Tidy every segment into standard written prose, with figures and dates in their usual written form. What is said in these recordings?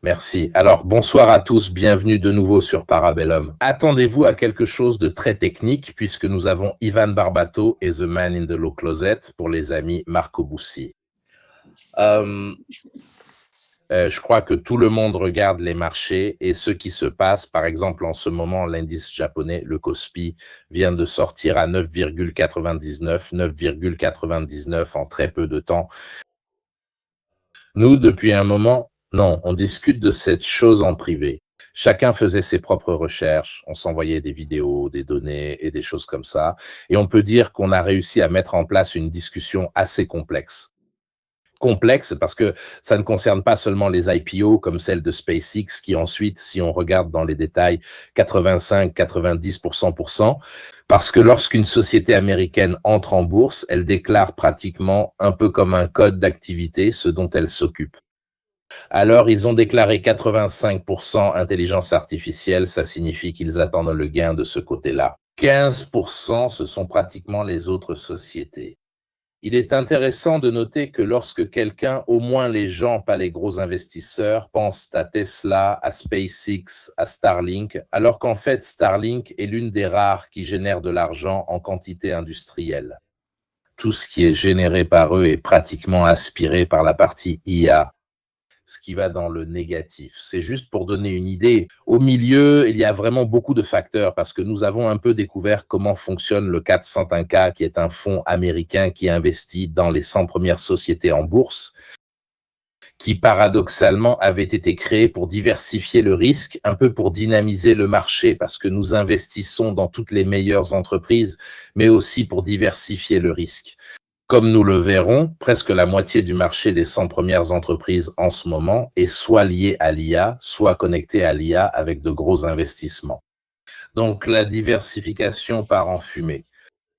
Merci. Alors, bonsoir à tous, bienvenue de nouveau sur Parabellum. Attendez-vous à quelque chose de très technique puisque nous avons Ivan Barbato et The Man in the Low Closet pour les amis Marco Bussi. Je crois que tout le monde regarde les marchés et ce qui se passe, par exemple en ce moment, l'indice japonais, le Kospi, vient de sortir à 9,99 en très peu de temps. Nous, depuis un moment, non, on discute de cette chose en privé. Chacun faisait ses propres recherches, on s'envoyait des vidéos, des données et des choses comme ça. Et on peut dire qu'on a réussi à mettre en place une discussion assez complexe. Complexe parce que ça ne concerne pas seulement les IPO comme celle de SpaceX qui ensuite, si on regarde dans les détails, 85-90%, parce que lorsqu'une société américaine entre en bourse, elle déclare pratiquement un peu comme un code d'activité ce dont elle s'occupe. Alors, ils ont déclaré 85% intelligence artificielle, ça signifie qu'ils attendent le gain de ce côté-là. 15%, ce sont pratiquement les autres sociétés. Il est intéressant de noter que lorsque quelqu'un, au moins les gens, pas les gros investisseurs, pensent à Tesla, à SpaceX, à Starlink, alors qu'en fait Starlink est l'une des rares qui génère de l'argent en quantité industrielle. Tout ce qui est généré par eux est pratiquement aspiré par la partie IA, ce qui va dans le négatif. C'est juste pour donner une idée. Au milieu, il y a vraiment beaucoup de facteurs parce que nous avons un peu découvert comment fonctionne le 401K, qui est un fonds américain qui investit dans les 100 premières sociétés en bourse, qui paradoxalement avait été créé pour diversifier le risque, un peu pour dynamiser le marché parce que nous investissons dans toutes les meilleures entreprises, mais aussi pour diversifier le risque. Comme nous le verrons, presque la moitié du marché des 100 premières entreprises en ce moment est soit liée à l'IA, soit connectée à l'IA avec de gros investissements. Donc la diversification part en fumée.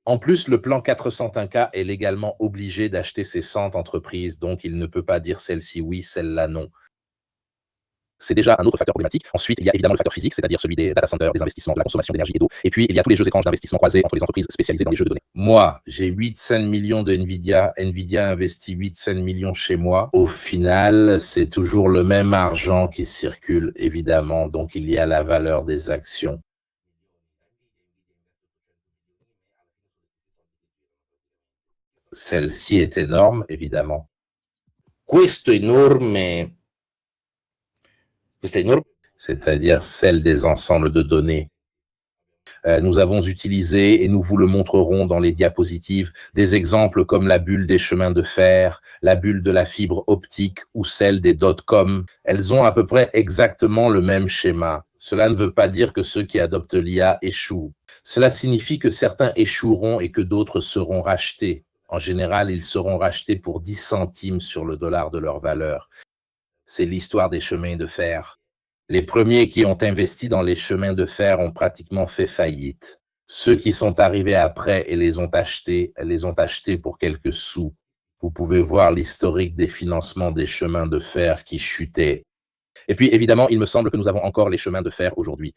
En plus, le plan 401K est légalement obligé d'acheter ces 100 entreprises, donc il ne peut pas dire celle-ci oui, celle-là non. C'est déjà un autre facteur problématique. Ensuite, il y a évidemment le facteur physique, c'est-à-dire celui des data centers, des investissements, de la consommation d'énergie et d'eau. Et puis, il y a tous les jeux étranges d'investissement croisés entre les entreprises spécialisées dans les jeux de données. Moi, j'ai 8,5 millions de Nvidia. Nvidia investit 8,5 millions chez moi. Au final, c'est toujours le même argent qui circule, évidemment. Donc, il y a la valeur des actions. Celle-ci est énorme, évidemment. Questo enorme, c'est-à-dire celle des ensembles de données. Nous avons utilisé, et nous vous le montrerons dans les diapositives, des exemples comme la bulle des chemins de fer, la bulle de la fibre optique ou celle des dot-com. Elles ont à peu près exactement le même schéma. Cela ne veut pas dire que ceux qui adoptent l'IA échouent. Cela signifie que certains échoueront et que d'autres seront rachetés. En général, ils seront rachetés pour 10 centimes sur le dollar de leur valeur. C'est l'histoire des chemins de fer. Les premiers qui ont investi dans les chemins de fer ont pratiquement fait faillite. Ceux qui sont arrivés après et les ont achetés pour quelques sous. Vous pouvez voir l'historique des financements des chemins de fer qui chutaient. Et puis, évidemment, il me semble que nous avons encore les chemins de fer aujourd'hui.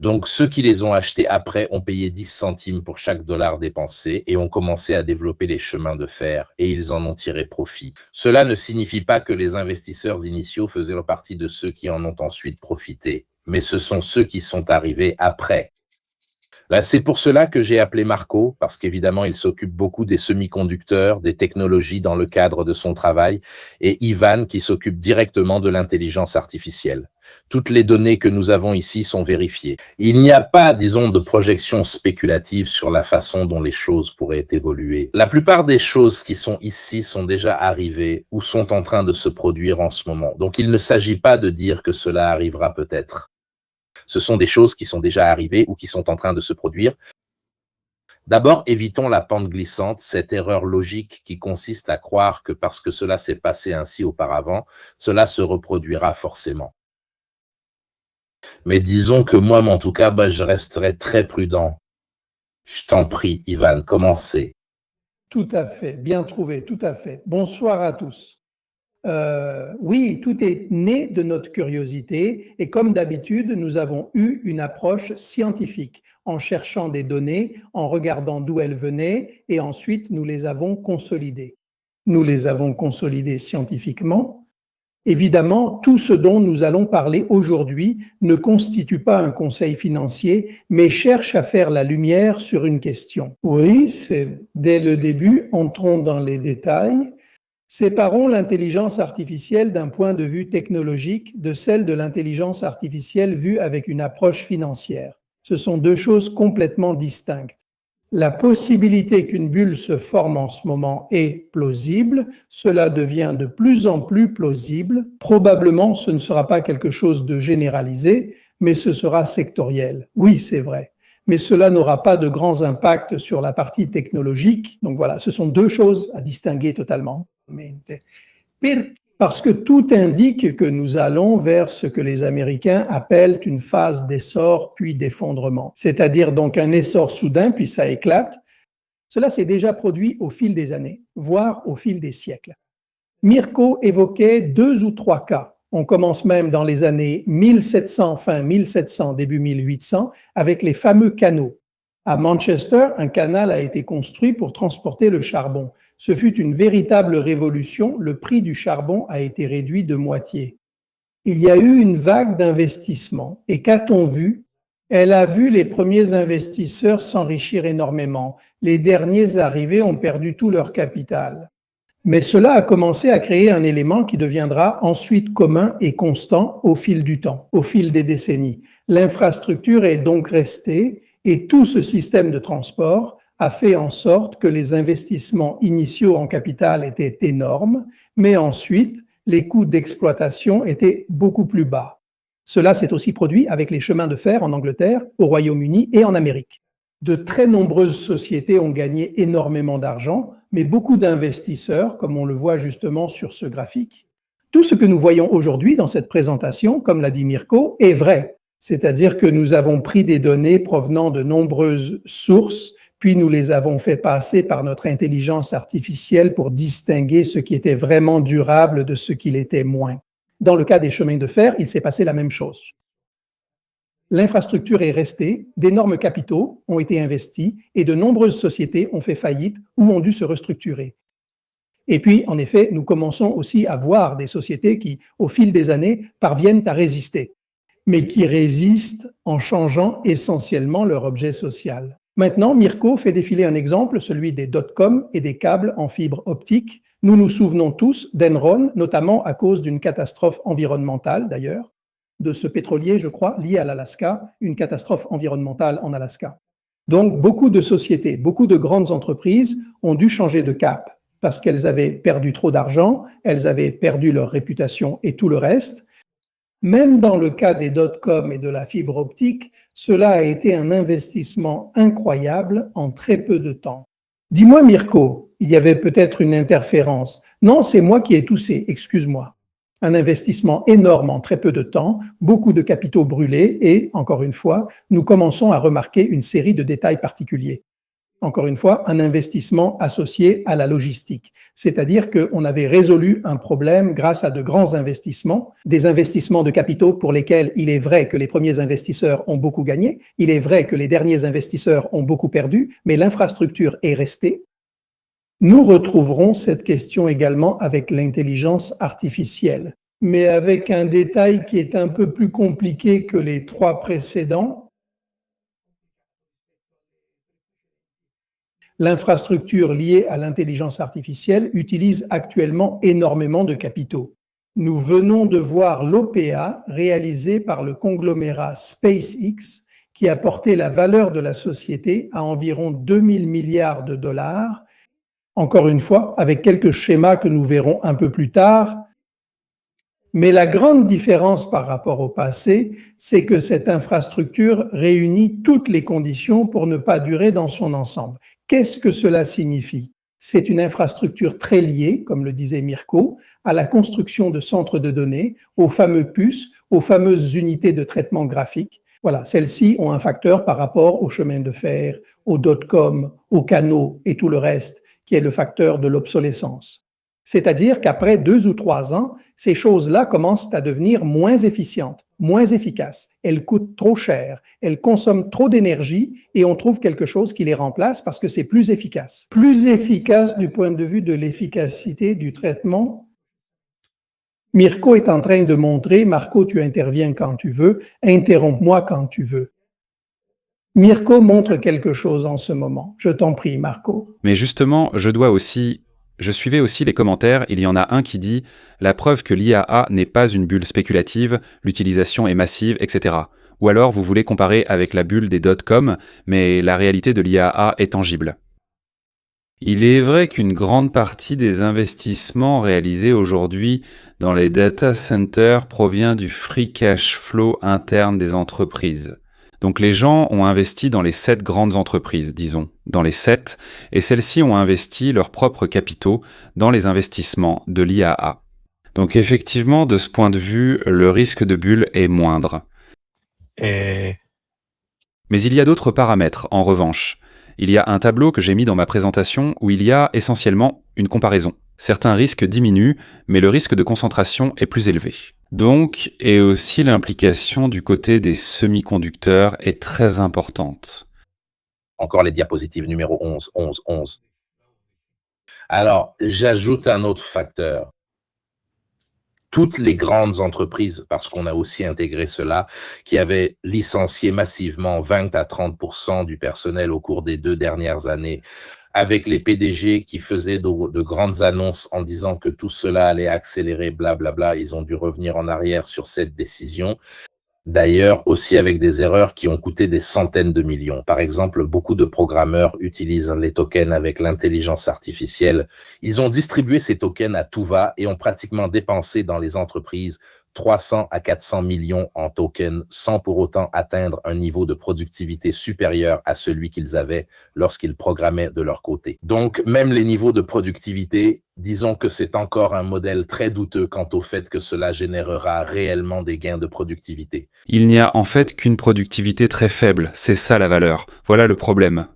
Donc, ceux qui les ont achetés après ont payé 10 centimes pour chaque dollar dépensé et ont commencé à développer les chemins de fer et ils en ont tiré profit. Cela ne signifie pas que les investisseurs initiaux faisaient partie de ceux qui en ont ensuite profité, mais ce sont ceux qui sont arrivés après. Là, c'est pour cela que j'ai appelé Marco, parce qu'évidemment, il s'occupe beaucoup des semi-conducteurs, des technologies dans le cadre de son travail, et Ivan qui s'occupe directement de l'intelligence artificielle. Toutes les données que nous avons ici sont vérifiées. Il n'y a pas, disons, de projection spéculative sur la façon dont les choses pourraient évoluer. La plupart des choses qui sont ici sont déjà arrivées ou sont en train de se produire en ce moment. Donc, il ne s'agit pas de dire que cela arrivera peut-être. Ce sont des choses qui sont déjà arrivées ou qui sont en train de se produire. D'abord, évitons la pente glissante, cette erreur logique qui consiste à croire que parce que cela s'est passé ainsi auparavant, cela se reproduira forcément. Mais disons que moi, en tout cas, je resterai très prudent. Je t'en prie, Ivan, commencez. Tout à fait, bien trouvé, tout à fait. Bonsoir à tous. Oui, tout est né de notre curiosité et comme d'habitude, nous avons eu une approche scientifique en cherchant des données, en regardant d'où elles venaient et ensuite nous les avons consolidées. Nous les avons consolidées scientifiquement Évidemment, tout ce dont nous allons parler aujourd'hui ne constitue pas un conseil financier, mais cherche à faire la lumière sur une question. Oui, c'est dès le début, entrons dans les détails. Séparons l'intelligence artificielle d'un point de vue technologique de celle de l'intelligence artificielle vue avec une approche financière. Ce sont deux choses complètement distinctes. La possibilité qu'une bulle se forme en ce moment est plausible, cela devient de plus en plus plausible. Probablement, ce ne sera pas quelque chose de généralisé, mais ce sera sectoriel. Oui, c'est vrai. Mais cela n'aura pas de grands impacts sur la partie technologique. Donc voilà, ce sont deux choses à distinguer totalement. Parce que tout indique que nous allons vers ce que les Américains appellent une phase d'essor puis d'effondrement, c'est-à-dire donc un essor soudain puis ça éclate. Cela s'est déjà produit au fil des années, voire au fil des siècles. Mirko évoquait 2 ou 3 cas. On commence même dans les années 1700, fin 1700, début 1800, avec les fameux canaux. À Manchester, un canal a été construit pour transporter le charbon. Ce fut une véritable révolution, le prix du charbon a été réduit de moitié. Il y a eu une vague d'investissement et qu'a-t-on vu? Elle a vu les premiers investisseurs s'enrichir énormément. Les derniers arrivés ont perdu tout leur capital. Mais cela a commencé à créer un élément qui deviendra ensuite commun et constant au fil du temps, au fil des décennies. L'infrastructure est donc restée et tout ce système de transport a fait en sorte que les investissements initiaux en capital étaient énormes, mais ensuite, les coûts d'exploitation étaient beaucoup plus bas. Cela s'est aussi produit avec les chemins de fer en Angleterre, au Royaume-Uni et en Amérique. De très nombreuses sociétés ont gagné énormément d'argent, mais beaucoup d'investisseurs, comme on le voit justement sur ce graphique. Tout ce que nous voyons aujourd'hui dans cette présentation, comme l'a dit Mirko, est vrai. C'est-à-dire que nous avons pris des données provenant de nombreuses sources, puis nous les avons fait passer par notre intelligence artificielle pour distinguer ce qui était vraiment durable de ce qui l'était moins. Dans le cas des chemins de fer, il s'est passé la même chose. L'infrastructure est restée, d'énormes capitaux ont été investis et de nombreuses sociétés ont fait faillite ou ont dû se restructurer. Et puis, en effet, nous commençons aussi à voir des sociétés qui, au fil des années, parviennent à résister, mais qui résistent en changeant essentiellement leur objet social. Maintenant, Mirko fait défiler un exemple, celui des dot-com et des câbles en fibre optique. Nous nous souvenons tous d'Enron, notamment à cause d'une catastrophe environnementale d'ailleurs, de ce pétrolier, je crois, lié à l'Alaska, une catastrophe environnementale en Alaska. Donc, beaucoup de sociétés, beaucoup de grandes entreprises ont dû changer de cap parce qu'elles avaient perdu trop d'argent, elles avaient perdu leur réputation et tout le reste. Même dans le cas des dot-com et de la fibre optique, cela a été un investissement incroyable en très peu de temps. Dis-moi, Mirko, il y avait peut-être une interférence. Non, c'est moi qui ai toussé, excuse-moi. Un investissement énorme en très peu de temps, beaucoup de capitaux brûlés et, encore une fois, nous commençons à remarquer une série de détails particuliers. Encore une fois, un investissement associé à la logistique, c'est-à-dire qu'on avait résolu un problème grâce à de grands investissements, des investissements de capitaux pour lesquels il est vrai que les premiers investisseurs ont beaucoup gagné, il est vrai que les derniers investisseurs ont beaucoup perdu, mais l'infrastructure est restée. Nous retrouverons cette question également avec l'intelligence artificielle, mais avec un détail qui est un peu plus compliqué que les 3 précédents. L'infrastructure liée à l'intelligence artificielle utilise actuellement énormément de capitaux. Nous venons de voir l'OPA réalisée par le conglomérat SpaceX qui a porté la valeur de la société à environ 2000 milliards de dollars. Encore une fois, avec quelques schémas que nous verrons un peu plus tard. Mais la grande différence par rapport au passé, c'est que cette infrastructure réunit toutes les conditions pour ne pas durer dans son ensemble. Qu'est-ce que cela signifie? C'est une infrastructure très liée, comme le disait Mirko, à la construction de centres de données, aux fameux puces, aux fameuses unités de traitement graphique. Voilà, celles-ci ont un facteur par rapport aux chemins de fer, aux dot-com, aux canaux et tout le reste, qui est le facteur de l'obsolescence. C'est-à-dire qu'après 2 ou 3 ans, ces choses-là commencent à devenir moins efficientes, moins efficaces. Elles coûtent trop cher, elles consomment trop d'énergie et on trouve quelque chose qui les remplace parce que c'est plus efficace. Plus efficace du point de vue de l'efficacité du traitement. Mirko est en train de montrer, Marco, tu interviens quand tu veux, interromps-moi quand tu veux. Mirko montre quelque chose en ce moment. Je t'en prie, Marco. Mais justement, je suivais aussi les commentaires, il y en a un qui dit « La preuve que l'IAA n'est pas une bulle spéculative, l'utilisation est massive, etc. » Ou alors vous voulez comparer avec la bulle des dot-com, mais la réalité de l'IAA est tangible. Il est vrai qu'une grande partie des investissements réalisés aujourd'hui dans les data centers provient du free cash flow interne des entreprises. Donc les gens ont investi dans les 7 grandes entreprises, disons, dans les 7, et celles-ci ont investi leurs propres capitaux dans les investissements de l'IAA. Donc effectivement, de ce point de vue, le risque de bulle est moindre. Mais il y a d'autres paramètres, en revanche. Il y a un tableau que j'ai mis dans ma présentation où il y a essentiellement une comparaison. Certains risques diminuent, mais le risque de concentration est plus élevé. Donc, et aussi l'implication du côté des semi-conducteurs est très importante. Encore les diapositives numéro 11. Alors, j'ajoute un autre facteur. Toutes les grandes entreprises, parce qu'on a aussi intégré cela, qui avaient licencié massivement 20 à 30% du personnel au cours des 2 dernières années, avec les PDG qui faisaient de grandes annonces en disant que tout cela allait accélérer, blablabla, ils ont dû revenir en arrière sur cette décision. D'ailleurs, aussi avec des erreurs qui ont coûté des centaines de millions. Par exemple, beaucoup de programmeurs utilisent les tokens avec l'intelligence artificielle. Ils ont distribué ces tokens à tout va et ont pratiquement dépensé dans les entreprises 300 à 400 millions en tokens sans pour autant atteindre un niveau de productivité supérieur à celui qu'ils avaient lorsqu'ils programmaient de leur côté. Donc, même les niveaux de productivité, disons que c'est encore un modèle très douteux quant au fait que cela générera réellement des gains de productivité. Il n'y a en fait qu'une productivité très faible, c'est ça la valeur. Voilà le problème.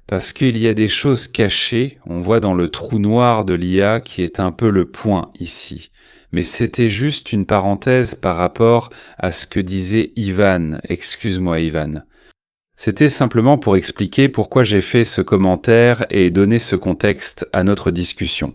Parce qu'il y a des choses cachées, on voit dans le trou noir de l'IA qui est un peu le point ici. Mais c'était juste une parenthèse par rapport à ce que disait Ivan. Excuse-moi Ivan. C'était simplement pour expliquer pourquoi j'ai fait ce commentaire et donner ce contexte à notre discussion.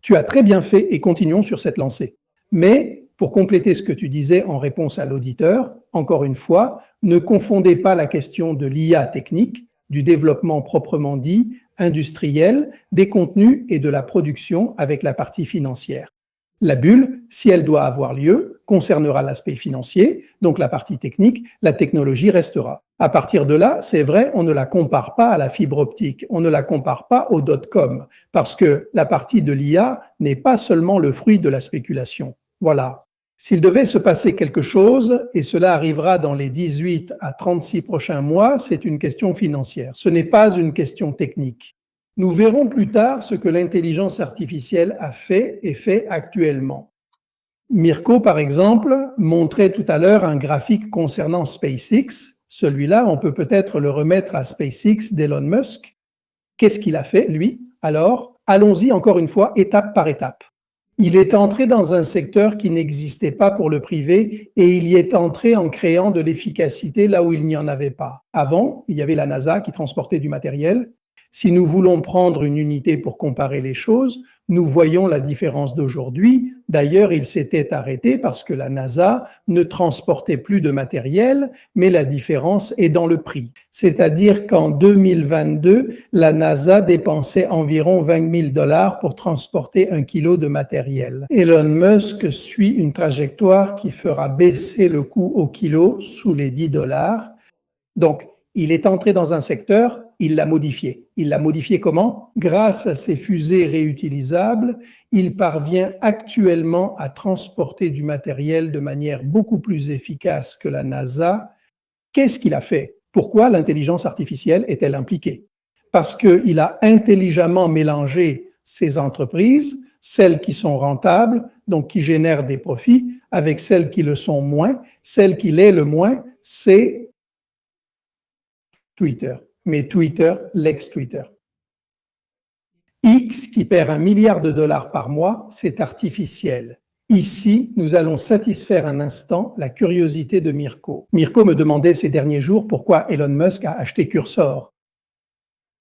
Tu as très bien fait et continuons sur cette lancée. Mais pour compléter ce que tu disais en réponse à l'auditeur, encore une fois, ne confondez pas la question de l'IA technique, du développement proprement dit, industriel, des contenus et de la production avec la partie financière. La bulle, si elle doit avoir lieu, concernera l'aspect financier, donc la partie technique, la technologie restera. À partir de là, c'est vrai, on ne la compare pas à la fibre optique, on ne la compare pas au dot-com, parce que la partie de l'IA n'est pas seulement le fruit de la spéculation. Voilà. S'il devait se passer quelque chose, et cela arrivera dans les 18 à 36 prochains mois, c'est une question financière. Ce n'est pas une question technique. Nous verrons plus tard ce que l'intelligence artificielle a fait et fait actuellement. Mirko, par exemple, montrait tout à l'heure un graphique concernant SpaceX. Celui-là, on peut peut-être le remettre à SpaceX d'Elon Musk. Qu'est-ce qu'il a fait, lui? Alors, allons-y encore une fois, étape par étape. Il est entré dans un secteur qui n'existait pas pour le privé et il y est entré en créant de l'efficacité là où il n'y en avait pas. Avant, il y avait la NASA qui transportait du matériel. Si nous voulons prendre une unité pour comparer les choses, nous voyons la différence d'aujourd'hui. D'ailleurs, il s'était arrêté parce que la NASA ne transportait plus de matériel, mais la différence est dans le prix. C'est-à-dire qu'en 2022, la NASA dépensait environ 20 000 $ pour transporter 1 kilo de matériel. Elon Musk suit une trajectoire qui fera baisser le coût au kilo sous les 10 $. Donc, il est entré dans un secteur, il l'a modifié. Il l'a modifié comment? Grâce à ses fusées réutilisables, il parvient actuellement à transporter du matériel de manière beaucoup plus efficace que la NASA. Qu'est-ce qu'il a fait? Pourquoi l'intelligence artificielle est-elle impliquée? Parce qu'il a intelligemment mélangé ces entreprises, celles qui sont rentables, donc qui génèrent des profits, avec celles qui le sont moins. Celle qui l'est le moins, c'est Twitter, mais Twitter, l'ex-Twitter. X qui perd 1 milliard de dollars par mois, c'est artificiel. Ici, nous allons satisfaire un instant la curiosité de Mirko. Mirko me demandait ces derniers jours pourquoi Elon Musk a acheté Cursor.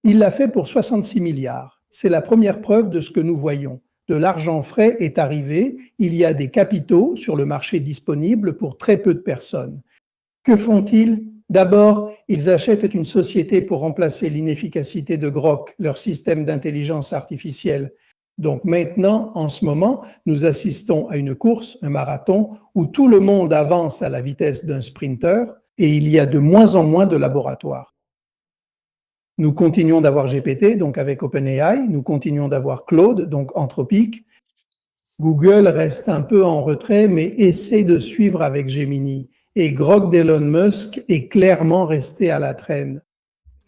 Il l'a fait pour 66 milliards. C'est la première preuve de ce que nous voyons. de l'argent frais est arrivé, il y a des capitaux sur le marché disponibles pour très peu de personnes. Que font-ils? D'abord, ils achètent une société pour remplacer l'inefficacité de Grok, leur système d'intelligence artificielle. Donc maintenant, en ce moment, nous assistons à une course, un marathon, où tout le monde avance à la vitesse d'un sprinter et il y a de moins en moins de laboratoires. Nous continuons d'avoir GPT, donc avec OpenAI, nous continuons d'avoir Claude, donc Anthropic. Google reste un peu en retrait, mais essaie de suivre avec Gemini. Et Grok d'Elon Musk est clairement resté à la traîne.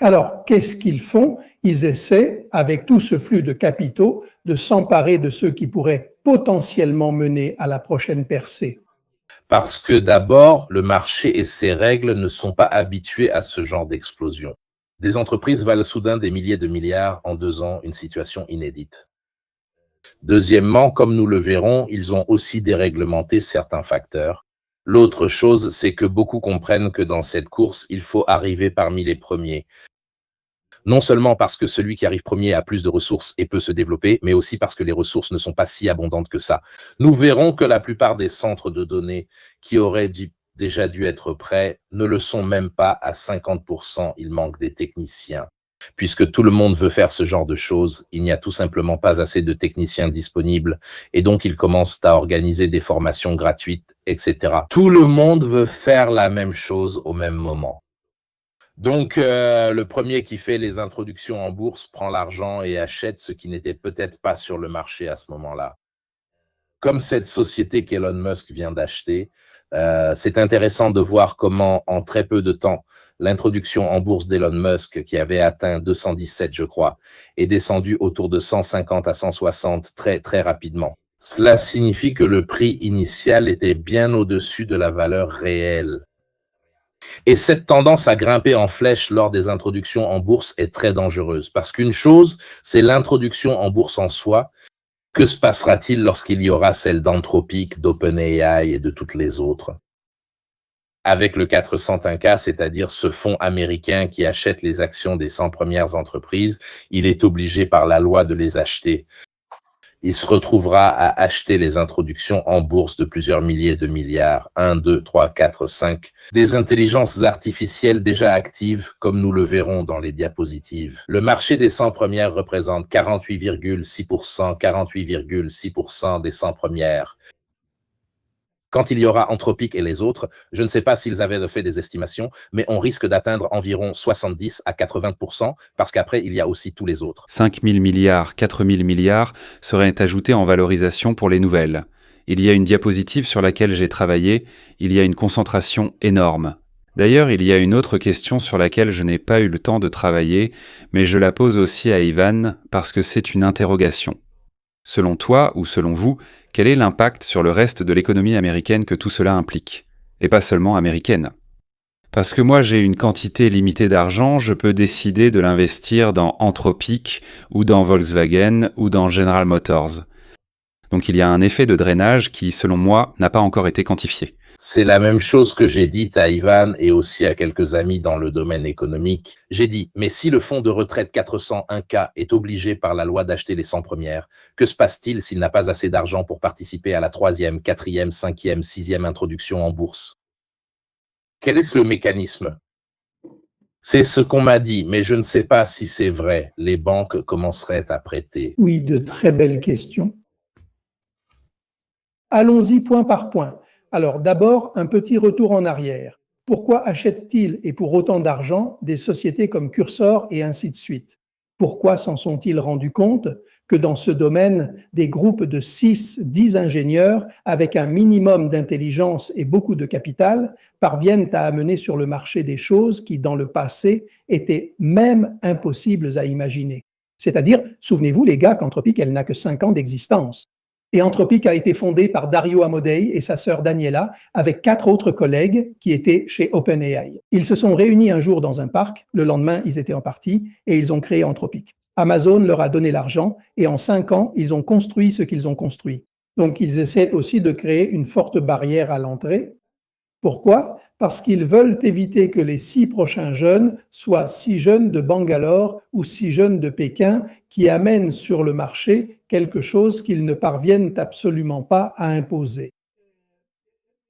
Alors, qu'est-ce qu'ils font? Ils essaient, avec tout ce flux de capitaux, de s'emparer de ceux qui pourraient potentiellement mener à la prochaine percée. Parce que d'abord, le marché et ses règles ne sont pas habitués à ce genre d'explosion. Des entreprises valent soudain des milliers de milliards en 2 ans, une situation inédite. Deuxièmement, comme nous le verrons, ils ont aussi déréglementé certains facteurs. L'autre chose, c'est que beaucoup comprennent que dans cette course, il faut arriver parmi les premiers. Non seulement parce que celui qui arrive premier a plus de ressources et peut se développer, mais aussi parce que les ressources ne sont pas si abondantes que ça. Nous verrons que la plupart des centres de données qui auraient déjà dû être prêts ne le sont même pas à 50%. Il manque des techniciens. Puisque tout le monde veut faire ce genre de choses, il n'y a tout simplement pas assez de techniciens disponibles et donc ils commencent à organiser des formations gratuites, etc. Tout le monde veut faire la même chose au même moment. Donc, le premier qui fait les introductions en bourse prend l'argent et achète ce qui n'était peut-être pas sur le marché à ce moment-là. Comme cette société qu'Elon Musk vient d'acheter, c'est intéressant de voir comment, en très peu de temps, l'introduction en bourse d'Elon Musk, qui avait atteint 217, je crois, est descendue autour de 150 à 160 très, très rapidement. Cela signifie que le prix initial était bien au-dessus de la valeur réelle. Et cette tendance à grimper en flèche lors des introductions en bourse est très dangereuse, parce qu'une chose, c'est l'introduction en bourse en soi. Que se passera-t-il lorsqu'il y aura celle d'Anthropic, d'OpenAI et de toutes les autres? Avec le 401K, c'est-à-dire ce fonds américain qui achète les actions des 100 premières entreprises, il est obligé par la loi de les acheter. Il se retrouvera à acheter les introductions en bourse de plusieurs milliers de milliards, 1, 2, 3, 4, 5, des intelligences artificielles déjà actives, comme nous le verrons dans les diapositives. Le marché des 100 premières représente 48,6% des 100 premières. Quand il y aura Anthropic et les autres, je ne sais pas s'ils avaient fait des estimations, mais on risque d'atteindre environ 70 à 80%, parce qu'après, il y a aussi tous les autres. 5 000 milliards, 4 000 milliards seraient ajoutés en valorisation pour les nouvelles. Il y a une diapositive sur laquelle j'ai travaillé, il y a une concentration énorme. D'ailleurs, il y a une autre question sur laquelle je n'ai pas eu le temps de travailler, mais je la pose aussi à Ivan parce que c'est une interrogation. Selon toi ou selon vous, quel est l'impact sur le reste de l'économie américaine que tout cela implique? Et pas seulement américaine. Parce que moi j'ai une quantité limitée d'argent, je peux décider de l'investir dans Anthropic ou dans Volkswagen ou dans General Motors. Donc il y a un effet de drainage qui, selon moi, n'a pas encore été quantifié. C'est la même chose que j'ai dite à Ivan et aussi à quelques amis dans le domaine économique. J'ai dit, mais si le fonds de retraite 401K est obligé par la loi d'acheter les 100 premières, que se passe-t-il s'il n'a pas assez d'argent pour participer à la 3e, 4e, 5e, 6e introduction en bourse? Quel est le mécanisme? C'est ce qu'on m'a dit, mais je ne sais pas si c'est vrai. Les banques commenceraient à prêter. Oui, de très belles questions. Allons-y point par point. Alors d'abord, un petit retour en arrière. Pourquoi achètent-ils, et pour autant d'argent, des sociétés comme Cursor et ainsi de suite? Pourquoi s'en sont-ils rendus compte que dans ce domaine, des groupes de 6-10 ingénieurs avec un minimum d'intelligence et beaucoup de capital parviennent à amener sur le marché des choses qui, dans le passé, étaient même impossibles à imaginer? C'est-à-dire, souvenez-vous les gars, qu'Anthropic, elle n'a que 5 ans d'existence. Et Anthropic a été fondé par Dario Amodei et sa sœur Daniela avec 4 autres collègues qui étaient chez OpenAI. Ils se sont réunis un jour dans un parc, le lendemain ils étaient en partie et ils ont créé Anthropic. Amazon leur a donné l'argent et en 5 ans, ils ont construit ce qu'ils ont construit. Donc ils essaient aussi de créer une forte barrière à l'entrée. Pourquoi? Parce qu'ils veulent éviter que les 6 prochains jeunes soient 6 jeunes de Bangalore ou 6 jeunes de Pékin qui amènent sur le marché quelque chose qu'ils ne parviennent absolument pas à imposer.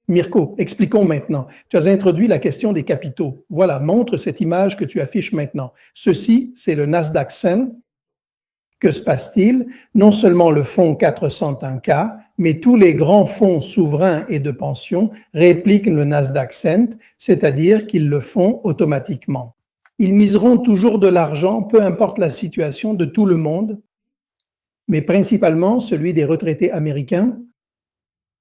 Mirko, expliquons maintenant. Tu as introduit la question des capitaux. Voilà, montre cette image que tu affiches maintenant. Ceci, c'est le Nasdaq 100. Que se passe-t-il? Non seulement le fonds 401K, mais tous les grands fonds souverains et de pension répliquent le Nasdaq 100, c'est-à-dire qu'ils le font automatiquement. Ils miseront toujours de l'argent, peu importe la situation de tout le monde, mais principalement celui des retraités américains.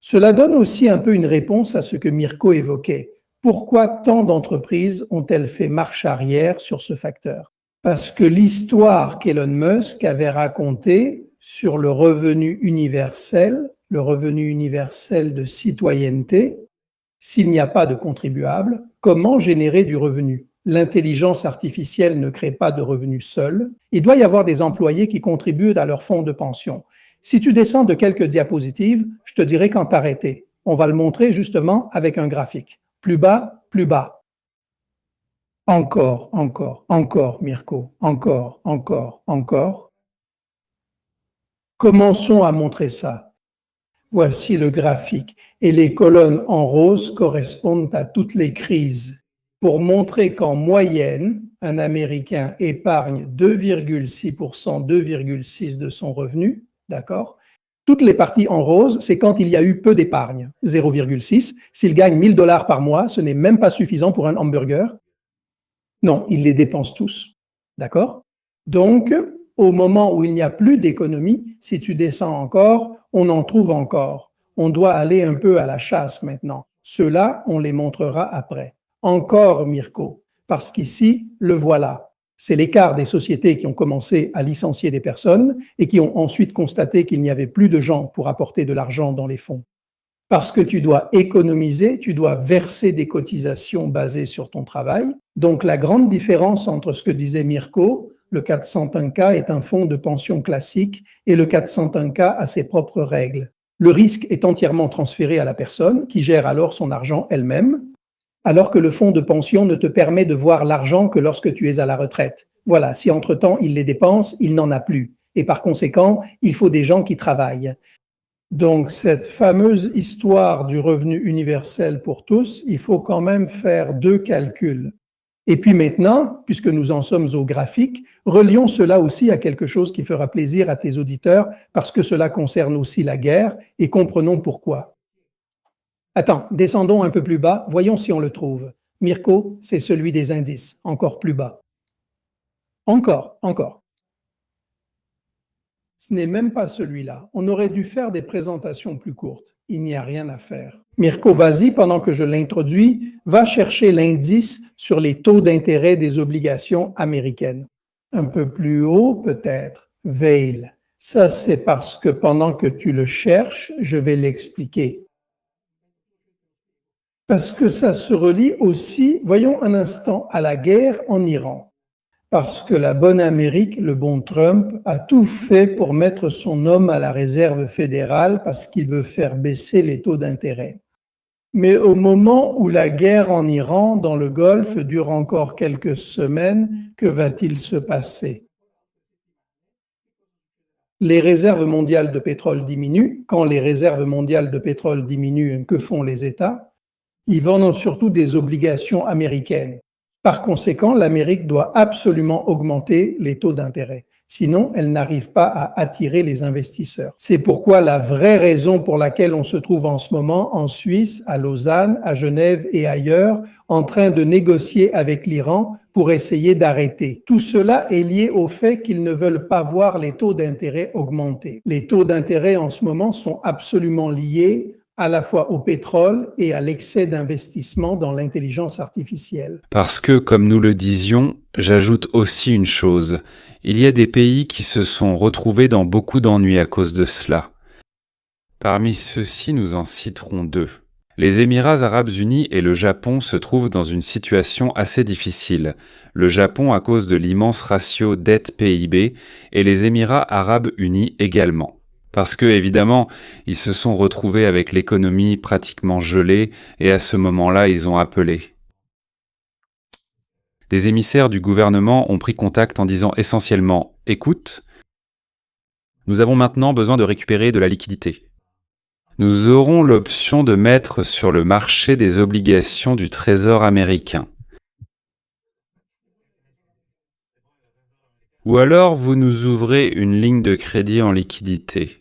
Cela donne aussi un peu une réponse à ce que Mirko évoquait. Pourquoi tant d'entreprises ont-elles fait marche arrière sur ce facteur? Parce que l'histoire qu'Elon Musk avait racontée sur le revenu universel de citoyenneté, s'il n'y a pas de contribuable, comment générer du revenu? L'intelligence artificielle ne crée pas de revenus seule. Il doit y avoir des employés qui contribuent à leur fonds de pension. Si tu descends de quelques diapositives, je te dirai quand t'arrêter. On va le montrer justement avec un graphique. Plus bas, plus bas. Encore, Mirko. Encore. Commençons à montrer ça. Voici le graphique. Et les colonnes en rose correspondent à toutes les crises. Pour montrer qu'en moyenne, un Américain épargne 2,6%, 2,6% de son revenu, d'accord? Toutes les parties en rose, c'est quand il y a eu peu d'épargne, 0,6. S'il gagne $1000 par mois, ce n'est même pas suffisant pour un hamburger. Non, ils les dépensent tous, d'accord? Donc, au moment où il n'y a plus d'économie, si tu descends encore, on en trouve encore. On doit aller un peu à la chasse maintenant. Ceux-là, on les montrera après. Encore, Mirko, parce qu'ici, le voilà. C'est l'écart des sociétés qui ont commencé à licencier des personnes et qui ont ensuite constaté qu'il n'y avait plus de gens pour apporter de l'argent dans les fonds. Parce que tu dois économiser, tu dois verser des cotisations basées sur ton travail. Donc, la grande différence entre ce que disait Mirko, le 401K est un fonds de pension classique et le 401K a ses propres règles. Le risque est entièrement transféré à la personne qui gère alors son argent elle-même, alors que le fonds de pension ne te permet de voir l'argent que lorsque tu es à la retraite. Voilà, si entre-temps il les dépense, il n'en a plus. Et par conséquent, il faut des gens qui travaillent. Donc, cette fameuse histoire du revenu universel pour tous, il faut quand même faire 2 calculs. Et puis maintenant, puisque nous en sommes au graphique, relions cela aussi à quelque chose qui fera plaisir à tes auditeurs, parce que cela concerne aussi la guerre, et comprenons pourquoi. Attends, descendons un peu plus bas, voyons si on le trouve. Mirko, c'est celui des indices, encore plus bas. Encore. Ce n'est même pas celui-là. On aurait dû faire des présentations plus courtes. Il n'y a rien à faire. Mirko, vas-y, pendant que je l'introduis, va chercher l'indice sur les taux d'intérêt des obligations américaines. Un peu plus haut, peut-être. Veil. Ça, c'est parce que pendant que tu le cherches, je vais l'expliquer. Parce que ça se relie aussi, voyons un instant, à la guerre en Iran. Parce que la bonne Amérique, le bon Trump, a tout fait pour mettre son homme à la réserve fédérale parce qu'il veut faire baisser les taux d'intérêt. Mais au moment où la guerre en Iran, dans le Golfe, dure encore quelques semaines, que va-t-il se passer? Les réserves mondiales de pétrole diminuent. Quand les réserves mondiales de pétrole diminuent, que font les États? Ils vendent surtout des obligations américaines. Par conséquent, l'Amérique doit absolument augmenter les taux d'intérêt. Sinon, elle n'arrive pas à attirer les investisseurs. C'est pourquoi la vraie raison pour laquelle on se trouve en ce moment en Suisse, à Lausanne, à Genève et ailleurs, en train de négocier avec l'Iran pour essayer d'arrêter. Tout cela est lié au fait qu'ils ne veulent pas voir les taux d'intérêt augmenter. Les taux d'intérêt en ce moment sont absolument liés à la fois au pétrole et à l'excès d'investissement dans l'intelligence artificielle. Parce que, comme nous le disions, j'ajoute aussi une chose. Il y a des pays qui se sont retrouvés dans beaucoup d'ennuis à cause de cela. Parmi ceux-ci, nous en citerons 2. Les Émirats arabes unis et le Japon se trouvent dans une situation assez difficile. Le Japon à cause de l'immense ratio dette-PIB et les Émirats arabes unis également. Parce que, évidemment, ils se sont retrouvés avec l'économie pratiquement gelée et à ce moment-là, ils ont appelé. Des émissaires du gouvernement ont pris contact en disant essentiellement « Écoute, nous avons maintenant besoin de récupérer de la liquidité. Nous aurons l'option de mettre sur le marché des obligations du Trésor américain. Ou alors vous nous ouvrez une ligne de crédit en liquidité.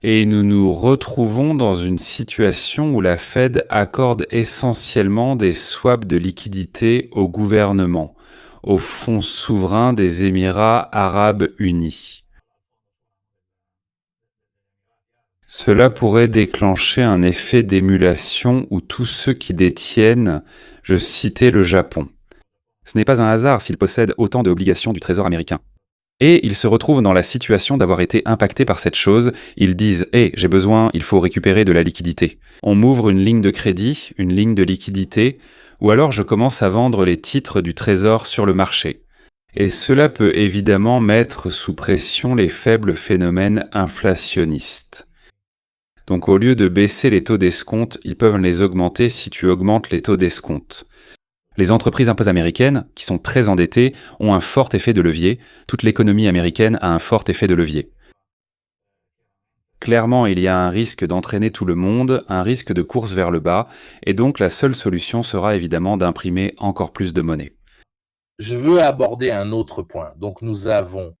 Et nous nous retrouvons dans une situation où la Fed accorde essentiellement des swaps de liquidité au gouvernement, au fonds souverain des Émirats arabes unis. Cela pourrait déclencher un effet d'émulation où tous ceux qui détiennent, je citais le Japon. Ce n'est pas un hasard s'ils possèdent autant d'obligations du Trésor américain. Et ils se retrouvent dans la situation d'avoir été impactés par cette chose. Ils disent « Hey, j'ai besoin, il faut récupérer de la liquidité. On m'ouvre une ligne de crédit, une ligne de liquidité, ou alors je commence à vendre les titres du Trésor sur le marché. » Et cela peut évidemment mettre sous pression les faibles phénomènes inflationnistes. Donc au lieu de baisser les taux d'escompte, ils peuvent les augmenter si tu augmentes les taux d'escompte. Les entreprises impôts américaines, qui sont très endettées, ont un fort effet de levier. Toute l'économie américaine a un fort effet de levier. Clairement, il y a un risque d'entraîner tout le monde, un risque de course vers le bas, et donc la seule solution sera évidemment d'imprimer encore plus de monnaie. Je veux aborder un autre point. Donc nous avons,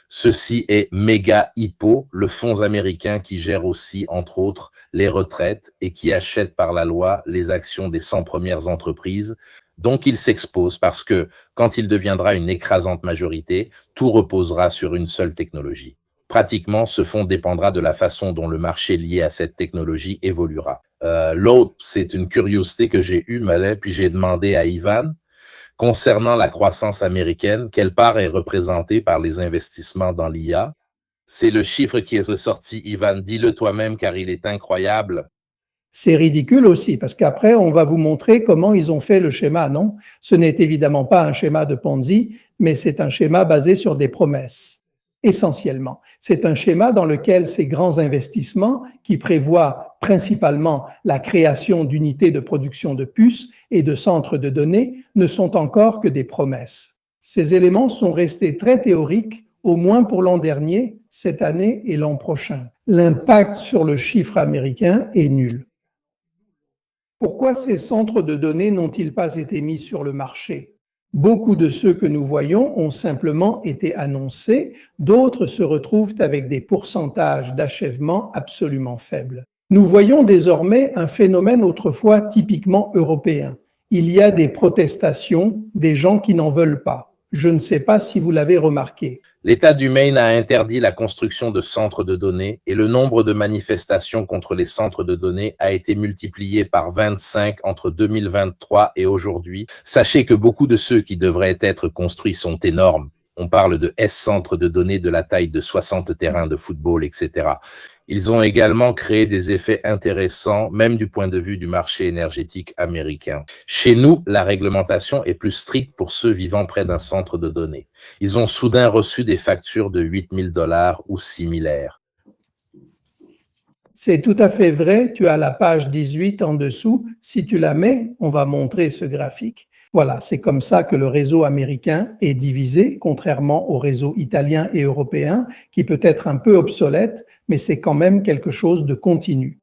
ceci est Mega Hippo, le fonds américain qui gère aussi, entre autres, les retraites et qui achète par la loi les actions des 100 premières entreprises. Donc, il s'expose parce que quand il deviendra une écrasante majorité, tout reposera sur une seule technologie. Pratiquement, ce fonds dépendra de la façon dont le marché lié à cette technologie évoluera. L'autre, c'est une curiosité que j'ai eue, puis j'ai demandé à Ivan, concernant la croissance américaine, quelle part est représentée par les investissements dans l'IA? C'est le chiffre qui est ressorti, Ivan, dis-le toi-même car il est incroyable. C'est ridicule aussi, parce qu'après, on va vous montrer comment ils ont fait le schéma, non? Ce n'est évidemment pas un schéma de Ponzi, mais c'est un schéma basé sur des promesses, essentiellement. C'est un schéma dans lequel ces grands investissements, qui prévoient principalement la création d'unités de production de puces et de centres de données, ne sont encore que des promesses. Ces éléments sont restés très théoriques, au moins pour l'an dernier, cette année et l'an prochain. L'impact sur le chiffre américain est nul. Pourquoi ces centres de données n'ont-ils pas été mis sur le marché? Beaucoup de ceux que nous voyons ont simplement été annoncés, d'autres se retrouvent avec des pourcentages d'achèvement absolument faibles. Nous voyons désormais un phénomène autrefois typiquement européen. Il y a des protestations, des gens qui n'en veulent pas. Je ne sais pas si vous l'avez remarqué. L'État du Maine a interdit la construction de centres de données et le nombre de manifestations contre les centres de données a été multiplié par 25 entre 2023 et aujourd'hui. Sachez que beaucoup de ceux qui devraient être construits sont énormes. On parle de S-centres de données de la taille de 60 terrains de football, etc. Ils ont également créé des effets intéressants, même du point de vue du marché énergétique américain. Chez nous, la réglementation est plus stricte pour ceux vivant près d'un centre de données. Ils ont soudain reçu des factures de 8 000 $ ou similaires. C'est tout à fait vrai, tu as la page 18 en dessous. Si tu la mets, on va montrer ce graphique. Voilà, c'est comme ça que le réseau américain est divisé, contrairement au réseau italien et européen, qui peut être un peu obsolète, mais c'est quand même quelque chose de continu.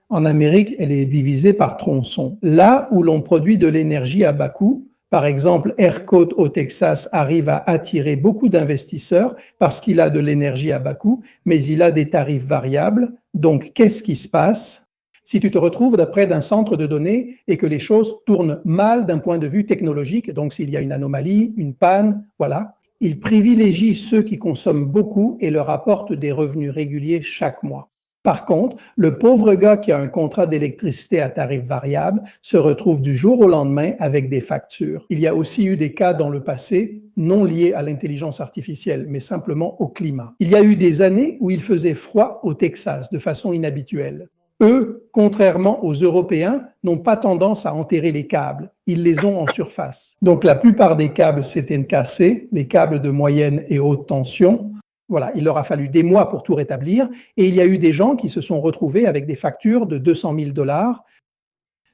En Amérique, elle est divisée par tronçons. Là où l'on produit de l'énergie à bas coût, par exemple, ERCOT au Texas arrive à attirer beaucoup d'investisseurs parce qu'il a de l'énergie à bas coût, mais il a des tarifs variables. Donc, qu'est-ce qui se passe si tu te retrouves près d'un centre de données et que les choses tournent mal d'un point de vue technologique? Donc, s'il y a une anomalie, une panne, voilà. Il privilégie ceux qui consomment beaucoup et leur apportent des revenus réguliers chaque mois. Par contre, le pauvre gars qui a un contrat d'électricité à tarif variable se retrouve du jour au lendemain avec des factures. Il y a aussi eu des cas dans le passé, non liés à l'intelligence artificielle, mais simplement au climat. Il y a eu des années où il faisait froid au Texas de façon inhabituelle. Eux, contrairement aux Européens, n'ont pas tendance à enterrer les câbles. Ils les ont en surface. Donc, la plupart des câbles s'étaient cassés, les câbles de moyenne et haute tension. Voilà, il leur a fallu des mois pour tout rétablir et il y a eu des gens qui se sont retrouvés avec des factures de 200 000 $.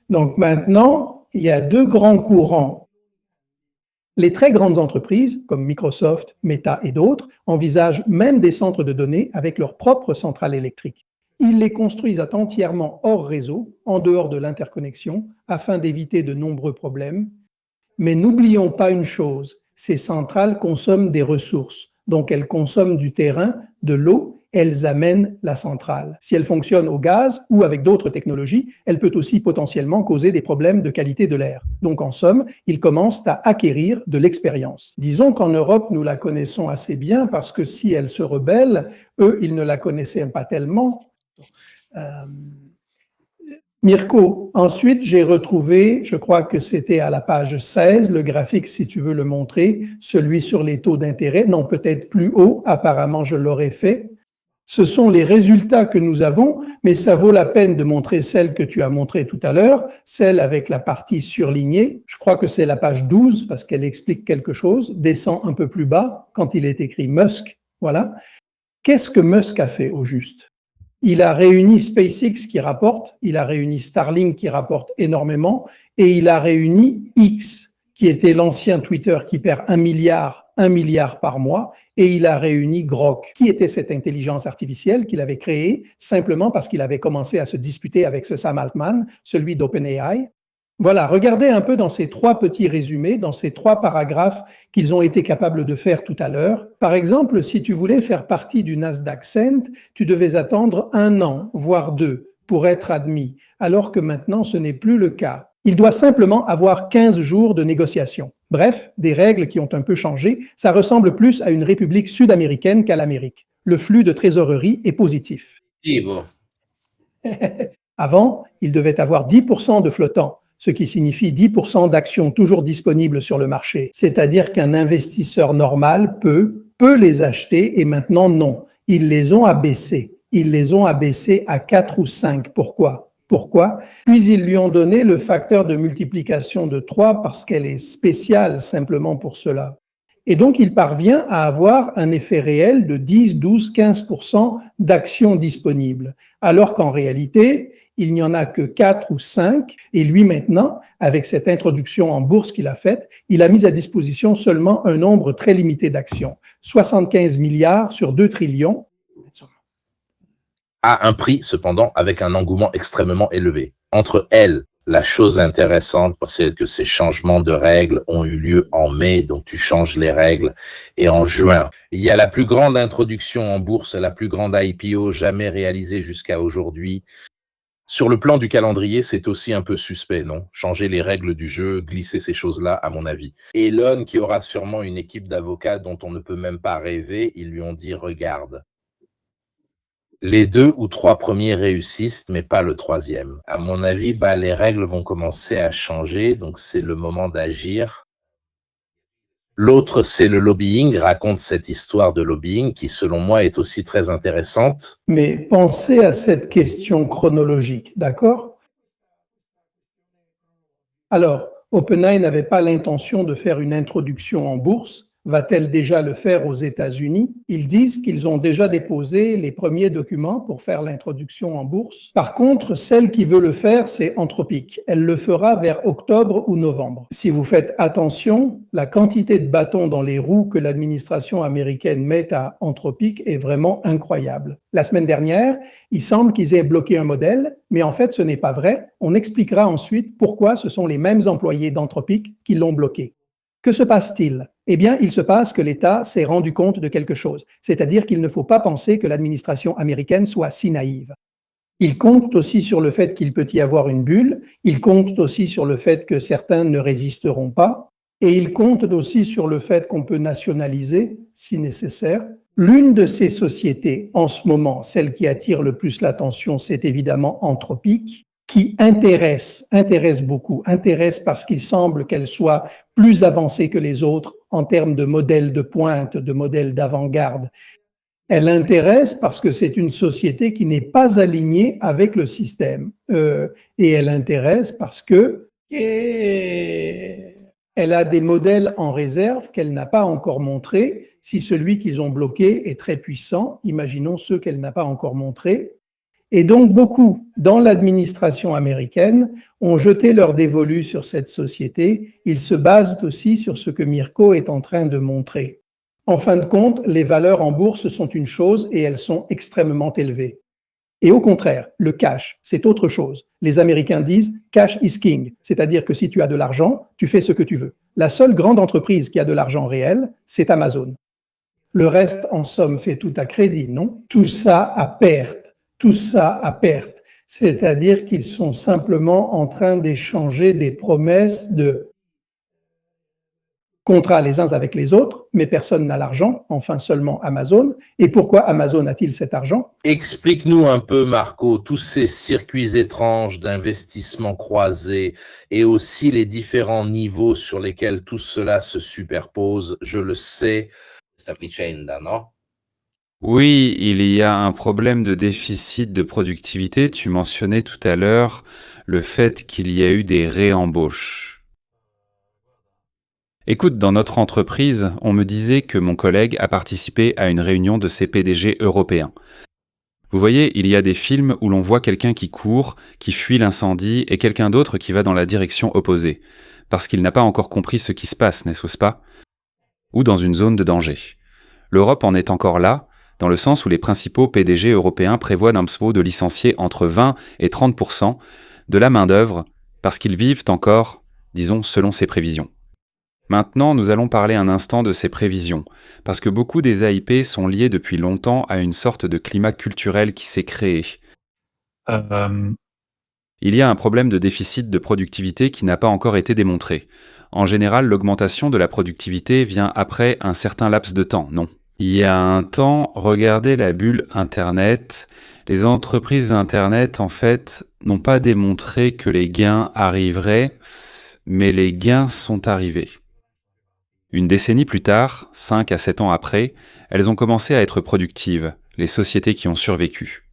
Donc maintenant, il y a deux grands courants. Les très grandes entreprises, comme Microsoft, Meta et d'autres, envisagent même des centres de données avec leur propre centrale électrique. Ils les construisent entièrement hors réseau, en dehors de l'interconnexion, afin d'éviter de nombreux problèmes. Mais n'oublions pas une chose, ces centrales consomment des ressources, donc elles consomment du terrain, de l'eau, elles amènent la centrale. Si elle fonctionne au gaz ou avec d'autres technologies, elle peut aussi potentiellement causer des problèmes de qualité de l'air. Donc en somme, ils commencent à acquérir de l'expérience. Disons qu'en Europe, nous la connaissons assez bien parce que si elle se rebelle, eux, ils ne la connaissaient pas tellement. Mirko, ensuite j'ai retrouvé, je crois que c'était à la page 16, le graphique si tu veux le montrer, celui sur les taux d'intérêt, non peut-être plus haut, apparemment je l'aurais fait. Ce sont les résultats que nous avons, mais ça vaut la peine de montrer celle que tu as montrée tout à l'heure, celle avec la partie surlignée. Je crois que c'est la page 12 parce qu'elle explique quelque chose. Descend un peu plus bas quand il est écrit Musk. Voilà. Qu'est-ce que Musk a fait au juste? Il a réuni SpaceX qui rapporte, il a réuni Starlink qui rapporte énormément, et il a réuni X, qui était l'ancien Twitter qui perd 1 milliard par mois, et il a réuni Grok, qui était cette intelligence artificielle qu'il avait créée simplement parce qu'il avait commencé à se disputer avec ce Sam Altman, celui d'OpenAI. Voilà, regardez un peu dans ces trois petits résumés, dans ces trois paragraphes qu'ils ont été capables de faire tout à l'heure. Par exemple, si tu voulais faire partie du Nasdaq Cent, tu devais attendre 1 an, voire 2, pour être admis, alors que maintenant ce n'est plus le cas. Il doit simplement avoir 15 jours de négociation. Bref, des règles qui ont un peu changé, ça ressemble plus à une république sud-américaine qu'à l'Amérique. Le flux de trésorerie est positif. Avant, il devait avoir 10% de flottant, ce qui signifie 10% d'actions toujours disponibles sur le marché. C'est-à-dire qu'un investisseur normal peut les acheter et maintenant non. Ils les ont abaissés. Ils les ont abaissés à 4 ou 5. Pourquoi? Puis ils lui ont donné le facteur de multiplication de 3 parce qu'elle est spéciale simplement pour cela. Et donc, il parvient à avoir un effet réel de 10, 12, 15% d'actions disponibles, alors qu'en réalité, il n'y en a que 4 ou 5. Et lui, maintenant, avec cette introduction en bourse qu'il a faite, il a mis à disposition seulement un nombre très limité d'actions, 75 milliards sur 2 trillions. À un prix, cependant, avec un engouement extrêmement élevé. Entre elles, la chose intéressante, c'est que ces changements de règles ont eu lieu en mai, donc tu changes les règles, et en juin. Il y a la plus grande introduction en bourse, la plus grande IPO jamais réalisée jusqu'à aujourd'hui. Sur le plan du calendrier, c'est aussi un peu suspect, non? Changer les règles du jeu, glisser ces choses-là, à mon avis. Elon, qui aura sûrement une équipe d'avocats dont on ne peut même pas rêver, ils lui ont dit « Regarde ». Les 2 ou 3 premiers réussissent, mais pas le 3e. À mon avis, les règles vont commencer à changer, donc c'est le moment d'agir. L'autre, c'est le lobbying, raconte cette histoire de lobbying qui, selon moi, est aussi très intéressante. Mais pensez à cette question chronologique, d'accord? Alors, OpenAI n'avait pas l'intention de faire une introduction en bourse. Va-t-elle déjà le faire aux États-Unis? Ils disent qu'ils ont déjà déposé les premiers documents pour faire l'introduction en bourse. Par contre, celle qui veut le faire, c'est Anthropic. Elle le fera vers octobre ou novembre. Si vous faites attention, la quantité de bâtons dans les roues que l'administration américaine met à Anthropic est vraiment incroyable. La semaine dernière, il semble qu'ils aient bloqué un modèle, mais en fait, ce n'est pas vrai. On expliquera ensuite pourquoi ce sont les mêmes employés d'Anthropic qui l'ont bloqué. Que se passe-t-il? Eh bien, il se passe que l'État s'est rendu compte de quelque chose, c'est-à-dire qu'il ne faut pas penser que l'administration américaine soit si naïve. Il compte aussi sur le fait qu'il peut y avoir une bulle, il compte aussi sur le fait que certains ne résisteront pas, et il compte aussi sur le fait qu'on peut nationaliser, si nécessaire. L'une de ces sociétés, en ce moment, celle qui attire le plus l'attention, c'est évidemment Anthropic, qui intéresse beaucoup, intéresse parce qu'il semble qu'elle soit plus avancée que les autres en termes de modèles de pointe, de modèles d'avant-garde. Elle intéresse parce que c'est une société qui n'est pas alignée avec le système. Et elle intéresse parce que elle Elle a des modèles en réserve qu'elle n'a pas encore montrés. Si celui qu'ils ont bloqué est très puissant, imaginons ceux qu'elle n'a pas encore montrés. Et donc beaucoup, dans l'administration américaine, ont jeté leur dévolu sur cette société. Ils se basent aussi sur ce que Mirko est en train de montrer. En fin de compte, les valeurs en bourse sont une chose et elles sont extrêmement élevées. Et au contraire, le cash, c'est autre chose. Les Américains disent « cash is king », c'est-à-dire que si tu as de l'argent, tu fais ce que tu veux. La seule grande entreprise qui a de l'argent réel, c'est Amazon. Le reste, en somme, fait tout à crédit, non? Tout ça à perte. Tout ça à perte. C'est-à-dire qu'ils sont simplement en train d'échanger des promesses de contrats les uns avec les autres, mais personne n'a l'argent, enfin seulement Amazon. Et pourquoi Amazon a-t-il cet argent? Explique-nous un peu, Marco, tous ces circuits étranges d'investissement croisés et aussi les différents niveaux sur lesquels tout cela se superpose. Je le sais, sta vicenda, non? Oui, il y a un problème de déficit de productivité. Tu mentionnais tout à l'heure le fait qu'il y a eu des réembauches. Écoute, dans notre entreprise, on me disait que mon collègue a participé à une réunion de ses PDG européens. Vous voyez, il y a des films où l'on voit quelqu'un qui court, qui fuit l'incendie, et quelqu'un d'autre qui va dans la direction opposée, parce qu'il n'a pas encore compris ce qui se passe, n'est-ce pas? Ou dans une zone de danger. L'Europe en est encore là, dans le sens où les principaux PDG européens prévoient d'un PSPO de licencier entre 20 et 30% de la main-d'œuvre, parce qu'ils vivent encore, disons, selon ces prévisions. Maintenant, nous allons parler un instant de ces prévisions, parce que beaucoup des AIP sont liés depuis longtemps à une sorte de climat culturel qui s'est créé. Il y a un problème de déficit de productivité qui n'a pas encore été démontré. En général, l'augmentation de la productivité vient après un certain laps de temps, non? Il y a un temps, regardez la bulle Internet. Les entreprises Internet, en fait, n'ont pas démontré que les gains arriveraient, mais les gains sont arrivés. Une décennie plus tard, 5 à 7 ans après, elles ont commencé à être productives, les sociétés qui ont survécu.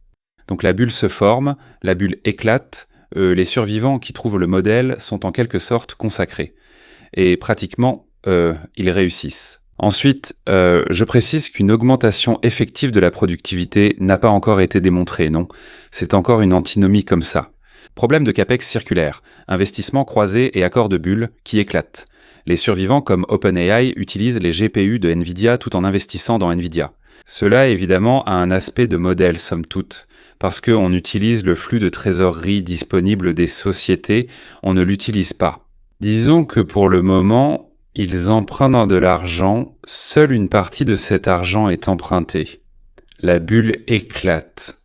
Donc la bulle se forme, la bulle éclate, les survivants qui trouvent le modèle sont en quelque sorte consacrés. Et pratiquement, ils réussissent. Ensuite, je précise qu'une augmentation effective de la productivité n'a pas encore été démontrée, non? C'est encore une antinomie comme ça. Problème de CAPEX circulaire, investissement croisé et accord de bulle qui éclatent. Les survivants comme OpenAI utilisent les GPU de NVIDIA tout en investissant dans NVIDIA. Cela, évidemment, a un aspect de modèle, somme toute, parce qu'on utilise le flux de trésorerie disponible des sociétés, on ne l'utilise pas. Disons que pour le moment, ils empruntent de l'argent, seule une partie de cet argent est empruntée. La bulle éclate.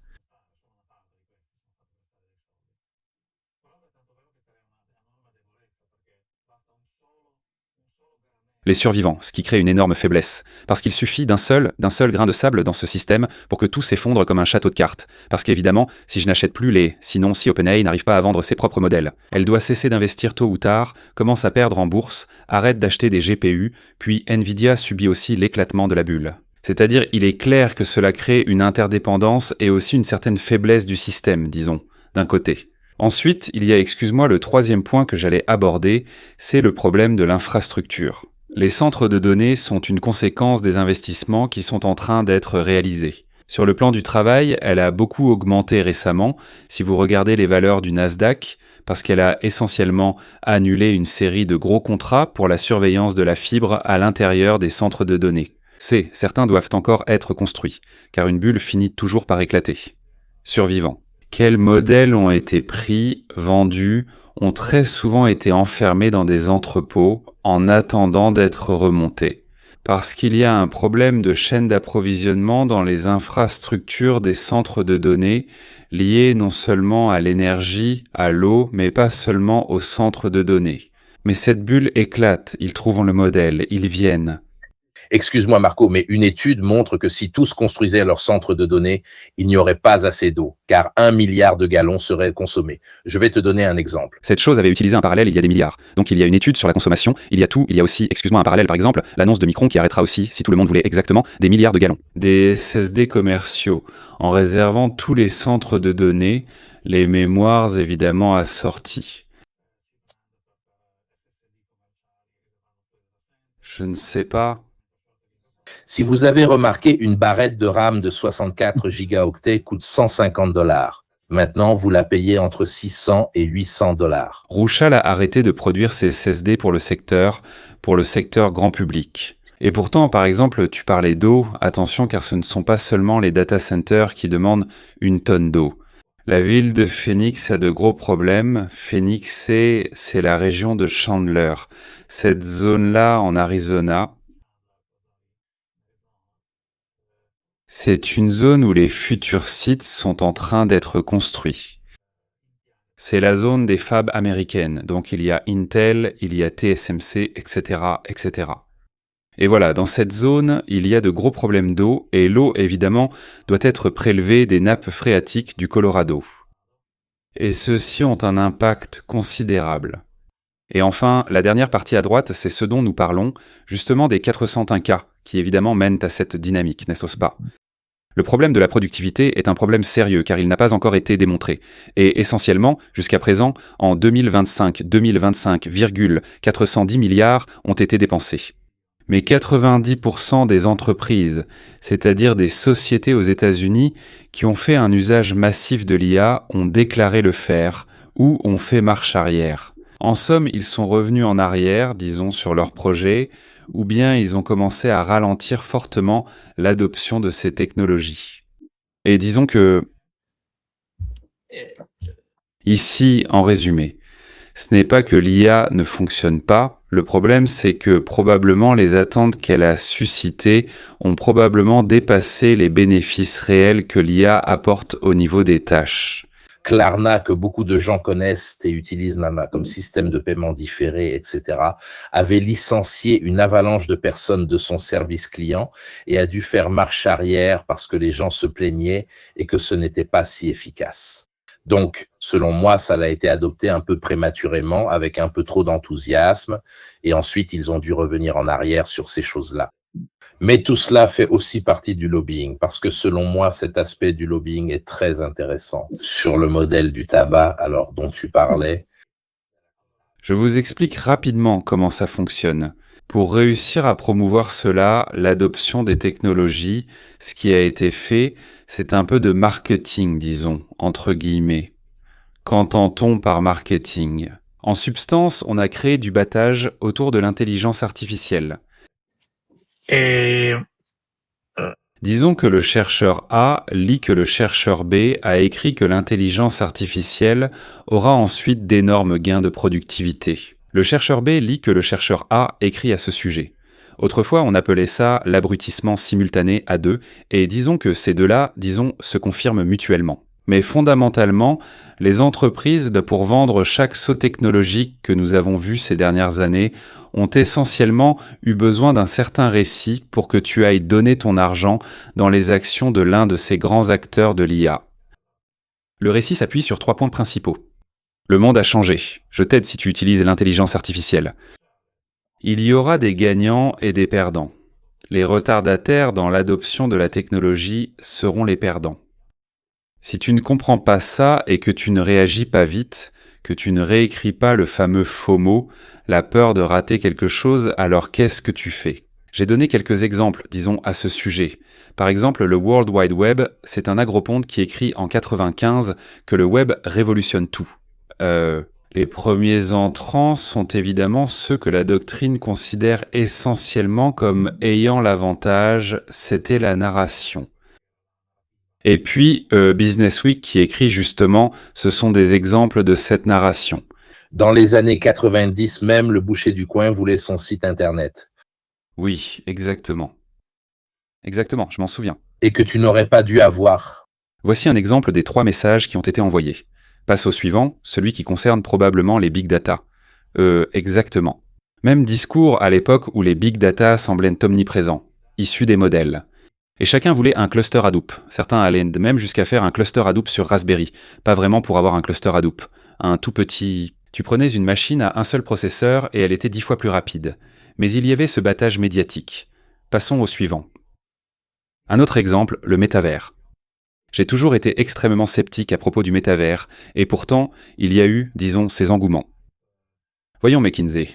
Les survivants, ce qui crée une énorme faiblesse. Parce qu'il suffit d'un seul grain de sable dans ce système pour que tout s'effondre comme un château de cartes. Parce qu'évidemment, si je n'achète plus sinon si OpenAI n'arrive pas à vendre ses propres modèles, elle doit cesser d'investir tôt ou tard, commence à perdre en bourse, arrête d'acheter des GPU, puis Nvidia subit aussi l'éclatement de la bulle. C'est-à-dire, il est clair que cela crée une interdépendance et aussi une certaine faiblesse du système, disons, d'un côté. Ensuite, il y a, le troisième point que j'allais aborder, c'est le problème de l'infrastructure. Les centres de données sont une conséquence des investissements qui sont en train d'être réalisés. Sur le plan du travail, elle a beaucoup augmenté récemment, si vous regardez les valeurs du Nasdaq, parce qu'elle a essentiellement annulé une série de gros contrats pour la surveillance de la fibre à l'intérieur des centres de données. Certains doivent encore être construits, car une bulle finit toujours par éclater. Survivants. Quels modèles ont été pris, vendus, ont très souvent été enfermés dans des entrepôts en attendant d'être remontés. Parce qu'il y a un problème de chaîne d'approvisionnement dans les infrastructures des centres de données liés non seulement à l'énergie, à l'eau, mais pas seulement aux centres de données. Mais cette bulle éclate, ils trouvent le modèle, ils viennent. Excuse-moi Marco, mais une étude montre que si tous construisaient leur centre de données, il n'y aurait pas assez d'eau, car 1 milliard de gallons seraient consommés. Je vais te donner un exemple. Cette chose avait utilisé un parallèle il y a des milliards. Donc il y a une étude sur la consommation, il y a aussi, un parallèle par exemple, l'annonce de Micron qui arrêtera aussi, si tout le monde voulait exactement, des milliards de gallons. Des SSD commerciaux, en réservant tous les centres de données, les mémoires évidemment assorties. Je ne sais pas. Si vous avez remarqué, une barrette de RAM de 64 gigaoctets coûte $150. Maintenant, vous la payez entre 600 et $800. Rouchal a arrêté de produire ses SSD pour le secteur grand public. Et pourtant, par exemple, tu parlais d'eau, attention car ce ne sont pas seulement les data centers qui demandent une tonne d'eau. La ville de Phoenix a de gros problèmes. Phoenix, c'est la région de Chandler. Cette zone-là en Arizona, c'est une zone où les futurs sites sont en train d'être construits. C'est la zone des fabs américaines, donc il y a Intel, il y a TSMC, etc., etc. Et voilà, dans cette zone, il y a de gros problèmes d'eau, et l'eau, évidemment, doit être prélevée des nappes phréatiques du Colorado. Et ceux-ci ont un impact considérable. Et enfin, la dernière partie à droite, c'est ce dont nous parlons, justement des 401K, qui évidemment mènent à cette dynamique, n'est-ce pas ? Le problème de la productivité est un problème sérieux car il n'a pas encore été démontré. Et essentiellement, jusqu'à présent, en 2025, 410 milliards ont été dépensés. Mais 90% des entreprises, c'est-à-dire des sociétés aux États-Unis qui ont fait un usage massif de l'IA, ont déclaré le faire ou ont fait marche arrière. En somme, ils sont revenus en arrière, disons, sur leur projet, ou bien ils ont commencé à ralentir fortement l'adoption de ces technologies. Et disons que, ici, en résumé, ce n'est pas que l'IA ne fonctionne pas, le problème c'est que probablement les attentes qu'elle a suscitées ont probablement dépassé les bénéfices réels que l'IA apporte au niveau des tâches. Klarna, que beaucoup de gens connaissent et utilisent comme système de paiement différé, etc., avait licencié une avalanche de personnes de son service client et a dû faire marche arrière parce que les gens se plaignaient et que ce n'était pas si efficace. Donc, selon moi, ça a été adopté un peu prématurément, avec un peu trop d'enthousiasme, et ensuite ils ont dû revenir en arrière sur ces choses-là. Mais tout cela fait aussi partie du lobbying, parce que selon moi, cet aspect du lobbying est très intéressant. Sur le modèle du tabac, alors dont tu parlais. Je vous explique rapidement comment ça fonctionne. Pour réussir à promouvoir cela, l'adoption des technologies, ce qui a été fait, c'est un peu de marketing, disons, entre guillemets. Qu'entend-on par marketing ? En substance, on a créé du battage autour de l'intelligence artificielle. Disons que le chercheur A lit que le chercheur B a écrit que l'intelligence artificielle aura ensuite d'énormes gains de productivité. Le chercheur B lit que le chercheur A écrit à ce sujet. Autrefois, on appelait ça l'abrutissement simultané à deux, et disons que ces deux-là, se confirment mutuellement. Mais fondamentalement, les entreprises, pour vendre chaque saut technologique que nous avons vu ces dernières années, ont essentiellement eu besoin d'un certain récit pour que tu ailles donner ton argent dans les actions de l'un de ces grands acteurs de l'IA. Le récit s'appuie sur 3 points principaux. Le monde a changé. Je t'aide si tu utilises l'intelligence artificielle. Il y aura des gagnants et des perdants. Les retardataires dans l'adoption de la technologie seront les perdants. Si tu ne comprends pas ça et que tu ne réagis pas vite, que tu ne réécris pas le fameux FOMO, la peur de rater quelque chose, alors qu'est-ce que tu fais ? J'ai donné quelques exemples, disons, à ce sujet. Par exemple, le World Wide Web, c'est un agroponte qui écrit en 1995 que le web révolutionne tout. Les premiers entrants sont évidemment ceux que la doctrine considère essentiellement comme ayant l'avantage, c'était la narration. Et puis, Business Week qui écrit justement, ce sont des exemples de cette narration. Dans les années 90, même le boucher du coin voulait son site internet. Oui, exactement. Exactement, je m'en souviens. Et que tu n'aurais pas dû avoir. Voici un exemple des 3 messages qui ont été envoyés. Passe au suivant, celui qui concerne probablement les big data. Exactement. Même discours à l'époque où les big data semblaient omniprésents, issus des modèles. Et chacun voulait un cluster Hadoop. Certains allaient même jusqu'à faire un cluster Hadoop sur Raspberry. Pas vraiment pour avoir un cluster Hadoop. Un tout petit... Tu prenais une machine à un seul processeur et elle était 10 fois plus rapide. Mais il y avait ce battage médiatique. Passons au suivant. Un autre exemple, le métavers. J'ai toujours été extrêmement sceptique à propos du métavers, et pourtant, il y a eu, disons, ces engouements. Voyons McKinsey.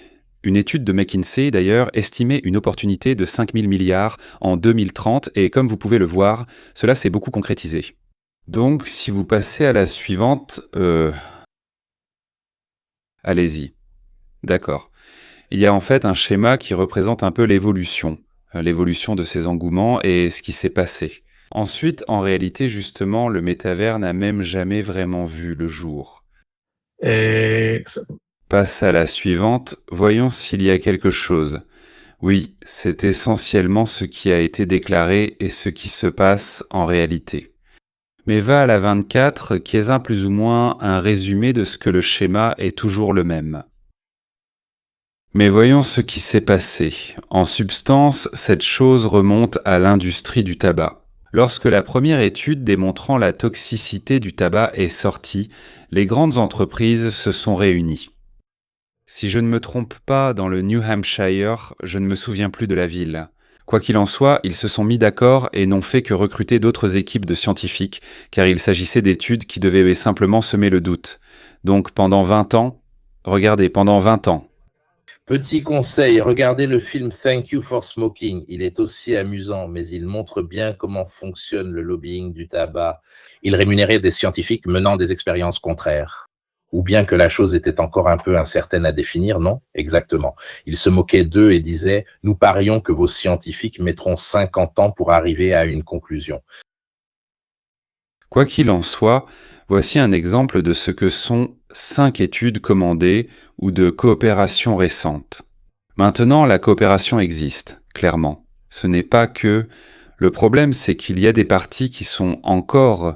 Une étude de McKinsey, d'ailleurs, estimait une opportunité de 5 000 milliards en 2030, et comme vous pouvez le voir, cela s'est beaucoup concrétisé. Donc, si vous passez à la suivante... Allez-y. D'accord. Il y a en fait un schéma qui représente un peu l'évolution de ces engouements et ce qui s'est passé. Ensuite, en réalité, justement, le métavers n'a même jamais vraiment vu le jour. Passe à la suivante, voyons s'il y a quelque chose. Oui, c'est essentiellement ce qui a été déclaré et ce qui se passe en réalité. Mais va à la 24, qui est plus ou moins un résumé de ce que le schéma est toujours le même. Mais voyons ce qui s'est passé. En substance, cette chose remonte à l'industrie du tabac. Lorsque la première étude démontrant la toxicité du tabac est sortie, les grandes entreprises se sont réunies. Si je ne me trompe pas, dans le New Hampshire, je ne me souviens plus de la ville. Quoi qu'il en soit, ils se sont mis d'accord et n'ont fait que recruter d'autres équipes de scientifiques, car il s'agissait d'études qui devaient simplement semer le doute. Donc pendant 20 ans, regardez, pendant 20 ans. Petit conseil, regardez le film Thank You for Smoking. Il est aussi amusant, mais il montre bien comment fonctionne le lobbying du tabac. Il rémunérait des scientifiques menant des expériences contraires. Ou bien que la chose était encore un peu incertaine à définir, non? Exactement. Il se moquait d'eux et disait « Nous parions que vos scientifiques mettront 50 ans pour arriver à une conclusion. » Quoi qu'il en soit, voici un exemple de ce que sont 5 études commandées ou de coopération récente. Maintenant, la coopération existe, clairement. Ce n'est pas que... Le problème, c'est qu'il y a des parties qui sont encore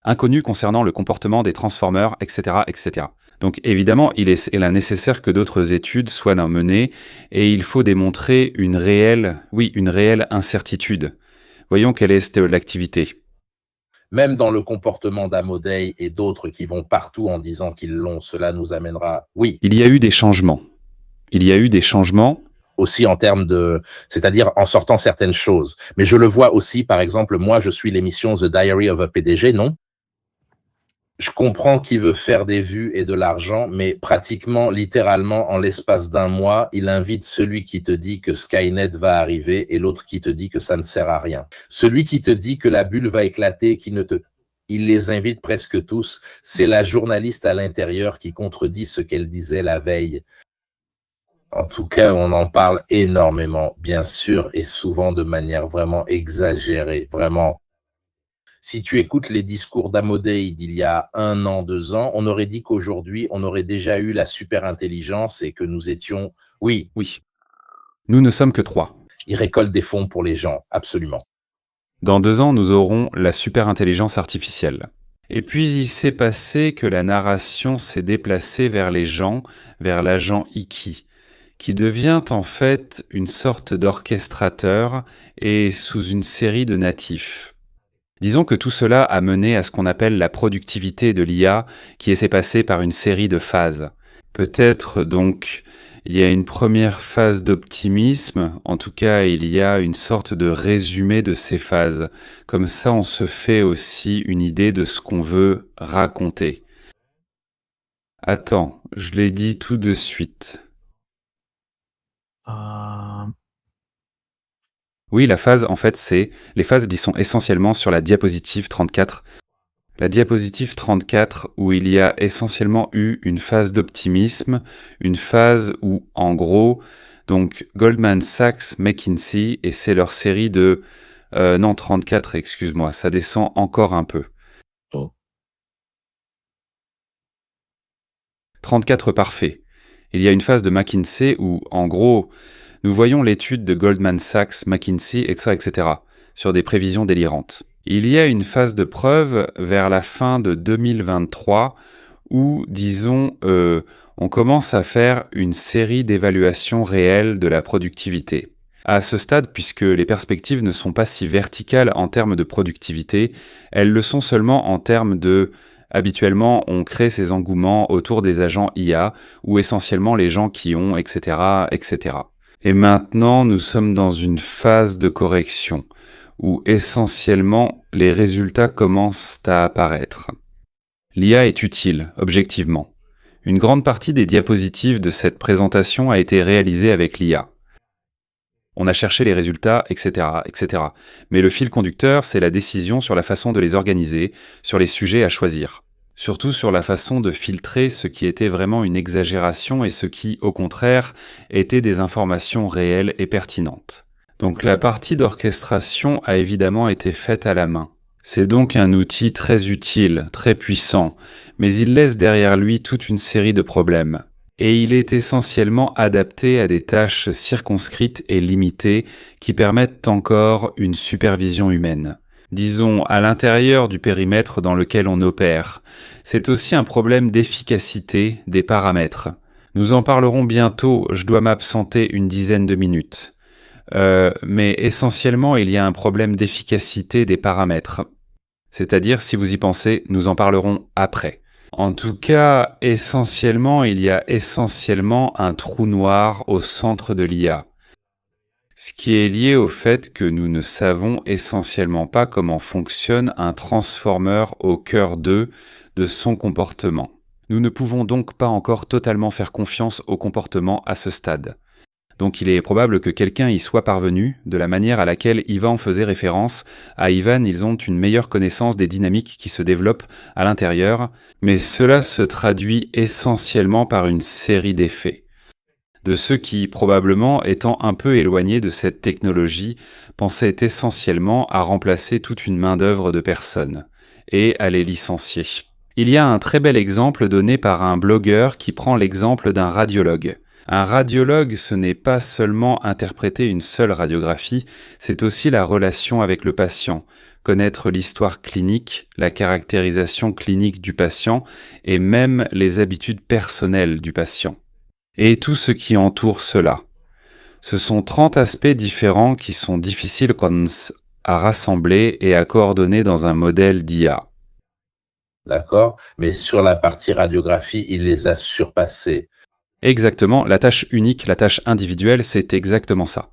inconnues concernant le comportement des transformers, etc., etc. Donc évidemment, il est nécessaire que d'autres études soient menées et il faut démontrer une réelle incertitude. Voyons quelle est l'activité. Même dans le comportement d'Amodei et d'autres qui vont partout en disant qu'ils l'ont, cela nous amènera... Oui. Il y a eu des changements. Aussi en termes de... C'est-à-dire en sortant certaines choses. Mais je le vois aussi, par exemple, moi, je suis l'émission The Diary of a PDG, non? Je comprends qu'il veut faire des vues et de l'argent, mais pratiquement, littéralement, en l'espace d'un mois, il invite celui qui te dit que Skynet va arriver et l'autre qui te dit que ça ne sert à rien. Celui qui te dit que la bulle va éclater, il les invite presque tous. C'est la journaliste à l'intérieur qui contredit ce qu'elle disait la veille. En tout cas, on en parle énormément, bien sûr, et souvent de manière vraiment exagérée, vraiment. Si tu écoutes les discours d'Amodei d'il y a 1 an, 2 ans, on aurait dit qu'aujourd'hui, on aurait déjà eu la super-intelligence et que nous étions... Oui. Nous ne sommes que 3. Ils récoltent des fonds pour les gens, absolument. Dans 2 ans, nous aurons la super-intelligence artificielle. Et puis il s'est passé que la narration s'est déplacée vers les gens, vers l'agent Iki, qui devient en fait une sorte d'orchestrateur et sous une série de natifs. Disons que tout cela a mené à ce qu'on appelle la productivité de l'IA, qui s'est passée par une série de phases. Peut-être donc, il y a une première phase d'optimisme, en tout cas il y a une sorte de résumé de ces phases. Comme ça on se fait aussi une idée de ce qu'on veut raconter. Attends, je l'ai dit tout de suite. Oui, la phase, en fait, les phases, ils sont essentiellement sur la diapositive 34. La diapositive 34, où il y a essentiellement eu une phase d'optimisme, une phase où, en gros, donc Goldman Sachs, McKinsey, et c'est leur série de... non, 34, excuse-moi, ça descend encore un peu. 34, parfait. Il y a une phase de McKinsey où, en gros... Nous voyons l'étude de Goldman Sachs, McKinsey, etc., sur des prévisions délirantes. Il y a une phase de preuve vers la fin de 2023 où, disons, on commence à faire une série d'évaluations réelles de la productivité. À ce stade, puisque les perspectives ne sont pas si verticales en termes de productivité, elles le sont seulement en termes de... Habituellement, on crée ces engouements autour des agents IA, ou essentiellement les gens qui ont, etc., etc. Et maintenant, nous sommes dans une phase de correction, où essentiellement les résultats commencent à apparaître. L'IA est utile, objectivement. Une grande partie des diapositives de cette présentation a été réalisée avec l'IA. On a cherché les résultats, etc., etc. Mais le fil conducteur, c'est la décision sur la façon de les organiser, sur les sujets à choisir. Surtout sur la façon de filtrer ce qui était vraiment une exagération et ce qui, au contraire, était des informations réelles et pertinentes. Donc la partie d'orchestration a évidemment été faite à la main. C'est donc un outil très utile, très puissant, mais il laisse derrière lui toute une série de problèmes. Et il est essentiellement adapté à des tâches circonscrites et limitées qui permettent encore une supervision humaine. Disons, à l'intérieur du périmètre dans lequel on opère. C'est aussi un problème d'efficacité des paramètres. Nous en parlerons bientôt, je dois m'absenter une dizaine de minutes. Mais essentiellement, il y a un problème d'efficacité des paramètres. C'est-à-dire, si vous y pensez, nous en parlerons après. En tout cas, essentiellement, il y a essentiellement un trou noir au centre de l'IA. Ce qui est lié au fait que nous ne savons essentiellement pas comment fonctionne un transformer au cœur de son comportement. Nous ne pouvons donc pas encore totalement faire confiance au comportement à ce stade. Donc il est probable que quelqu'un y soit parvenu, de la manière à laquelle Ivan faisait référence. À Ivan, ils ont une meilleure connaissance des dynamiques qui se développent à l'intérieur, mais cela se traduit essentiellement par une série d'effets. De ceux qui, probablement étant un peu éloignés de cette technologie, pensaient essentiellement à remplacer toute une main-d'œuvre de personnes, et à les licencier. Il y a un très bel exemple donné par un blogueur qui prend l'exemple d'un radiologue. Un radiologue, ce n'est pas seulement interpréter une seule radiographie, c'est aussi la relation avec le patient, connaître l'histoire clinique, la caractérisation clinique du patient et même les habitudes personnelles du patient. Et tout ce qui entoure cela. Ce sont 30 aspects différents qui sont difficiles à rassembler et à coordonner dans un modèle d'IA. D'accord? Mais sur la partie radiographie, il les a surpassés. Exactement, la tâche unique, la tâche individuelle, c'est exactement ça.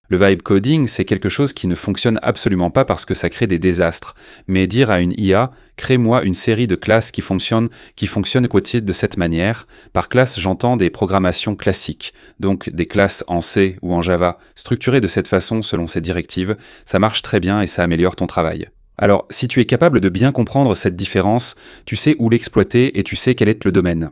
Le vibe coding, c'est quelque chose qui ne fonctionne absolument pas parce que ça crée des désastres. Mais dire à une IA, crée-moi une série de classes qui fonctionnent de cette manière. Par classe, j'entends des programmations classiques, donc des classes en C ou en Java, structurées de cette façon selon ces directives, ça marche très bien et ça améliore ton travail. Alors, si tu es capable de bien comprendre cette différence, tu sais où l'exploiter et tu sais quel est le domaine.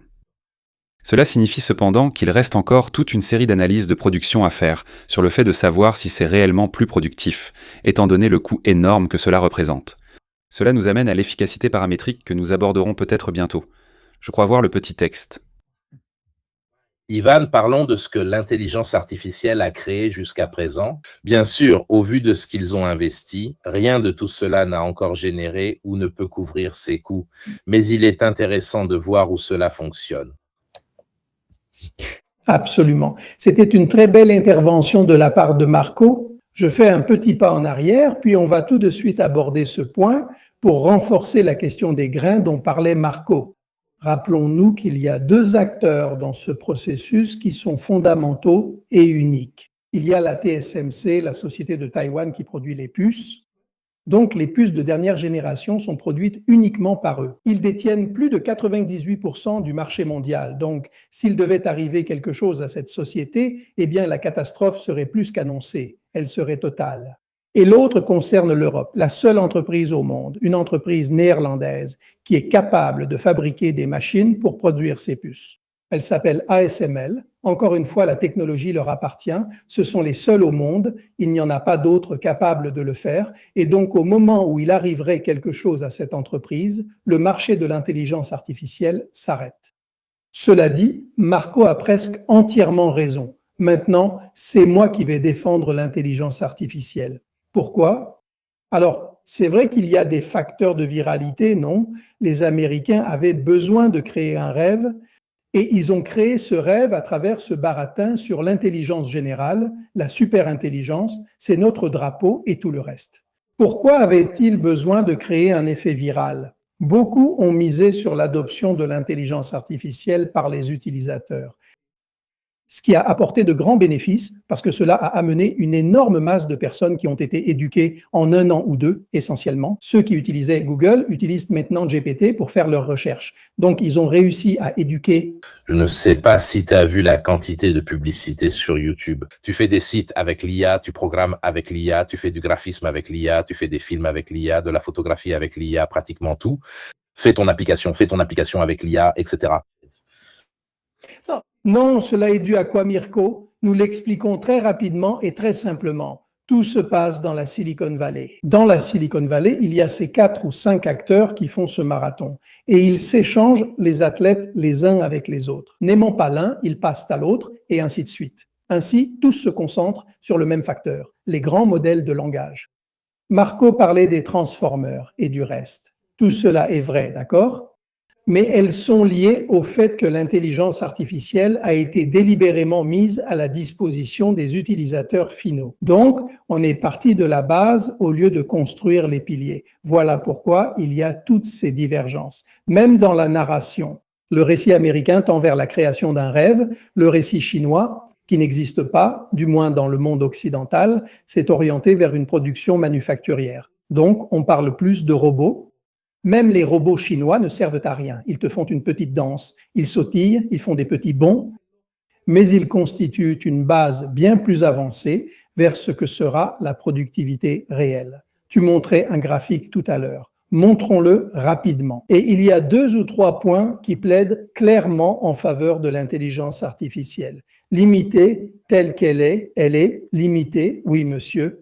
Cela signifie cependant qu'il reste encore toute une série d'analyses de production à faire sur le fait de savoir si c'est réellement plus productif, étant donné le coût énorme que cela représente. Cela nous amène à l'efficacité paramétrique que nous aborderons peut-être bientôt. Je crois voir le petit texte. Ivan, parlons de ce que l'intelligence artificielle a créé jusqu'à présent. Bien sûr, au vu de ce qu'ils ont investi, rien de tout cela n'a encore généré ou ne peut couvrir ses coûts, mais il est intéressant de voir où cela fonctionne. Absolument. C'était une très belle intervention de la part de Marco. Je fais un petit pas en arrière, puis on va tout de suite aborder ce point pour renforcer la question des grains dont parlait Marco. Rappelons-nous qu'il y a deux acteurs dans ce processus qui sont fondamentaux et uniques. Il y a la TSMC, la société de Taïwan qui produit les puces. Donc, les puces de dernière génération sont produites uniquement par eux. Ils détiennent plus de 98% du marché mondial. Donc, s'il devait arriver quelque chose à cette société, eh bien, la catastrophe serait plus qu'annoncée. Elle serait totale. Et l'autre concerne l'Europe, la seule entreprise au monde, une entreprise néerlandaise qui est capable de fabriquer des machines pour produire ces puces. Elle s'appelle ASML. Encore une fois, la technologie leur appartient. Ce sont les seuls au monde. Il n'y en a pas d'autres capables de le faire. Et donc, au moment où il arriverait quelque chose à cette entreprise, le marché de l'intelligence artificielle s'arrête. Cela dit, Marco a presque entièrement raison. Maintenant, c'est moi qui vais défendre l'intelligence artificielle. Pourquoi? Alors, c'est vrai qu'il y a des facteurs de viralité, non? Les Américains avaient besoin de créer un rêve. Et ils ont créé ce rêve à travers ce baratin sur l'intelligence générale, la superintelligence, c'est notre drapeau et tout le reste. Pourquoi avait-il besoin de créer un effet viral? Beaucoup ont misé sur l'adoption de l'intelligence artificielle par les utilisateurs. ce qui a apporté de grands bénéfices parce que cela a amené une énorme masse de personnes qui ont été éduquées en 1 an ou 2, essentiellement. Ceux qui utilisaient Google utilisent maintenant GPT pour faire leurs recherches. Donc, ils ont réussi à éduquer. Je ne sais pas si tu as vu la quantité de publicité sur YouTube. Tu fais des sites avec l'IA, tu programmes avec l'IA, tu fais du graphisme avec l'IA, tu fais des films avec l'IA, de la photographie avec l'IA, pratiquement tout. Fais ton application avec l'IA, etc. Non, cela est dû à quoi, Mirko? Nous l'expliquons très rapidement et très simplement. Tout se passe dans la Silicon Valley. Dans la Silicon Valley, il y a ces 4 ou 5 acteurs qui font ce marathon et ils s'échangent les athlètes les uns avec les autres. N'aimant pas l'un, ils passent à l'autre et ainsi de suite. Ainsi, tous se concentrent sur le même facteur, les grands modèles de langage. Marco parlait des transformers et du reste. Tout cela est vrai, d'accord? Mais elles sont liées au fait que l'intelligence artificielle a été délibérément mise à la disposition des utilisateurs finaux. Donc, on est parti de la base au lieu de construire les piliers. Voilà pourquoi il y a toutes ces divergences. Même dans la narration, le récit américain tend vers la création d'un rêve, le récit chinois, qui n'existe pas, du moins dans le monde occidental, s'est orienté vers une production manufacturière. Donc, on parle plus de robots. Même les robots chinois ne servent à rien. Ils te font une petite danse, ils sautillent, ils font des petits bonds, mais ils constituent une base bien plus avancée vers ce que sera la productivité réelle. Tu montrais un graphique tout à l'heure. Montrons-le rapidement. Et il y a 2 ou 3 points qui plaident clairement en faveur de l'intelligence artificielle. Limitée telle qu'elle est, limitée, oui monsieur,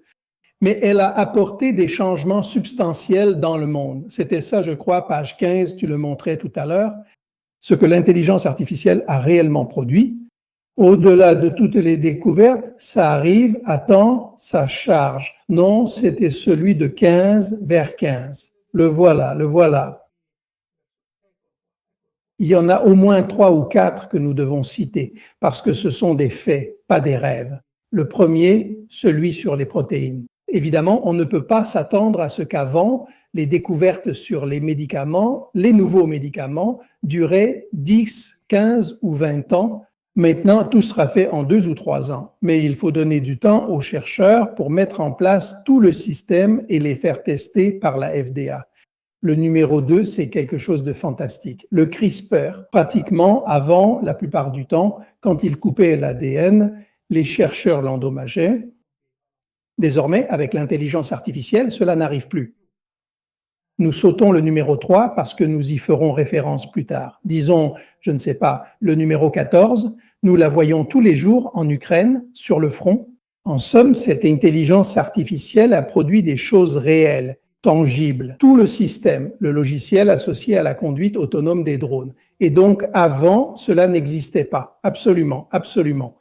mais elle a apporté des changements substantiels dans le monde. C'était ça, je crois, page 15, tu le montrais tout à l'heure. Ce que l'intelligence artificielle a réellement produit, au-delà de toutes les découvertes, ça arrive, attends, ça charge. Non, c'était celui de 15 vers 15. Le voilà, le voilà. Il y en a au moins 3 ou 4 que nous devons citer, parce que ce sont des faits, pas des rêves. Le premier, celui sur les protéines. Évidemment, on ne peut pas s'attendre à ce qu'avant, les découvertes sur les médicaments, les nouveaux médicaments, duraient 10, 15 ou 20 ans. Maintenant, tout sera fait en 2 ou 3 ans. Mais il faut donner du temps aux chercheurs pour mettre en place tout le système et les faire tester par la FDA. Le numéro 2, c'est quelque chose de fantastique. Le CRISPR, pratiquement avant, la plupart du temps, quand il coupait l'ADN, les chercheurs l'endommageaient. Désormais, avec l'intelligence artificielle, cela n'arrive plus. Nous sautons le numéro 3 parce que nous y ferons référence plus tard. Disons, je ne sais pas, le numéro 14, nous la voyons tous les jours en Ukraine, sur le front. En somme, cette intelligence artificielle a produit des choses réelles, tangibles. Tout le système, le logiciel associé à la conduite autonome des drones. Et donc, avant, cela n'existait pas. Absolument, absolument.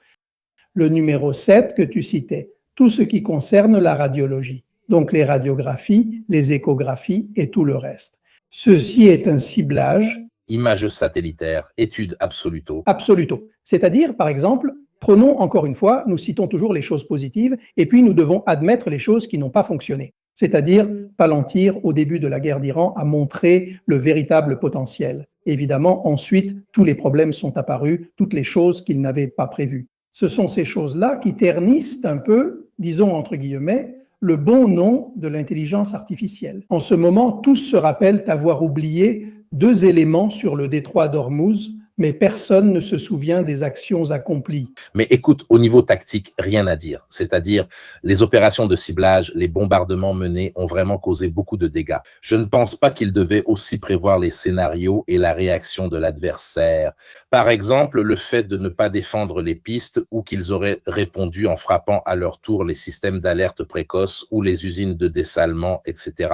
Le numéro 7 que tu citais, tout ce qui concerne la radiologie, donc les radiographies, les échographies et tout le reste. Ceci est un ciblage. Images satellitaires, études absoluto. Absoluto. C'est-à-dire, par exemple, prenons encore une fois, nous citons toujours les choses positives et puis nous devons admettre les choses qui n'ont pas fonctionné. C'est-à-dire, Palantir, au début de la guerre d'Iran, a montré le véritable potentiel. Évidemment, ensuite, tous les problèmes sont apparus, toutes les choses qu'il n'avait pas prévues. Ce sont ces choses-là qui ternissent un peu, disons entre guillemets, le bon nom de l'intelligence artificielle. En ce moment, tous se rappellent avoir oublié 2 éléments sur le détroit d'Ormuz, mais personne ne se souvient des actions accomplies. Mais écoute, au niveau tactique, rien à dire. C'est-à-dire, les opérations de ciblage, les bombardements menés ont vraiment causé beaucoup de dégâts. Je ne pense pas qu'ils devaient aussi prévoir les scénarios et la réaction de l'adversaire. Par exemple, le fait de ne pas défendre les pistes ou qu'ils auraient répondu en frappant à leur tour les systèmes d'alerte précoce ou les usines de dessalement, etc.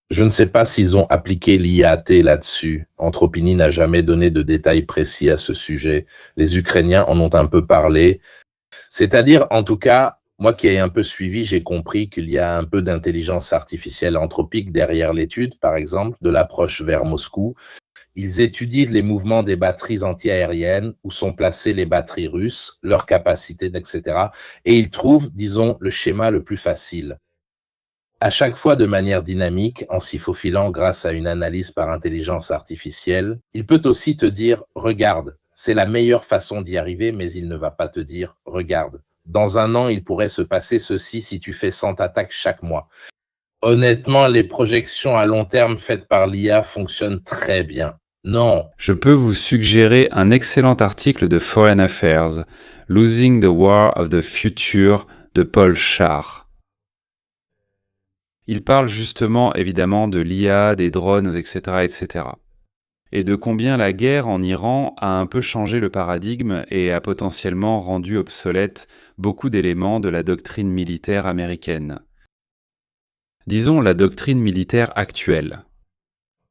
Je ne sais pas s'ils ont appliqué l'IAT là-dessus. Anthropinie n'a jamais donné de détails précis à ce sujet. Les Ukrainiens en ont un peu parlé. C'est-à-dire, en tout cas, moi qui ai un peu suivi, j'ai compris qu'il y a un peu d'intelligence artificielle anthropique derrière l'étude, par exemple, de l'approche vers Moscou. Ils étudient les mouvements des batteries antiaériennes, où sont placées les batteries russes, leur capacité, etc. Et ils trouvent, disons, le schéma le plus facile. À chaque fois de manière dynamique, en s'y faufilant grâce à une analyse par intelligence artificielle, il peut aussi te dire « Regarde, C'est la meilleure façon d'y arriver, mais il ne va pas te dire « Regarde, dans un an, il pourrait se passer ceci si tu fais 100 attaques chaque mois. » Honnêtement, les projections à long terme faites par l'IA fonctionnent très bien. Non. Je peux vous suggérer un excellent article de Foreign Affairs, Losing the War of the Future de Paul Scharr. Il parle justement évidemment de l'IA, des drones, etc., etc. Et de combien la guerre en Iran a un peu changé le paradigme et a potentiellement rendu obsolète beaucoup d'éléments de la doctrine militaire américaine. Disons la doctrine militaire actuelle.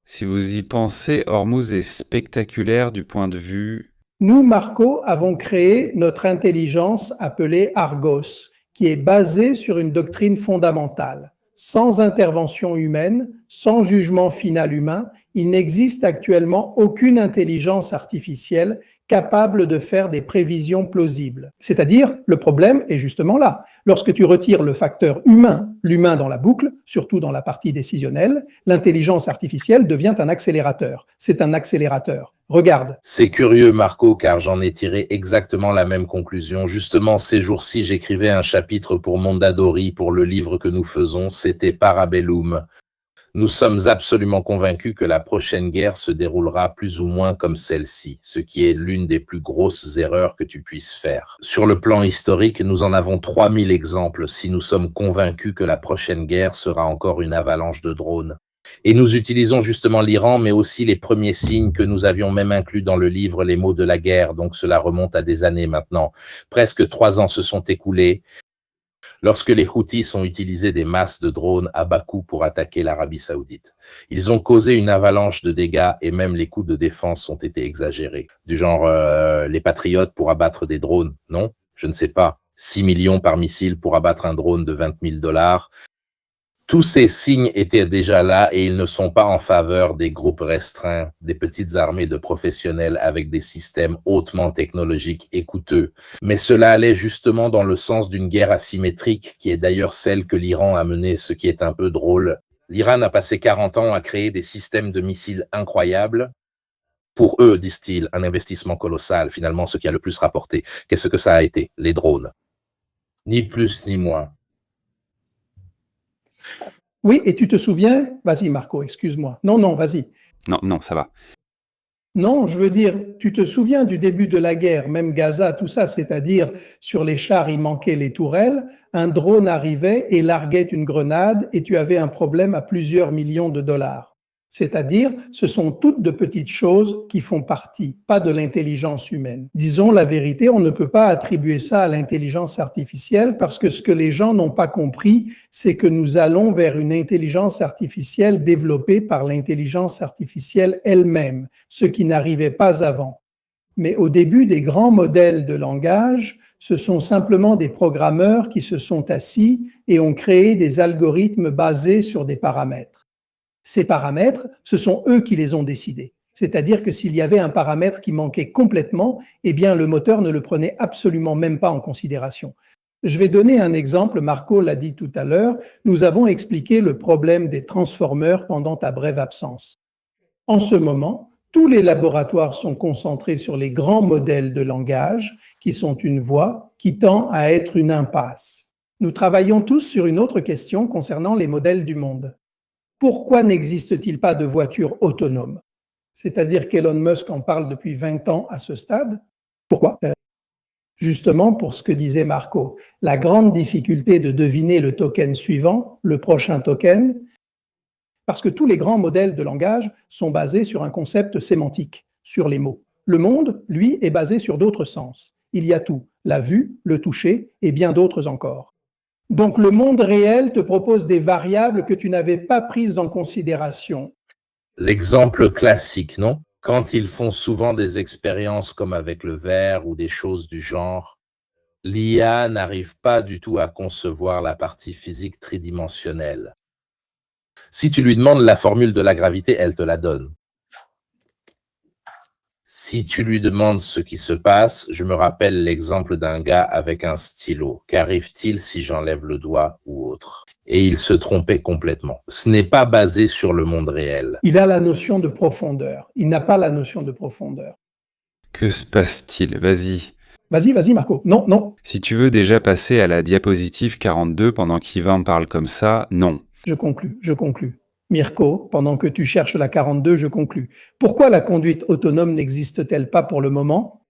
Si vous y pensez, Hormuz est spectaculaire du point de vue... Nous, Marco, avons créé notre intelligence appelée Argos, qui est basée sur une doctrine fondamentale. Sans intervention humaine, sans jugement final humain, il n'existe actuellement aucune intelligence artificielle capable de faire des prévisions plausibles. C'est-à-dire, le problème est justement là. Lorsque tu retires le facteur humain, l'humain dans la boucle, surtout dans la partie décisionnelle, l'intelligence artificielle devient un accélérateur. C'est un accélérateur. Regarde. C'est curieux, Marco, car j'en ai tiré exactement la même conclusion. Justement, ces jours-ci, j'écrivais un chapitre pour Mondadori, pour le livre que nous faisons, c'était Parabellum. Nous sommes absolument convaincus que la prochaine guerre se déroulera plus ou moins comme celle-ci, ce qui est l'une des plus grosses erreurs que tu puisses faire. Sur le plan historique, nous en avons 3000 exemples si nous sommes convaincus que la prochaine guerre sera encore une avalanche de drones. Et nous utilisons justement l'Iran, mais aussi les premiers signes que nous avions même inclus dans le livre Les mots de la guerre, donc cela remonte à des années maintenant. Presque 3 ans se sont écoulés lorsque les Houthis ont utilisé des masses de drones à bas coût pour attaquer l'Arabie Saoudite. Ils ont causé une avalanche de dégâts et même les coûts de défense ont été exagérés. Du genre, les patriotes pour abattre des drones, non? Je ne sais pas. 6 millions par missile pour abattre un drone de $20 000. Tous ces signes étaient déjà là et ils ne sont pas en faveur des groupes restreints, des petites armées de professionnels avec des systèmes hautement technologiques et coûteux. Mais cela allait justement dans le sens d'une guerre asymétrique qui est d'ailleurs celle que l'Iran a menée, ce qui est un peu drôle. L'Iran a passé 40 ans à créer des systèmes de missiles incroyables. Pour eux, disent-ils, un investissement colossal, finalement ce qui a le plus rapporté. Qu'est-ce que ça a été? Les drones. Ni plus ni moins. Oui, et tu te souviens, vas-y Marco, excuse-moi. Non, vas-y. Non, ça va. Non, je veux dire, tu te souviens du début de la guerre, même Gaza, tout ça, c'est-à-dire sur les chars, il manquait les tourelles, un drone arrivait et larguait une grenade et tu avais un problème à plusieurs millions de dollars. C'est-à-dire, ce sont toutes de petites choses qui font partie, pas de l'intelligence humaine. Disons la vérité, on ne peut pas attribuer ça à l'intelligence artificielle parce que ce que les gens n'ont pas compris, c'est que nous allons vers une intelligence artificielle développée par l'intelligence artificielle elle-même, ce qui n'arrivait pas avant. Mais au début des grands modèles de langage, ce sont simplement des programmeurs qui se sont assis et ont créé des algorithmes basés sur des paramètres. Ces paramètres, ce sont eux qui les ont décidés. C'est-à-dire que s'il y avait un paramètre qui manquait complètement, eh bien le moteur ne le prenait absolument même pas en considération. Je vais donner un exemple, Marco l'a dit tout à l'heure, nous avons expliqué le problème des transformeurs pendant ta brève absence. En ce moment, tous les laboratoires sont concentrés sur les grands modèles de langage, qui sont une voie qui tend à être une impasse. Nous travaillons tous sur une autre question concernant les modèles du monde. Pourquoi n'existe-t-il pas de voitures autonomes? C'est-à-dire qu'Elon Musk en parle depuis 20 ans à ce stade. Pourquoi? Justement pour ce que disait Marco, la grande difficulté de deviner le token suivant, le prochain token, parce que tous les grands modèles de langage sont basés sur un concept sémantique, sur les mots. Le monde, lui, est basé sur d'autres sens. Il y a tout, la vue, le toucher et bien d'autres encore. Donc, le monde réel te propose des variables que tu n'avais pas prises en considération. L'exemple classique, non? Quand ils font souvent des expériences comme avec le verre ou des choses du genre, l'IA n'arrive pas du tout à concevoir la partie physique tridimensionnelle. Si tu lui demandes la formule de la gravité, elle te la donne. Si tu lui demandes ce qui se passe, je me rappelle l'exemple d'un gars avec un stylo. Qu'arrive-t-il si j'enlève le doigt ou autre? Et il se trompait complètement. Ce n'est pas basé sur le monde réel. Il a la notion de profondeur. Il n'a pas la notion de profondeur. Que se passe-t-il? Vas-y. Vas-y, Marco. Non, non. Si tu veux déjà passer à la diapositive 42 pendant qu'Ivan parle comme ça, non. Je conclus. Mirko, pendant que tu cherches la 42, je conclus. Pourquoi la conduite autonome n'existe-t-elle pas pour le moment?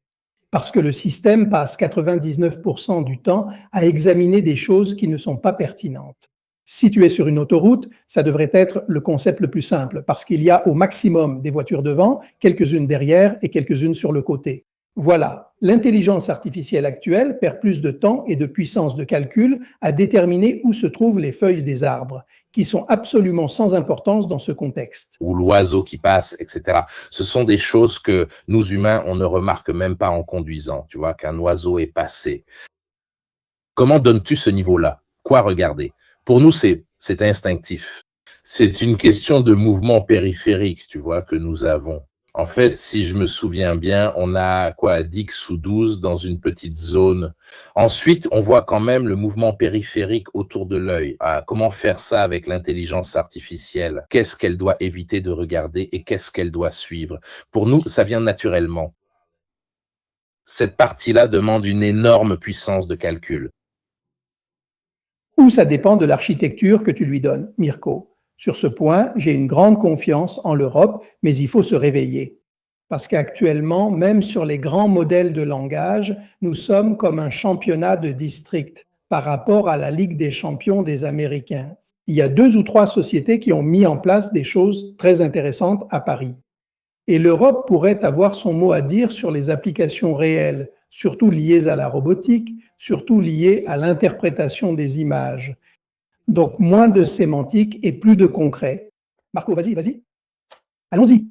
Parce que le système passe 99% du temps à examiner des choses qui ne sont pas pertinentes. Si tu es sur une autoroute, ça devrait être le concept le plus simple, parce qu'il y a au maximum des voitures devant, quelques-unes derrière et quelques-unes sur le côté. Voilà, l'intelligence artificielle actuelle perd plus de temps et de puissance de calcul à déterminer où se trouvent les feuilles des arbres, qui sont absolument sans importance dans ce contexte. Ou l'oiseau qui passe, etc. Ce sont des choses que nous humains, on ne remarque même pas en conduisant, tu vois, qu'un oiseau est passé. Comment donnes-tu ce niveau-là? Quoi regarder? Pour nous, c'est instinctif. C'est une question de mouvement périphérique, tu vois, que nous avons. En fait, si je me souviens bien, on a 10 ou 12 dans une petite zone. Ensuite, on voit quand même le mouvement périphérique autour de l'œil. Comment faire ça avec l'intelligence artificielle? Qu'est-ce qu'elle doit éviter de regarder et qu'est-ce qu'elle doit suivre? Pour nous, ça vient naturellement. Cette partie-là demande une énorme puissance de calcul. Ou ça dépend de l'architecture que tu lui donnes, Mirko. Sur ce point, j'ai une grande confiance en l'Europe, mais il faut se réveiller. Parce qu'actuellement, même sur les grands modèles de langage, nous sommes comme un championnat de district par rapport à la Ligue des champions des Américains. Il y a 2 ou 3 sociétés qui ont mis en place des choses très intéressantes à Paris. Et l'Europe pourrait avoir son mot à dire sur les applications réelles, surtout liées à la robotique, surtout liées à l'interprétation des images. Donc, moins de sémantique et plus de concret. Marco, vas-y. Allons-y.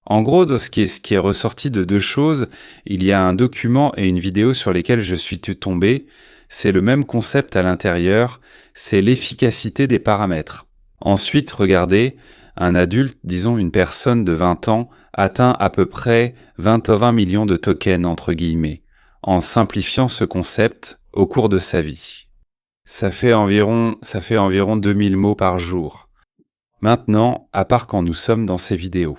En gros, ce qui est ressorti de 2 choses, il y a un document et une vidéo sur lesquels je suis tombé. C'est le même concept à l'intérieur, c'est l'efficacité des paramètres. Ensuite, regardez, un adulte, disons une personne de 20 ans, atteint à peu près 20 millions de tokens, entre guillemets, en simplifiant ce concept au cours de sa vie. Ça fait environ 2000 mots par jour. Maintenant, à part quand nous sommes dans ces vidéos.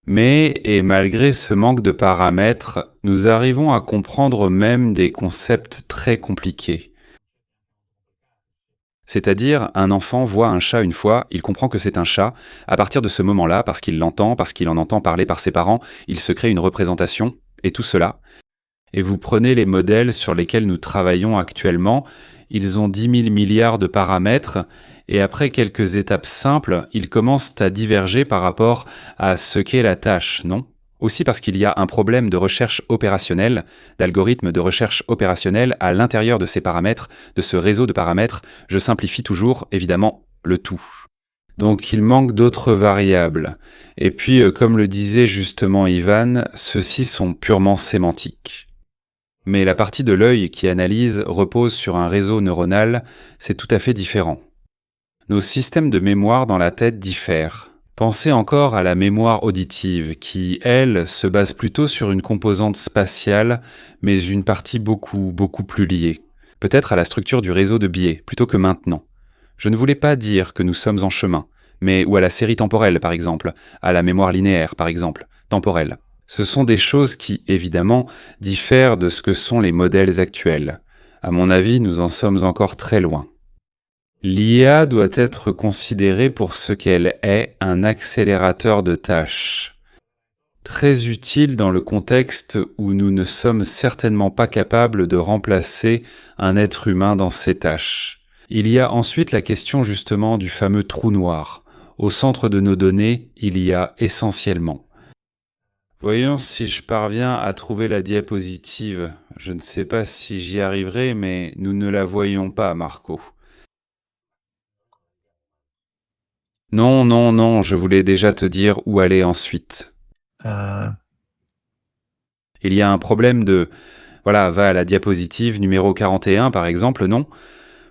Mais, et malgré ce manque de paramètres, nous arrivons à comprendre même des concepts très compliqués. C'est-à-dire, un enfant voit un chat une fois, il comprend que c'est un chat. À partir de ce moment-là, parce qu'il l'entend, parce qu'il en entend parler par ses parents, il se crée une représentation, et tout cela. Et vous prenez les modèles sur lesquels nous travaillons actuellement, ils ont 10 000 milliards de paramètres, et après quelques étapes simples, ils commencent à diverger par rapport à ce qu'est la tâche, non? Aussi parce qu'il y a un problème de recherche opérationnelle, d'algorithme de recherche opérationnelle à l'intérieur de ces paramètres, de ce réseau de paramètres. Je simplifie toujours, évidemment, le tout. Donc il manque d'autres variables. Et puis, comme le disait justement Ivan, ceux-ci sont purement sémantiques. Mais la partie de l'œil qui analyse repose sur un réseau neuronal, c'est tout à fait différent. Nos systèmes de mémoire dans la tête diffèrent. Pensez encore à la mémoire auditive qui, elle, se base plutôt sur une composante spatiale, mais une partie beaucoup plus liée. Peut-être à la structure du réseau de biais, plutôt que maintenant. Je ne voulais pas dire que nous sommes en chemin, mais ou à la série temporelle par exemple, à la mémoire linéaire par exemple, temporelle. Ce sont des choses qui, évidemment, diffèrent de ce que sont les modèles actuels. À mon avis, nous en sommes encore très loin. L'IA doit être considérée pour ce qu'elle est, un accélérateur de tâches. Très utile dans le contexte où nous ne sommes certainement pas capables de remplacer un être humain dans ses tâches. Il y a ensuite la question justement du fameux trou noir. Au centre de nos données, il y a essentiellement. Voyons si je parviens à trouver la diapositive. Je ne sais pas si j'y arriverai, mais nous ne la voyons pas, Marco. Non, je voulais déjà te dire où aller ensuite. Il y a un problème de... Voilà, va à la diapositive numéro 41 par exemple, non?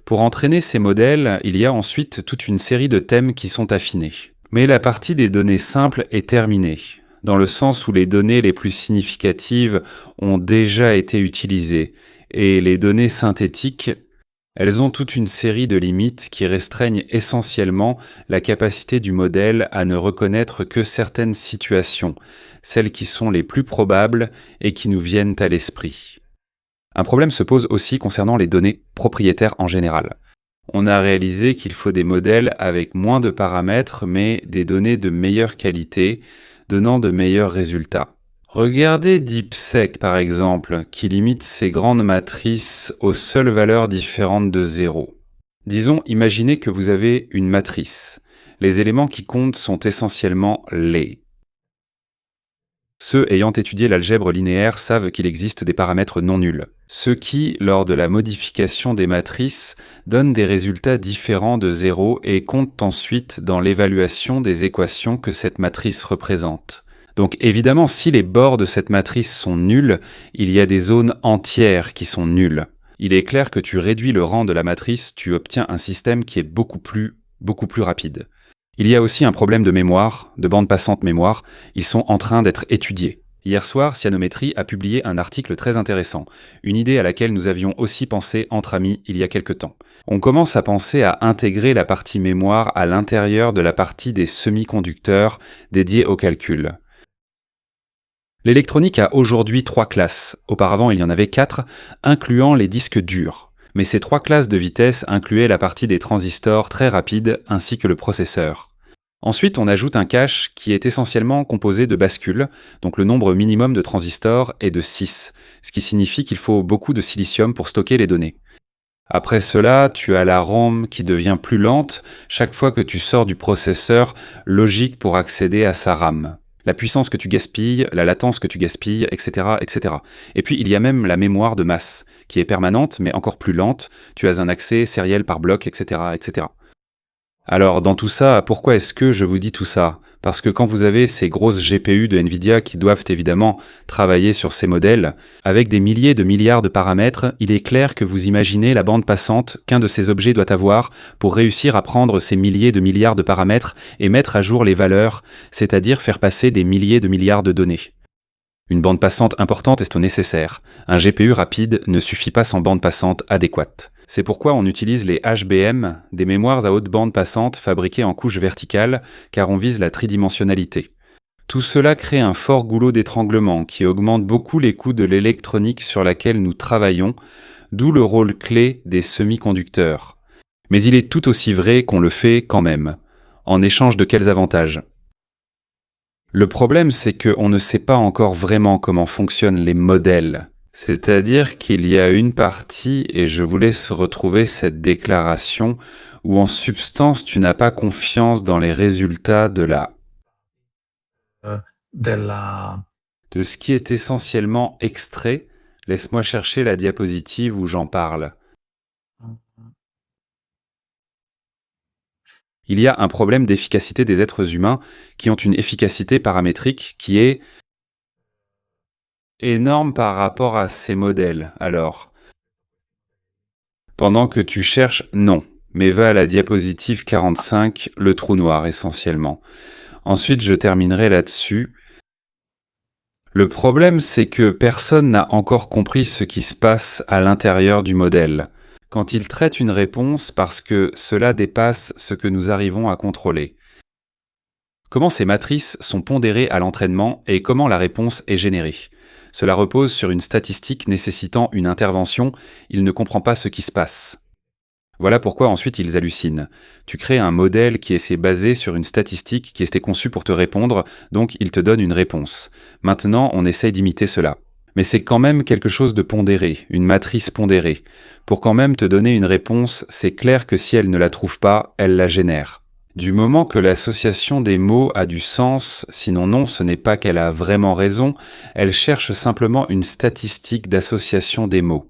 Pour entraîner ces modèles, il y a ensuite toute une série de thèmes qui sont affinés. Mais la partie des données simples est terminée, dans le sens où les données les plus significatives ont déjà été utilisées, et les données synthétiques Elles ont toute une série de limites qui restreignent essentiellement la capacité du modèle à ne reconnaître que certaines situations, celles qui sont les plus probables et qui nous viennent à l'esprit. Un problème se pose aussi concernant les données propriétaires en général. On a réalisé qu'il faut des modèles avec moins de paramètres mais des données de meilleure qualité, donnant de meilleurs résultats. Regardez DeepSeek par exemple, qui limite ses grandes matrices aux seules valeurs différentes de 0. Disons, imaginez que vous avez une matrice. Les éléments qui comptent sont essentiellement les. Ceux ayant étudié l'algèbre linéaire savent qu'il existe des paramètres non nuls, ce qui, lors de la modification des matrices, donne des résultats différents de 0 et comptent ensuite dans l'évaluation des équations que cette matrice représente. Donc évidemment, si les bords de cette matrice sont nuls, il y a des zones entières qui sont nulles. Il est clair que tu réduis le rang de la matrice, tu obtiens un système qui est beaucoup plus rapide. Il y a aussi un problème de mémoire, de bande passante mémoire, ils sont en train d'être étudiés. Hier soir, Cyanométrie a publié un article très intéressant, une idée à laquelle nous avions aussi pensé entre amis il y a quelque temps. On commence à penser à intégrer la partie mémoire à l'intérieur de la partie des semi-conducteurs dédiés au calcul. L'électronique a aujourd'hui 3 classes, auparavant il y en avait 4, incluant les disques durs. Mais ces 3 classes de vitesse incluaient la partie des transistors très rapides ainsi que le processeur. Ensuite, on ajoute un cache qui est essentiellement composé de bascules, donc le nombre minimum de transistors est de 6, ce qui signifie qu'il faut beaucoup de silicium pour stocker les données. Après cela, tu as la ROM qui devient plus lente chaque fois que tu sors du processeur, logique pour accéder à sa RAM. La puissance que tu gaspilles, la latence que tu gaspilles, etc., etc. Et puis il y a même la mémoire de masse, qui est permanente mais encore plus lente, tu as un accès sériel par bloc, etc., etc. Alors dans tout ça, pourquoi est-ce que je vous dis tout ça ? Parce que quand vous avez ces grosses GPU de Nvidia qui doivent évidemment travailler sur ces modèles, avec des milliers de milliards de paramètres, il est clair que vous imaginez la bande passante qu'un de ces objets doit avoir pour réussir à prendre ces milliers de milliards de paramètres et mettre à jour les valeurs, c'est-à-dire faire passer des milliers de milliards de données. Une bande passante importante est nécessaire. Un GPU rapide ne suffit pas sans bande passante adéquate. C'est pourquoi on utilise les HBM, des mémoires à haute bande passante fabriquées en couches verticales, car on vise la tridimensionnalité. Tout cela crée un fort goulot d'étranglement qui augmente beaucoup les coûts de l'électronique sur laquelle nous travaillons, d'où le rôle clé des semi-conducteurs. Mais il est tout aussi vrai qu'on le fait quand même. En échange de quels avantages ? Le problème, c'est qu'on ne sait pas encore vraiment comment fonctionnent les modèles. C'est-à-dire qu'il y a une partie, et je vous laisse retrouver cette déclaration, où en substance tu n'as pas confiance dans les résultats de ce qui est essentiellement extrait. Laisse-moi chercher la diapositive où j'en parle. Il y a un problème d'efficacité des êtres humains qui ont une efficacité paramétrique qui est énorme par rapport à ces modèles. Alors, pendant que tu cherches, non, mais va à la diapositive 45, le trou noir essentiellement. Ensuite, je terminerai là-dessus. Le problème, c'est que personne n'a encore compris ce qui se passe à l'intérieur du modèle, quand il traite une réponse parce que cela dépasse ce que nous arrivons à contrôler. Comment ces matrices sont pondérées à l'entraînement et comment la réponse est générée. Cela repose sur une statistique nécessitant une intervention, il ne comprend pas ce qui se passe. Voilà pourquoi ensuite ils hallucinent. Tu crées un modèle qui est basé sur une statistique qui était conçue pour te répondre, donc il te donne une réponse. Maintenant, on essaye d'imiter cela. Mais c'est quand même quelque chose de pondéré, une matrice pondérée. Pour quand même te donner une réponse, c'est clair que si elle ne la trouve pas, elle la génère. Du moment que l'association des mots a du sens, sinon non, ce n'est pas qu'elle a vraiment raison, elle cherche simplement une statistique d'association des mots.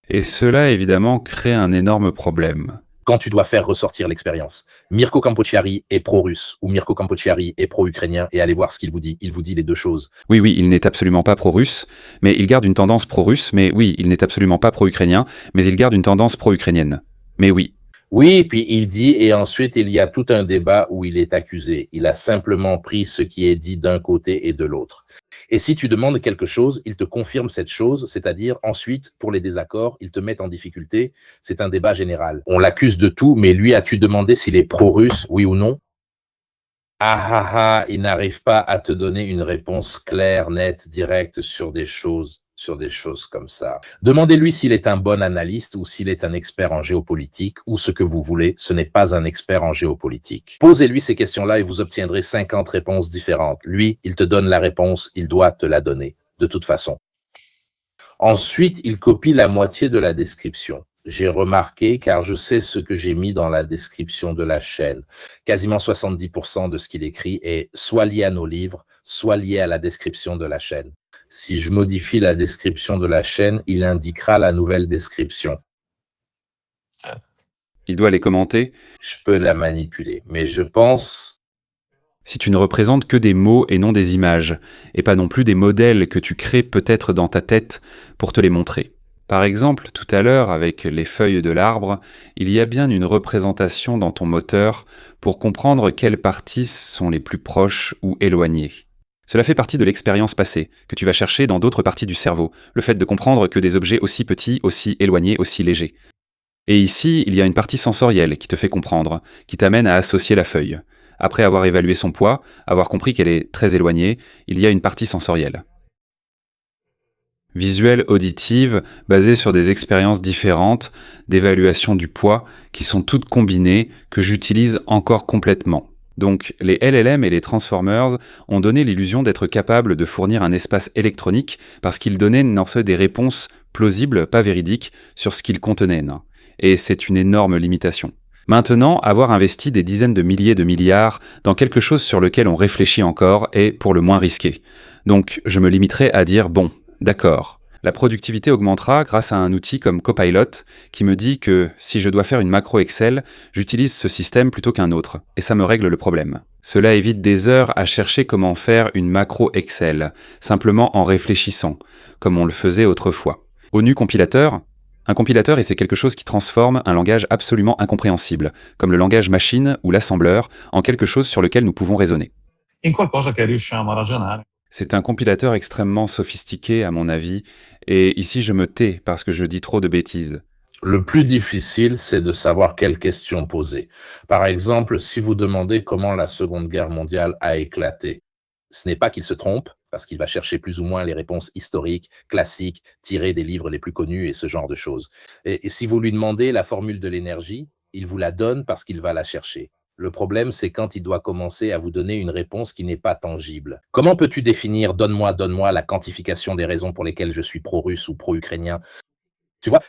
Et cela, évidemment, crée un énorme problème. Quand tu dois faire ressortir l'expérience. Mirko Campocciari est pro-russe ou Mirko Campocciari est pro-ukrainien et allez voir ce qu'il vous dit. Il vous dit les deux choses. Oui, il n'est absolument pas pro-russe, mais il garde une tendance pro-russe, mais oui, il n'est absolument pas pro-ukrainien, mais il garde une tendance pro-ukrainienne. Mais oui. Oui, puis il dit, et ensuite il y a tout un débat où il est accusé. Il a simplement pris ce qui est dit d'un côté et de l'autre. Et si tu demandes quelque chose, il te confirme cette chose, c'est-à-dire ensuite, pour les désaccords, il te met en difficulté. C'est un débat général. On l'accuse de tout, mais lui, as-tu demandé s'il est pro-russe, oui ou non? Ah ah ah, il n'arrive pas à te donner une réponse claire, nette, directe sur des choses comme ça. Demandez-lui s'il est un bon analyste ou s'il est un expert en géopolitique ou ce que vous voulez. Ce n'est pas un expert en géopolitique. Posez-lui ces questions-là et vous obtiendrez 50 réponses différentes. Lui, il te donne la réponse, il doit te la donner, de toute façon. Ensuite, il copie la moitié de la description. J'ai remarqué, car je sais ce que j'ai mis dans la description de la chaîne. Quasiment 70% de ce qu'il écrit est soit lié à nos livres, soit lié à la description de la chaîne. Si je modifie la description de la chaîne, il indiquera la nouvelle description. Il doit les commenter. Je peux la manipuler, mais je pense... Si tu ne représentes que des mots et non des images, et pas non plus des modèles que tu crées peut-être dans ta tête pour te les montrer. Par exemple, tout à l'heure, avec les feuilles de l'arbre, il y a bien une représentation dans ton moteur pour comprendre quelles parties sont les plus proches ou éloignées. Cela fait partie de l'expérience passée, que tu vas chercher dans d'autres parties du cerveau, le fait de comprendre que des objets aussi petits, aussi éloignés, aussi légers. Et ici, il y a une partie sensorielle qui te fait comprendre, qui t'amène à associer la feuille. Après avoir évalué son poids, avoir compris qu'elle est très éloignée, il y a une partie sensorielle. Visuelle, auditive, basée sur des expériences différentes, d'évaluation du poids, qui sont toutes combinées, que j'utilise encore complètement. Donc, les LLM et les Transformers ont donné l'illusion d'être capables de fournir un espace électronique parce qu'ils donnaient des réponses plausibles, pas véridiques, sur ce qu'ils contenaient. Et c'est une énorme limitation. Maintenant, avoir investi des dizaines de milliers de milliards dans quelque chose sur lequel on réfléchit encore est pour le moins risqué. Donc, je me limiterai à dire bon, d'accord. La productivité augmentera grâce à un outil comme Copilot qui me dit que si je dois faire une macro Excel, j'utilise ce système plutôt qu'un autre, et ça me règle le problème. Cela évite des heures à chercher comment faire une macro Excel, simplement en réfléchissant, comme on le faisait autrefois. Au nu compilateur, un compilateur, c'est quelque chose qui transforme un langage absolument incompréhensible, comme le langage machine ou l'assembleur, en quelque chose sur lequel nous pouvons raisonner. C'est un compilateur extrêmement sophistiqué, à mon avis, et ici je me tais parce que je dis trop de bêtises. Le plus difficile, c'est de savoir quelles questions poser. Par exemple, si vous demandez comment la Seconde Guerre mondiale a éclaté, ce n'est pas qu'il se trompe, parce qu'il va chercher plus ou moins les réponses historiques, classiques, tirées des livres les plus connus et ce genre de choses. Et si vous lui demandez la formule de l'énergie, il vous la donne parce qu'il va la chercher. Le problème, c'est quand il doit commencer à vous donner une réponse qui n'est pas tangible. Comment peux-tu définir, donne-moi la quantification des raisons pour lesquelles je suis pro-russe ou pro-ukrainien? Tu vois?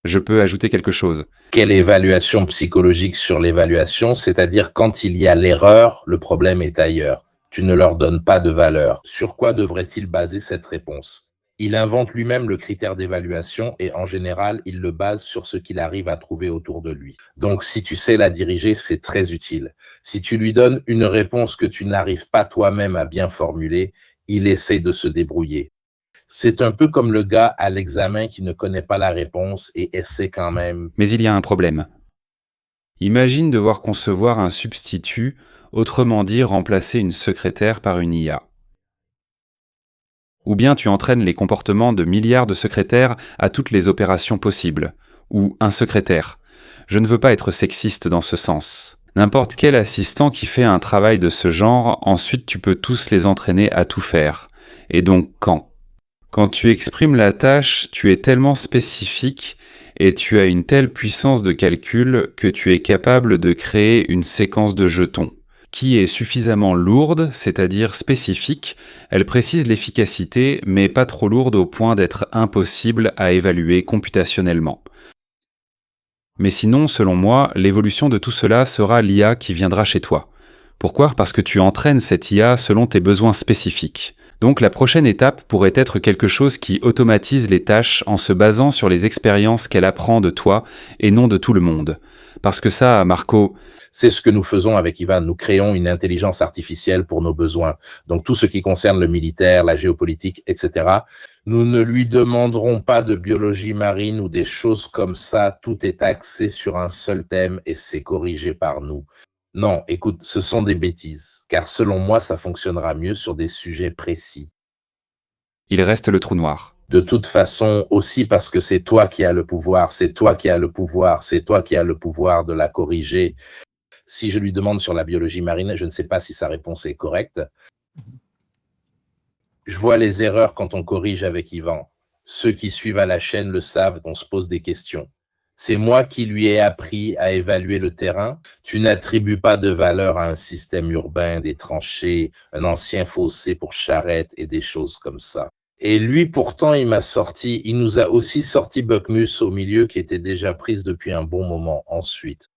Je peux ajouter quelque chose. Quelle évaluation psychologique sur l'évaluation? C'est-à-dire quand il y a l'erreur, le problème est ailleurs. Tu ne leur donnes pas de valeur. Sur quoi devrait-il baser cette réponse? Il invente lui-même le critère d'évaluation et en général, il le base sur ce qu'il arrive à trouver autour de lui. Donc, si tu sais la diriger, c'est très utile. Si tu lui donnes une réponse que tu n'arrives pas toi-même à bien formuler, il essaie de se débrouiller. C'est un peu comme le gars à l'examen qui ne connaît pas la réponse et essaie quand même. Mais il y a un problème. Imagine devoir concevoir un substitut, autrement dit remplacer une secrétaire par une IA. Ou bien tu entraînes les comportements de milliards de secrétaires à toutes les opérations possibles. Ou un secrétaire. Je ne veux pas être sexiste dans ce sens. N'importe quel assistant qui fait un travail de ce genre, ensuite tu peux tous les entraîner à tout faire. Et donc quand tu exprimes la tâche, tu es tellement spécifique et tu as une telle puissance de calcul que tu es capable de créer une séquence de jetons qui est suffisamment lourde, c'est-à-dire spécifique. Elle précise l'efficacité, mais pas trop lourde au point d'être impossible à évaluer computationnellement. Mais sinon, selon moi, l'évolution de tout cela sera l'IA qui viendra chez toi. Pourquoi? Parce que tu entraînes cette IA selon tes besoins spécifiques. Donc la prochaine étape pourrait être quelque chose qui automatise les tâches en se basant sur les expériences qu'elle apprend de toi et non de tout le monde. Parce que ça, Marco... C'est ce que nous faisons avec Ivan. Nous créons une intelligence artificielle pour nos besoins. Donc tout ce qui concerne le militaire, la géopolitique, etc. Nous ne lui demanderons pas de biologie marine ou des choses comme ça. Tout est axé sur un seul thème et c'est corrigé par nous. Non, écoute, ce sont des bêtises. Car selon moi, ça fonctionnera mieux sur des sujets précis. il reste le trou noir. De toute façon, aussi parce que c'est toi qui as le pouvoir, c'est toi qui as le pouvoir, c'est toi qui as le pouvoir de la corriger. Si je lui demande sur la biologie marine, je ne sais pas si sa réponse est correcte. Je vois les erreurs quand on corrige avec Yvan. Ceux qui suivent à la chaîne le savent, on se pose des questions. C'est moi qui lui ai appris à évaluer le terrain. Tu n'attribues pas de valeur à un système urbain, des tranchées, un ancien fossé pour charrettes et des choses comme ça. Et lui, pourtant, il nous a aussi sorti Buckmus au milieu qui était déjà prise depuis un bon moment ensuite.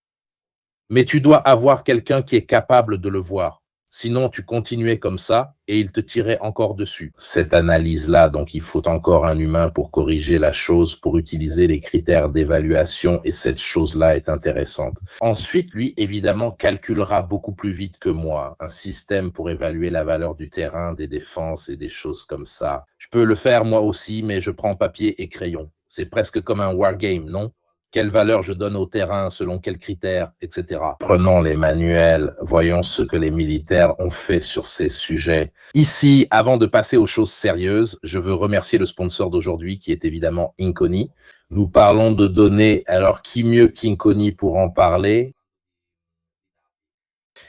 Mais tu dois avoir quelqu'un qui est capable de le voir. Sinon, tu continuais comme ça et il te tirait encore dessus. Cette analyse-là, donc il faut encore un humain pour corriger la chose, pour utiliser les critères d'évaluation et cette chose-là est intéressante. Ensuite, lui, évidemment, calculera beaucoup plus vite que moi un système pour évaluer la valeur du terrain, des défenses et des choses comme ça. Je peux le faire moi aussi, mais je prends papier et crayon. C'est presque comme un wargame, non ? Quelle valeur je donne au terrain, selon quels critères, etc. Prenons les manuels, voyons ce que les militaires ont fait sur ces sujets. Ici, avant de passer aux choses sérieuses, je veux remercier le sponsor d'aujourd'hui qui est évidemment Inconi. Nous parlons de données, alors qui mieux qu'Inconi pour en parler ?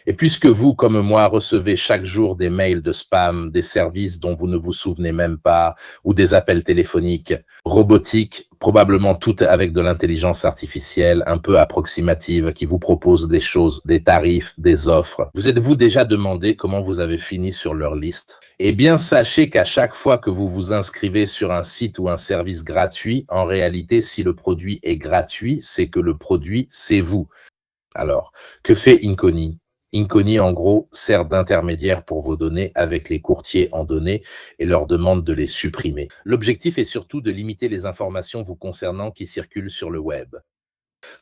Et puisque vous, comme moi, recevez chaque jour des mails de spam, des services dont vous ne vous souvenez même pas, ou des appels téléphoniques, robotiques, probablement toutes avec de l'intelligence artificielle, un peu approximative, qui vous proposent des choses, des tarifs, des offres, vous êtes-vous déjà demandé comment vous avez fini sur leur liste ? Eh bien, sachez qu'à chaque fois que vous vous inscrivez sur un site ou un service gratuit, en réalité, si le produit est gratuit, c'est que le produit, c'est vous. Alors, que fait Inconi ? Inconi, en gros, sert d'intermédiaire pour vos données avec les courtiers en données et leur demande de les supprimer. L'objectif est surtout de limiter les informations vous concernant qui circulent sur le web.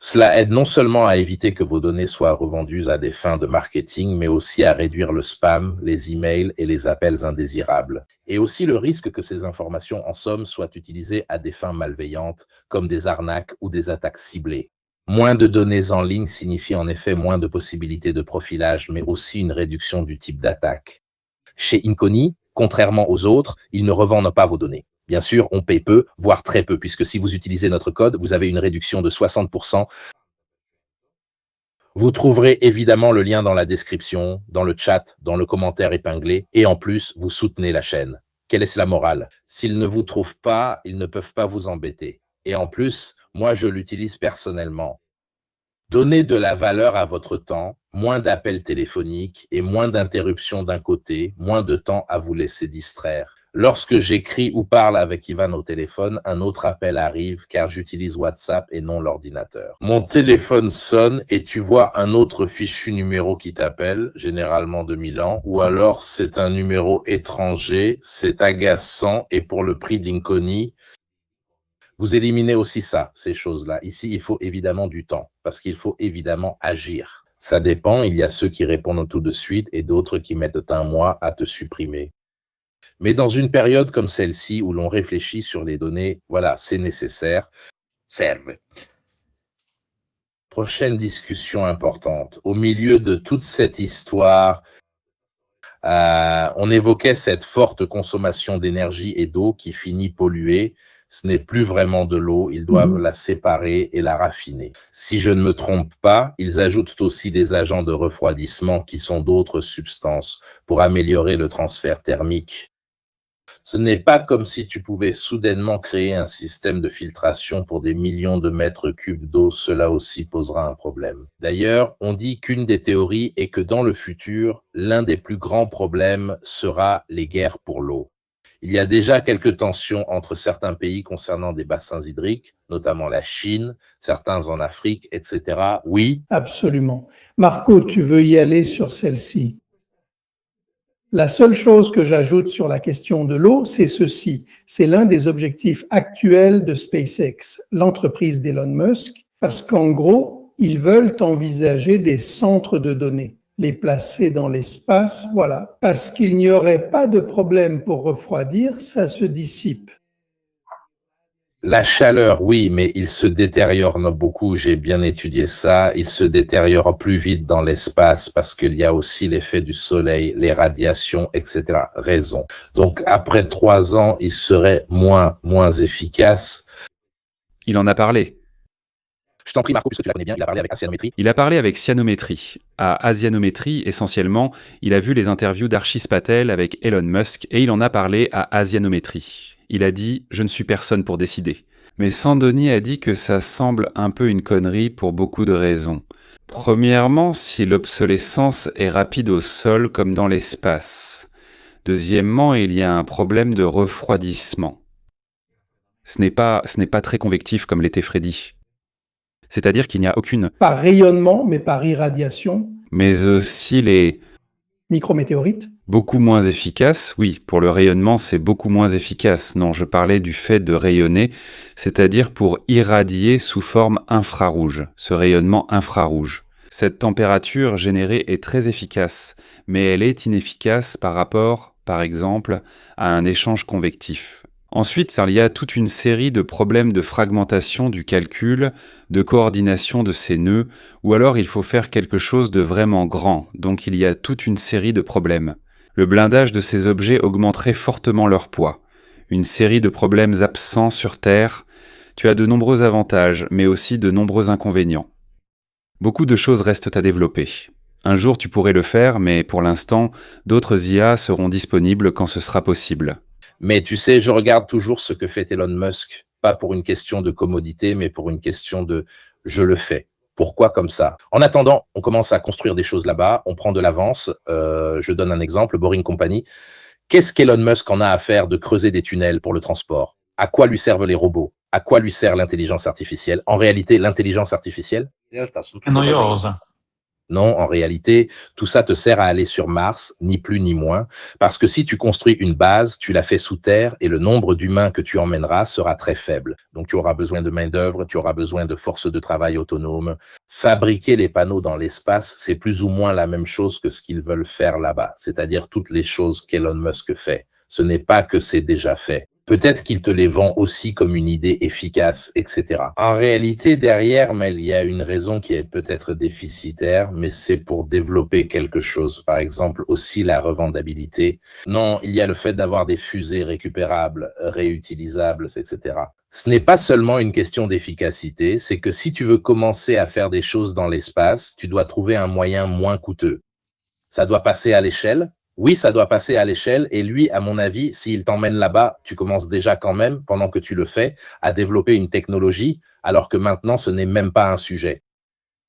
Cela aide non seulement à éviter que vos données soient revendues à des fins de marketing, mais aussi à réduire le spam, les emails et les appels indésirables. Et aussi le risque que ces informations, en somme, soient utilisées à des fins malveillantes, comme des arnaques ou des attaques ciblées. Moins de données en ligne signifie en effet moins de possibilités de profilage, mais aussi une réduction du type d'attaque. Chez Inconi, contrairement aux autres, ils ne revendent pas vos données. Bien sûr, on paye peu, voire très peu, puisque si vous utilisez notre code, vous avez une réduction de 60%. Vous trouverez évidemment le lien dans la description, dans le chat, dans le commentaire épinglé, et en plus, vous soutenez la chaîne. Quelle est la morale ? S'ils ne vous trouvent pas, ils ne peuvent pas vous embêter. Et en plus, moi, je l'utilise personnellement. Donnez de la valeur à votre temps, moins d'appels téléphoniques et moins d'interruptions d'un côté, moins de temps à vous laisser distraire. Lorsque j'écris ou parle avec Ivan au téléphone, un autre appel arrive car j'utilise WhatsApp et non l'ordinateur. Mon téléphone sonne et tu vois un autre fichu numéro qui t'appelle, généralement de Milan, ou alors c'est un numéro étranger, c'est agaçant et pour le prix d'Inconi, vous éliminez aussi ça, ces choses-là. Ici, il faut évidemment du temps, parce qu'il faut évidemment agir. Ça dépend, il y a ceux qui répondent tout de suite et d'autres qui mettent un mois à te supprimer. Mais dans une période comme celle-ci, où l'on réfléchit sur les données, voilà, c'est nécessaire. Serve. Prochaine discussion importante. Au milieu de toute cette histoire, on évoquait cette forte consommation d'énergie et d'eau qui finit polluée. Ce n'est plus vraiment de l'eau, ils doivent la séparer et la raffiner. Si je ne me trompe pas, ils ajoutent aussi des agents de refroidissement qui sont d'autres substances pour améliorer le transfert thermique. Ce n'est pas comme si tu pouvais soudainement créer un système de filtration pour des millions de mètres cubes d'eau, cela aussi posera un problème. D'ailleurs, on dit qu'une des théories est que dans le futur, l'un des plus grands problèmes sera les guerres pour l'eau. Il y a déjà quelques tensions entre certains pays concernant des bassins hydriques, notamment la Chine, certains en Afrique, etc. Oui. Absolument. Marco, tu veux y aller sur celle-ci? La seule chose que j'ajoute sur la question de l'eau, c'est ceci. C'est l'un des objectifs actuels de SpaceX, l'entreprise d'Elon Musk, parce qu'en gros, ils veulent envisager des centres de données, les placer dans l'espace, voilà, parce qu'il n'y aurait pas de problème pour refroidir, ça se dissipe. La chaleur, oui, mais il se détériore beaucoup. J'ai bien étudié ça. Il se détériore plus vite dans l'espace parce qu'il y a aussi l'effet du soleil, les radiations, etc. Raison. Donc, après 3 ans, il serait moins efficace. Il en a parlé. Je t'en prie, Marco, puisque tu la connais bien, il a parlé avec Asianométrie. Il a parlé avec Cyanométrie. À Asianométrie, essentiellement, il a vu les interviews d'Archis Patel avec Elon Musk et il en a parlé à Asianométrie. Il a dit « Je ne suis personne pour décider ». Mais Sandoni a dit que ça semble un peu une connerie pour beaucoup de raisons. Premièrement, si l'obsolescence est rapide au sol comme dans l'espace. Deuxièmement, il y a un problème de refroidissement. Ce n'est pas très convectif comme l'était Freddy. C'est-à-dire qu'il n'y a aucune... Par rayonnement, mais par irradiation. Mais aussi les... Micrométéorites. Beaucoup moins efficaces. Oui, pour le rayonnement, c'est beaucoup moins efficace. Non, je parlais du fait de rayonner, c'est-à-dire pour irradier sous forme infrarouge, ce rayonnement infrarouge. Cette température générée est très efficace, mais elle est inefficace par rapport, par exemple, à un échange convectif. Ensuite, il y a toute une série de problèmes de fragmentation du calcul, de coordination de ces nœuds, ou alors il faut faire quelque chose de vraiment grand, donc il y a toute une série de problèmes. Le blindage de ces objets augmenterait fortement leur poids. Une série de problèmes absents sur Terre. Tu as de nombreux avantages, mais aussi de nombreux inconvénients. Beaucoup de choses restent à développer. Un jour tu pourrais le faire, mais pour l'instant, d'autres IA seront disponibles quand ce sera possible. Mais tu sais, je regarde toujours ce que fait Elon Musk, pas pour une question de commodité, mais pour une question de « je le fais ». Pourquoi comme ça? En attendant, on commence à construire des choses là-bas, on prend de l'avance. Je donne un exemple, Boring Company. Qu'est-ce qu'Elon Musk en a à faire de creuser des tunnels pour le transport? À quoi lui servent les robots? À quoi lui sert l'intelligence artificielle? En réalité, l'intelligence artificielle... Non, en réalité, tout ça te sert à aller sur Mars, ni plus ni moins, parce que si tu construis une base, tu la fais sous terre et le nombre d'humains que tu emmèneras sera très faible. Donc tu auras besoin de main-d'œuvre, tu auras besoin de forces de travail autonomes. Fabriquer les panneaux dans l'espace, c'est plus ou moins la même chose que ce qu'ils veulent faire là-bas, c'est-à-dire toutes les choses qu'Elon Musk fait. Ce n'est pas que c'est déjà fait. Peut-être qu'il te les vend aussi comme une idée efficace, etc. En réalité, derrière, mais il y a une raison qui est peut-être déficitaire, mais c'est pour développer quelque chose. Par exemple, aussi la revendabilité. Non, il y a le fait d'avoir des fusées récupérables, réutilisables, etc. Ce n'est pas seulement une question d'efficacité, c'est que si tu veux commencer à faire des choses dans l'espace, tu dois trouver un moyen moins coûteux. Ça doit passer à l'échelle. Oui, ça doit passer à l'échelle et lui, à mon avis, s'il t'emmène là-bas, tu commences déjà quand même, pendant que tu le fais, à développer une technologie, alors que maintenant, ce n'est même pas un sujet.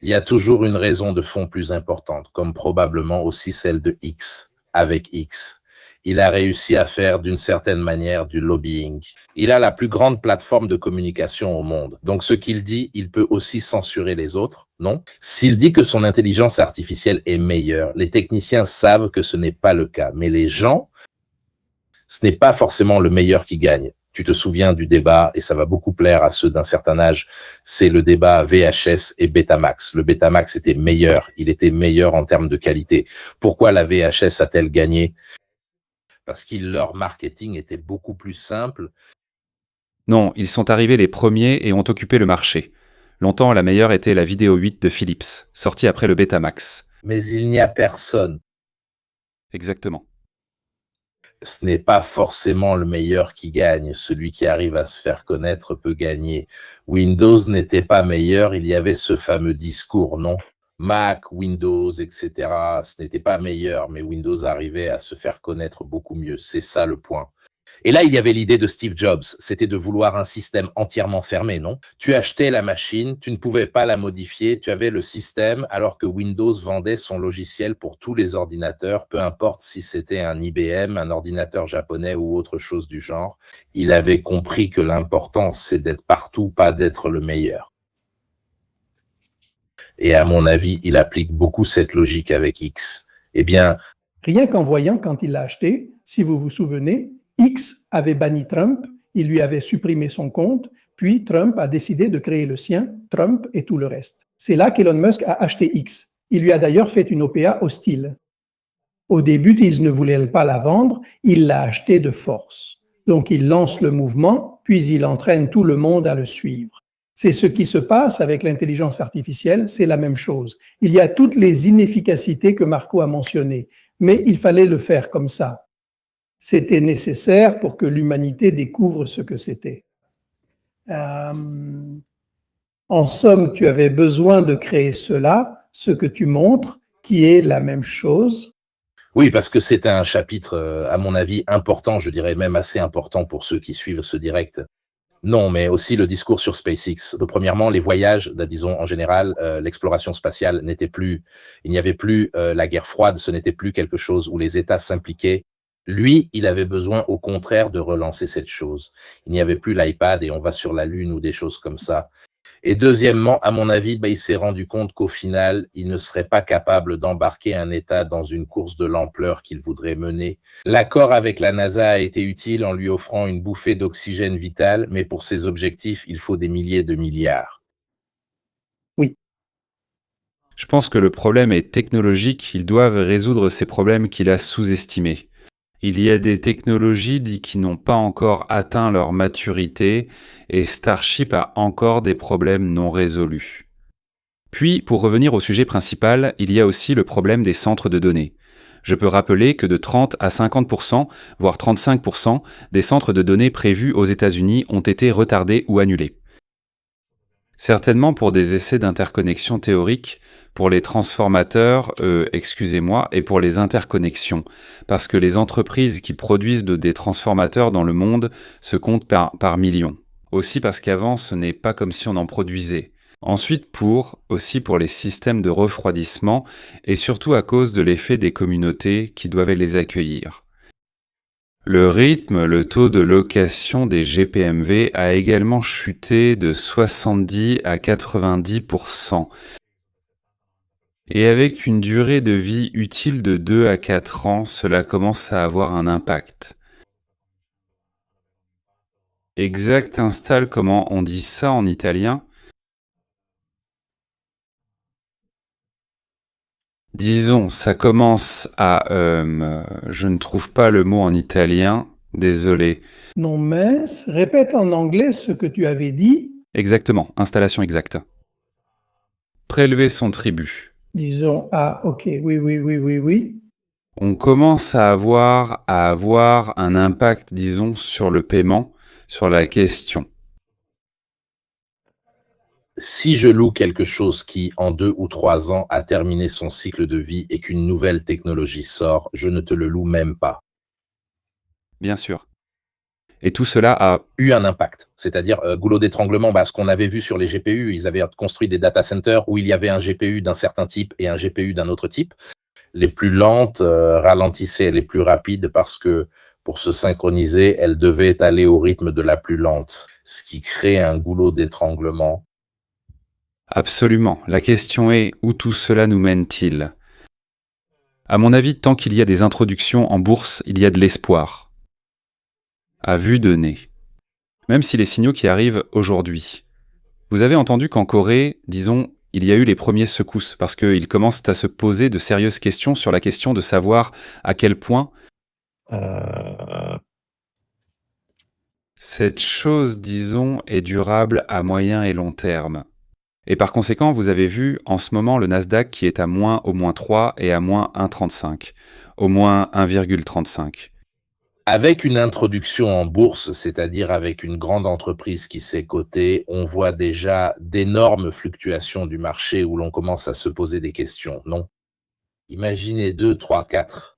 Il y a toujours une raison de fond plus importante, comme probablement aussi celle de X, avec X. Il a réussi à faire d'une certaine manière du lobbying. Il a la plus grande plateforme de communication au monde. Donc ce qu'il dit, il peut aussi censurer les autres, non? S'il dit que son intelligence artificielle est meilleure, les techniciens savent que ce n'est pas le cas. Mais les gens, ce n'est pas forcément le meilleur qui gagne. Tu te souviens du débat, et ça va beaucoup plaire à ceux d'un certain âge, c'est le débat VHS et Betamax. Le Betamax était meilleur, il était meilleur en termes de qualité. Pourquoi la VHS a-t-elle gagné? Parce que leur marketing était beaucoup plus simple. Non, ils sont arrivés les premiers et ont occupé le marché. Longtemps, la meilleure était la vidéo 8 de Philips, sortie après le Betamax. Mais il n'y a personne. Exactement. Ce n'est pas forcément le meilleur qui gagne. Celui qui arrive à se faire connaître peut gagner. Windows n'était pas meilleur, il y avait ce fameux discours, non? Mac, Windows, etc. Ce n'était pas meilleur, mais Windows arrivait à se faire connaître beaucoup mieux. C'est ça le point. Et là, il y avait l'idée de Steve Jobs. C'était de vouloir un système entièrement fermé, non? Tu achetais la machine, tu ne pouvais pas la modifier, tu avais le système, alors que Windows vendait son logiciel pour tous les ordinateurs, peu importe si c'était un IBM, un ordinateur japonais ou autre chose du genre. Il avait compris que l'important, c'est d'être partout, pas d'être le meilleur. Et à mon avis, il applique beaucoup cette logique avec X. Eh bien, rien qu'en voyant quand il l'a acheté, si vous vous souvenez, X avait banni Trump, il lui avait supprimé son compte, puis Trump a décidé de créer le sien, Trump et tout le reste. C'est là qu'Elon Musk a acheté X. Il lui a d'ailleurs fait une OPA hostile. Au début, il ne voulait pas la vendre, il l'a acheté de force. Donc il lance le mouvement puis il entraîne tout le monde à le suivre. C'est ce qui se passe avec l'intelligence artificielle, c'est la même chose. Il y a toutes les inefficacités que Marco a mentionnées, mais il fallait le faire comme ça. C'était nécessaire pour que l'humanité découvre ce que c'était. En somme, tu avais besoin de créer cela, ce que tu montres, qui est la même chose. Oui, parce que c'est un chapitre, à mon avis, important, je dirais même assez important pour ceux qui suivent ce direct. Non, mais aussi le discours sur SpaceX. Premièrement, les voyages, disons en général, l'exploration spatiale n'était plus, il n'y avait plus la guerre froide, ce n'était plus quelque chose où les États s'impliquaient. Lui, il avait besoin au contraire de relancer cette chose. Il n'y avait plus l'iPad et on va sur la Lune ou des choses comme ça. Et deuxièmement, à mon avis, il s'est rendu compte qu'au final, il ne serait pas capable d'embarquer un État dans une course de l'ampleur qu'il voudrait mener. L'accord avec la NASA a été utile en lui offrant une bouffée d'oxygène vital, mais pour ses objectifs, il faut des milliers de milliards. Oui. Je pense que le problème est technologique, ils doivent résoudre ces problèmes qu'il a sous-estimés. Il y a des technologies qui n'ont pas encore atteint leur maturité et Starship a encore des problèmes non résolus. Puis, pour revenir au sujet principal, il y a aussi le problème des centres de données. Je peux rappeler que de 30 à 50%, voire 35% des centres de données prévus aux États-Unis ont été retardés ou annulés. Certainement pour des essais d'interconnexion théorique, pour les transformateurs, et pour les interconnexions, parce que les entreprises qui produisent des transformateurs dans le monde se comptent par millions. Aussi parce qu'avant, ce n'est pas comme si on en produisait. Ensuite, aussi pour les systèmes de refroidissement, et surtout à cause de l'effet des communautés qui doivent les accueillir. Le rythme, le taux de location des GPMV a également chuté de 70 à 90%. Et avec une durée de vie utile de 2 à 4 ans, cela commence à avoir un impact. Exact installe, comment on dit ça en italien? Disons, ça commence à... je ne trouve pas le mot en italien, désolé. Non mince, répète en anglais ce que tu avais dit. Exactement, installation exacte. Prélever son tribut. Disons, ok, oui. On commence à avoir un impact, disons, sur le paiement, sur la question. Si je loue quelque chose qui, en 2 ou 3 ans, a terminé son cycle de vie et qu'une nouvelle technologie sort, je ne te le loue même pas. Bien sûr. Et tout cela a eu un impact. C'est-à-dire, goulot d'étranglement, ce qu'on avait vu sur les GPU, ils avaient construit des data centers où il y avait un GPU d'un certain type et un GPU d'un autre type. Les plus lentes ralentissaient les plus rapides parce que, pour se synchroniser, elles devaient aller au rythme de la plus lente, ce qui crée un goulot d'étranglement. Absolument. La question est, où tout cela nous mène-t-il? À mon avis, tant qu'il y a des introductions en bourse, il y a de l'espoir. À vue de nez. Même si les signaux qui arrivent aujourd'hui. Vous avez entendu qu'en Corée, disons, il y a eu les premiers secousses, parce qu'ils commencent à se poser de sérieuses questions sur la question de savoir à quel point cette chose, disons, est durable à moyen et long terme. Et par conséquent, vous avez vu en ce moment le Nasdaq qui est à au moins 3 et à moins 1,35, au moins 1,35. Avec une introduction en bourse, c'est-à-dire avec une grande entreprise qui s'est cotée, on voit déjà d'énormes fluctuations du marché où l'on commence à se poser des questions, non? Imaginez 2, 3, 4.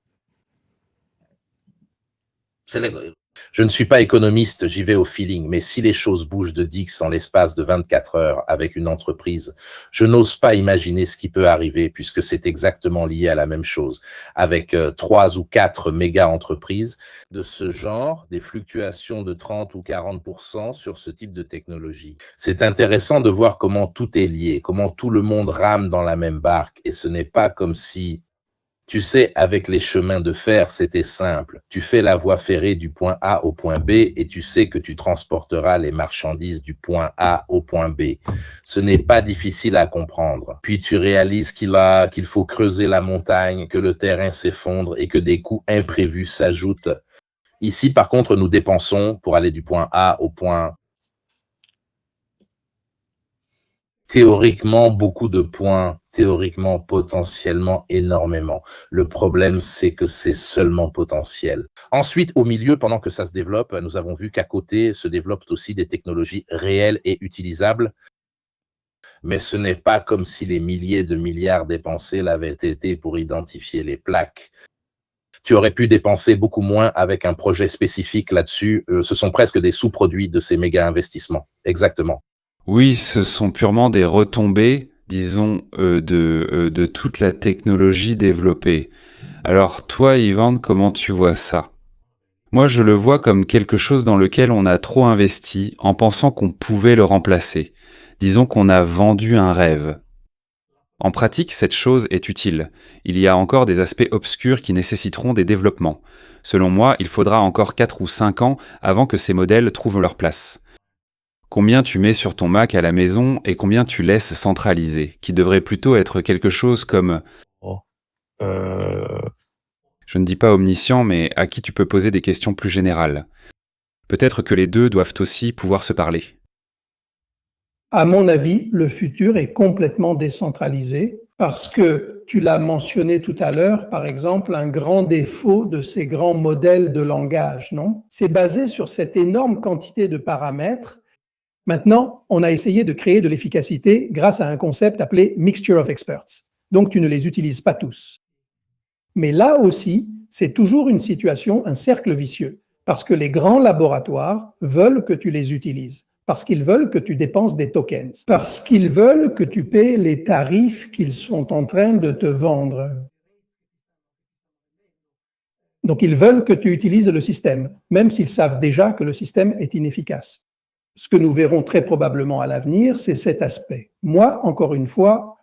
Je ne suis pas économiste, j'y vais au feeling, mais si les choses bougent de 10 en l'espace de 24 heures avec une entreprise, je n'ose pas imaginer ce qui peut arriver puisque c'est exactement lié à la même chose. Avec 3 ou 4 méga-entreprises de ce genre, des fluctuations de 30 ou 40% sur ce type de technologie. C'est intéressant de voir comment tout est lié, comment tout le monde rame dans la même barque et ce n'est pas comme si... Tu sais, avec les chemins de fer, c'était simple. Tu fais la voie ferrée du point A au point B et tu sais que tu transporteras les marchandises du point A au point B. Ce n'est pas difficile à comprendre. Puis tu réalises qu'il faut creuser la montagne, que le terrain s'effondre et que des coûts imprévus s'ajoutent. Ici, par contre, nous dépensons pour aller du point A au point théoriquement beaucoup de points, théoriquement, potentiellement, énormément. Le problème, c'est que c'est seulement potentiel. Ensuite, au milieu, pendant que ça se développe, nous avons vu qu'à côté se développent aussi des technologies réelles et utilisables, mais ce n'est pas comme si les milliers de milliards dépensés l'avaient été pour identifier les plaques. Tu aurais pu dépenser beaucoup moins avec un projet spécifique là-dessus. Ce sont presque des sous-produits de ces méga investissements. Exactement. Oui, ce sont purement des retombées, disons, de toute la technologie développée. Alors toi, Yvan, comment tu vois ça? Moi, je le vois comme quelque chose dans lequel on a trop investi en pensant qu'on pouvait le remplacer. Disons qu'on a vendu un rêve. En pratique, cette chose est utile. Il y a encore des aspects obscurs qui nécessiteront des développements. Selon moi, il faudra encore 4 ou 5 ans avant que ces modèles trouvent leur place. Combien tu mets sur ton Mac à la maison et combien tu laisses centraliser, qui devrait plutôt être quelque chose comme, je ne dis pas omniscient, mais à qui tu peux poser des questions plus générales. Peut-être que les deux doivent aussi pouvoir se parler. À mon avis, le futur est complètement décentralisé parce que, tu l'as mentionné tout à l'heure, par exemple, un grand défaut de ces grands modèles de langage, non? C'est basé sur cette énorme quantité de paramètres. Maintenant, on a essayé de créer de l'efficacité grâce à un concept appelé Mixture of Experts. Donc, tu ne les utilises pas tous. Mais là aussi, c'est toujours une situation, un cercle vicieux, parce que les grands laboratoires veulent que tu les utilises, parce qu'ils veulent que tu dépenses des tokens, parce qu'ils veulent que tu paies les tarifs qu'ils sont en train de te vendre. Donc, ils veulent que tu utilises le système, même s'ils savent déjà que le système est inefficace. Ce que nous verrons très probablement à l'avenir, c'est cet aspect. Moi, encore une fois,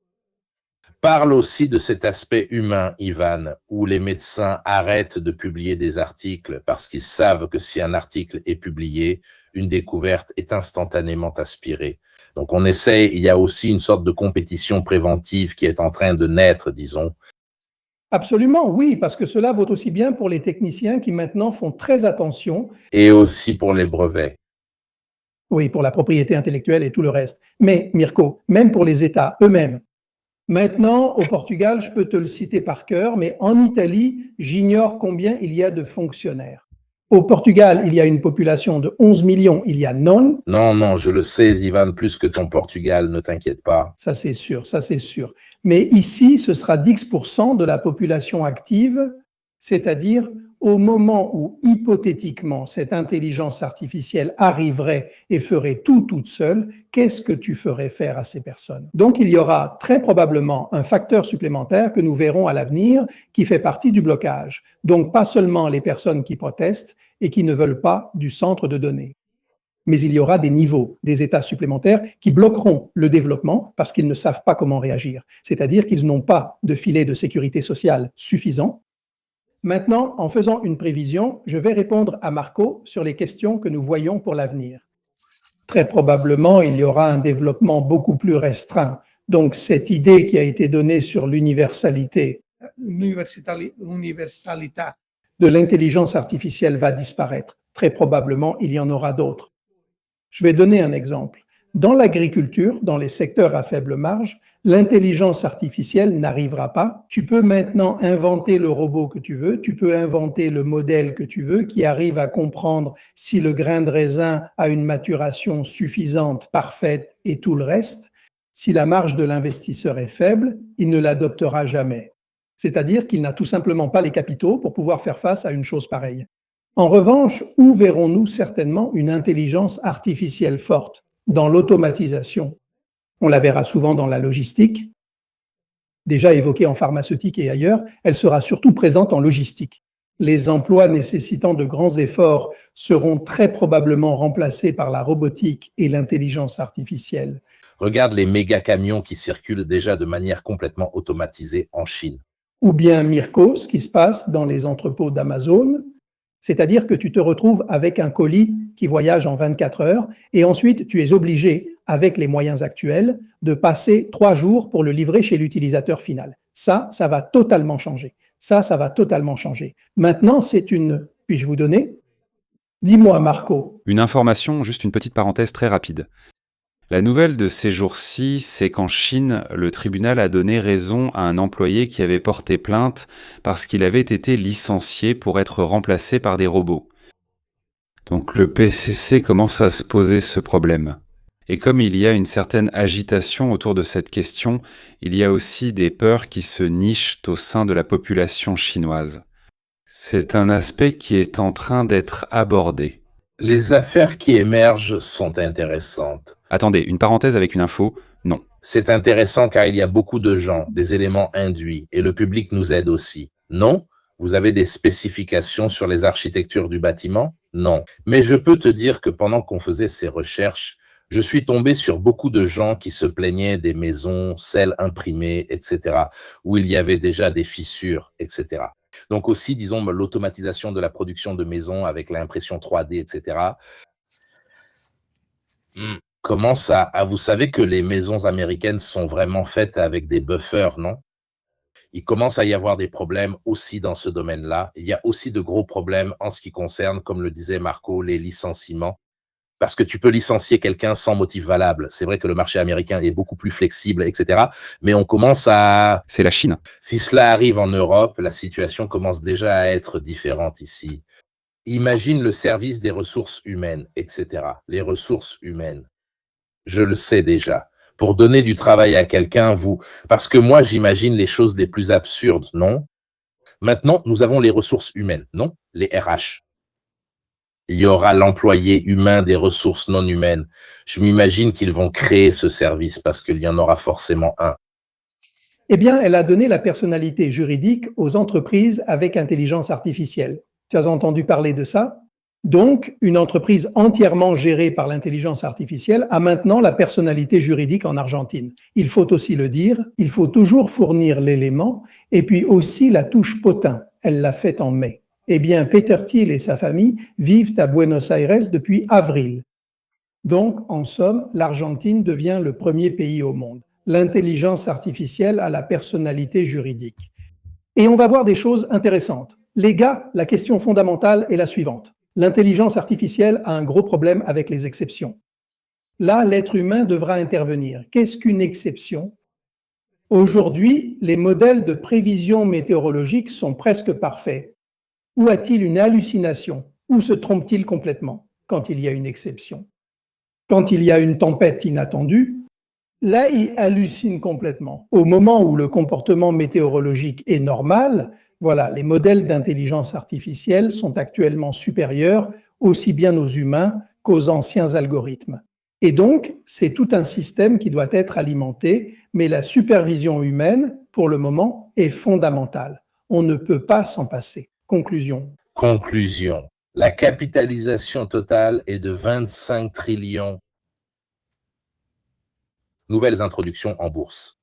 Parle aussi de cet aspect humain, Ivan, où les médecins arrêtent de publier des articles parce qu'ils savent que si un article est publié, une découverte est instantanément aspirée. Donc on essaye, il y a aussi une sorte de compétition préventive qui est en train de naître, disons. absolument, oui, parce que cela vaut aussi bien pour les techniciens qui maintenant font très attention. Et aussi pour les brevets. Oui, pour la propriété intellectuelle et tout le reste. Mais, Mirko, même pour les États eux-mêmes. Maintenant, au Portugal, je peux te le citer par cœur, mais en Italie, j'ignore combien il y a de fonctionnaires. Au Portugal, il y a une population de 11 millions, il y a non. Non, je le sais, Ivan, plus que ton Portugal, ne t'inquiète pas. Ça c'est sûr, ça c'est sûr. Mais ici, ce sera 10% de la population active, c'est-à-dire au moment où, hypothétiquement, cette intelligence artificielle arriverait et ferait tout toute seule, qu'est-ce que tu ferais faire à ces personnes? Donc, il y aura très probablement un facteur supplémentaire que nous verrons à l'avenir qui fait partie du blocage. Donc, pas seulement les personnes qui protestent et qui ne veulent pas du centre de données. Mais il y aura des niveaux, des états supplémentaires qui bloqueront le développement parce qu'ils ne savent pas comment réagir. C'est-à-dire qu'ils n'ont pas de filet de sécurité sociale suffisant. Maintenant, en faisant une prévision, je vais répondre à Marco sur les questions que nous voyons pour l'avenir. Très probablement, il y aura un développement beaucoup plus restreint. Donc, cette idée qui a été donnée sur l'universalité de l'intelligence artificielle va disparaître. Très probablement, il y en aura d'autres. Je vais donner un exemple. Dans l'agriculture, dans les secteurs à faible marge, l'intelligence artificielle n'arrivera pas. Tu peux maintenant inventer le robot que tu veux, tu peux inventer le modèle que tu veux qui arrive à comprendre si le grain de raisin a une maturation suffisante, parfaite et tout le reste. Si la marge de l'investisseur est faible, il ne l'adoptera jamais. C'est-à-dire qu'il n'a tout simplement pas les capitaux pour pouvoir faire face à une chose pareille. En revanche, où verrons-nous certainement une intelligence artificielle forte? Dans l'automatisation. On la verra souvent dans la logistique, déjà évoquée en pharmaceutique et ailleurs, elle sera surtout présente en logistique. Les emplois nécessitant de grands efforts seront très probablement remplacés par la robotique et l'intelligence artificielle. Regarde les méga camions qui circulent déjà de manière complètement automatisée en Chine. Ou bien, Mirko, ce qui se passe dans les entrepôts d'Amazon, c'est-à-dire que tu te retrouves avec un colis qui voyage en 24 heures et ensuite tu es obligé, avec les moyens actuels, de passer 3 jours pour le livrer chez l'utilisateur final. Ça va totalement changer. Ça va totalement changer. Maintenant, puis-je vous donner Dis-moi, Marco. Une information, juste une petite parenthèse très rapide. La nouvelle de ces jours-ci, c'est qu'en Chine, le tribunal a donné raison à un employé qui avait porté plainte parce qu'il avait été licencié pour être remplacé par des robots. Donc le PCC commence à se poser ce problème. Et comme il y a une certaine agitation autour de cette question, il y a aussi des peurs qui se nichent au sein de la population chinoise. C'est un aspect qui est en train d'être abordé. Les affaires qui émergent sont intéressantes. Attendez, une parenthèse avec une info, non. C'est intéressant car il y a beaucoup de gens, des éléments induits, et le public nous aide aussi. Non? Vous avez des spécifications sur les architectures du bâtiment? Non. Mais je peux te dire que pendant qu'on faisait ces recherches, je suis tombé sur beaucoup de gens qui se plaignaient des maisons, celles imprimées, etc., où il y avait déjà des fissures, etc. Donc aussi, disons, l'automatisation de la production de maisons avec l'impression 3D, etc. Commence à vous savez que les maisons américaines sont vraiment faites avec des buffers, non? Il commence à y avoir des problèmes aussi dans ce domaine-là. Il y a aussi de gros problèmes en ce qui concerne, comme le disait Marco, les licenciements. Parce que tu peux licencier quelqu'un sans motif valable. C'est vrai que le marché américain est beaucoup plus flexible, etc. Mais on commence à... C'est la Chine. Si cela arrive en Europe, la situation commence déjà à être différente ici. Imagine le service des ressources humaines, etc. Les ressources humaines. Je le sais déjà. Pour donner du travail à quelqu'un, parce que moi, j'imagine les choses les plus absurdes, non? Maintenant, nous avons les ressources humaines, non? Les RH. Il y aura l'employé humain des ressources non humaines. Je m'imagine qu'ils vont créer ce service parce qu'il y en aura forcément un. Eh bien, elle a donné la personnalité juridique aux entreprises avec intelligence artificielle. Tu as entendu parler de ça? Donc, une entreprise entièrement gérée par l'intelligence artificielle a maintenant la personnalité juridique en Argentine. Il faut aussi le dire, il faut toujours fournir l'élément et puis aussi la touche potin. Elle l'a faite en mai. Eh bien, Peter Thiel et sa famille vivent à Buenos Aires depuis avril. Donc, en somme, l'Argentine devient le premier pays au monde. L'intelligence artificielle a la personnalité juridique. Et on va voir des choses intéressantes. Les gars, la question fondamentale est la suivante. L'intelligence artificielle a un gros problème avec les exceptions. Là, l'être humain devra intervenir. Qu'est-ce qu'une exception? Aujourd'hui, les modèles de prévision météorologique sont presque parfaits. Où a-t-il une hallucination? Où se trompe-t-il complètement quand il y a une exception? Quand il y a une tempête inattendue, là, il hallucine complètement. Au moment où le comportement météorologique est normal, voilà, les modèles d'intelligence artificielle sont actuellement supérieurs aussi bien aux humains qu'aux anciens algorithmes. Et donc, c'est tout un système qui doit être alimenté, mais la supervision humaine, pour le moment, est fondamentale. On ne peut pas s'en passer. Conclusion. Conclusion. La capitalisation totale est de 25 trillions. Nouvelles introductions en bourse.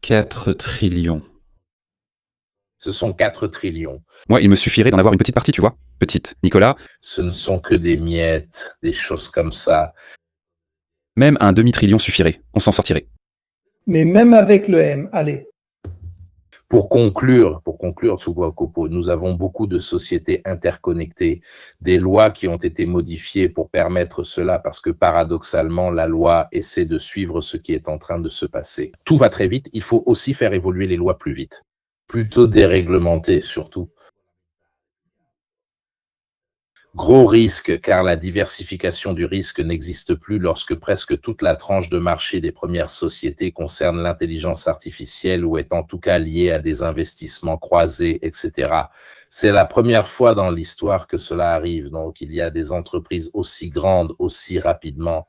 4 trillions. Ce sont 4 trillions. Moi, il me suffirait d'en avoir une petite partie, tu vois. Petite. Nicolas? Ce ne sont que des miettes, des choses comme ça. Même un demi-trillion suffirait. On s'en sortirait. Mais même avec le M, allez. Pour conclure, Tsubao Kopo, nous avons beaucoup de sociétés interconnectées, des lois qui ont été modifiées pour permettre cela, parce que paradoxalement, la loi essaie de suivre ce qui est en train de se passer. Tout va très vite, il faut aussi faire évoluer les lois plus vite, plutôt déréglementer surtout. Gros risque, car la diversification du risque n'existe plus lorsque presque toute la tranche de marché des premières sociétés concerne l'intelligence artificielle ou est en tout cas liée à des investissements croisés, etc. C'est la première fois dans l'histoire que cela arrive, donc il y a des entreprises aussi grandes, aussi rapidement.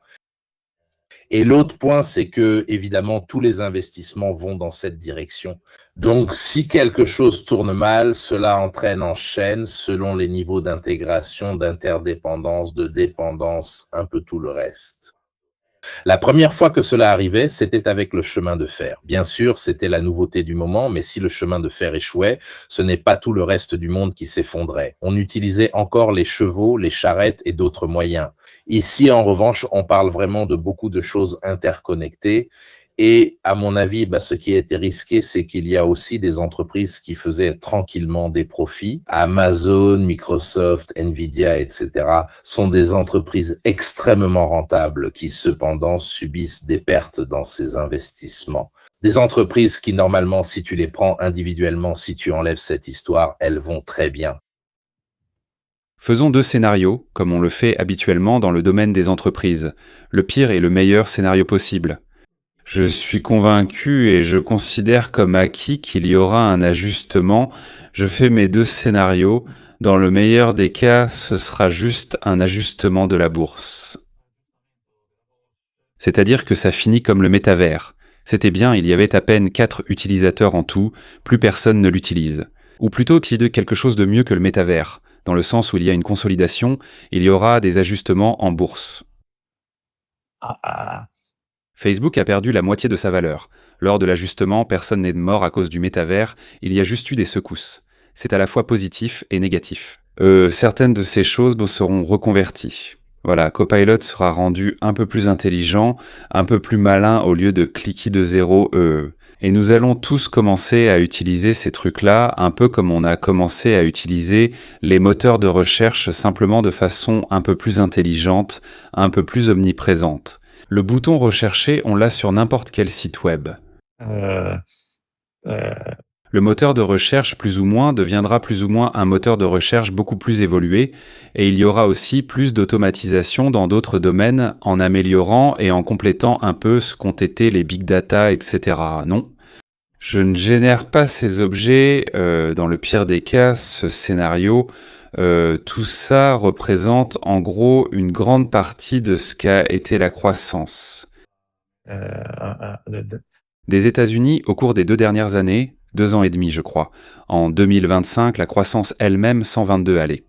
Et l'autre point, c'est que, évidemment, tous les investissements vont dans cette direction. Donc, si quelque chose tourne mal, cela entraîne en chaîne, selon les niveaux d'intégration, d'interdépendance, de dépendance, un peu tout le reste. La première fois que cela arrivait, c'était avec le chemin de fer. Bien sûr, c'était la nouveauté du moment, mais si le chemin de fer échouait, ce n'est pas tout le reste du monde qui s'effondrait. On utilisait encore les chevaux, les charrettes et d'autres moyens. Ici, en revanche, on parle vraiment de beaucoup de choses interconnectées Et à mon avis, ce qui a été risqué, c'est qu'il y a aussi des entreprises qui faisaient tranquillement des profits. Amazon, Microsoft, Nvidia, etc. sont des entreprises extrêmement rentables qui cependant subissent des pertes dans ces investissements. Des entreprises qui normalement, si tu les prends individuellement, si tu enlèves cette histoire, elles vont très bien. Faisons 2 scénarios, comme on le fait habituellement dans le domaine des entreprises. Le pire et le meilleur scénario possible. Je suis convaincu et je considère comme acquis qu'il y aura un ajustement. Je fais mes 2 scénarios. Dans le meilleur des cas, ce sera juste un ajustement de la bourse. C'est-à-dire que ça finit comme le métavers. C'était bien, il y avait à peine 4 utilisateurs en tout, plus personne ne l'utilise. Ou plutôt qu'il y ait quelque chose de mieux que le métavers. Dans le sens où il y a une consolidation, il y aura des ajustements en bourse. Facebook a perdu la moitié de sa valeur. Lors de l'ajustement, personne n'est mort à cause du métavers, il y a juste eu des secousses. C'est à la fois positif et négatif. Certaines de ces choses seront reconverties. Voilà, Copilot sera rendu un peu plus intelligent, un peu plus malin au lieu de cliquer de zéro. Et nous allons tous commencer à utiliser ces trucs-là, un peu comme on a commencé à utiliser les moteurs de recherche simplement de façon un peu plus intelligente, un peu plus omniprésente. Le bouton rechercher, on l'a sur n'importe quel site web. Le moteur de recherche plus ou moins deviendra plus ou moins un moteur de recherche beaucoup plus évolué, et il y aura aussi plus d'automatisation dans d'autres domaines en améliorant et en complétant un peu ce qu'ont été les big data, etc. Non ? Je ne génère pas ces objets, dans le pire des cas, ce scénario. Tout ça représente en gros une grande partie de ce qu'a été la croissance des États-Unis au cours des 2 dernières années, 2 ans et demi je crois. En 2025, la croissance elle-même 122 allez.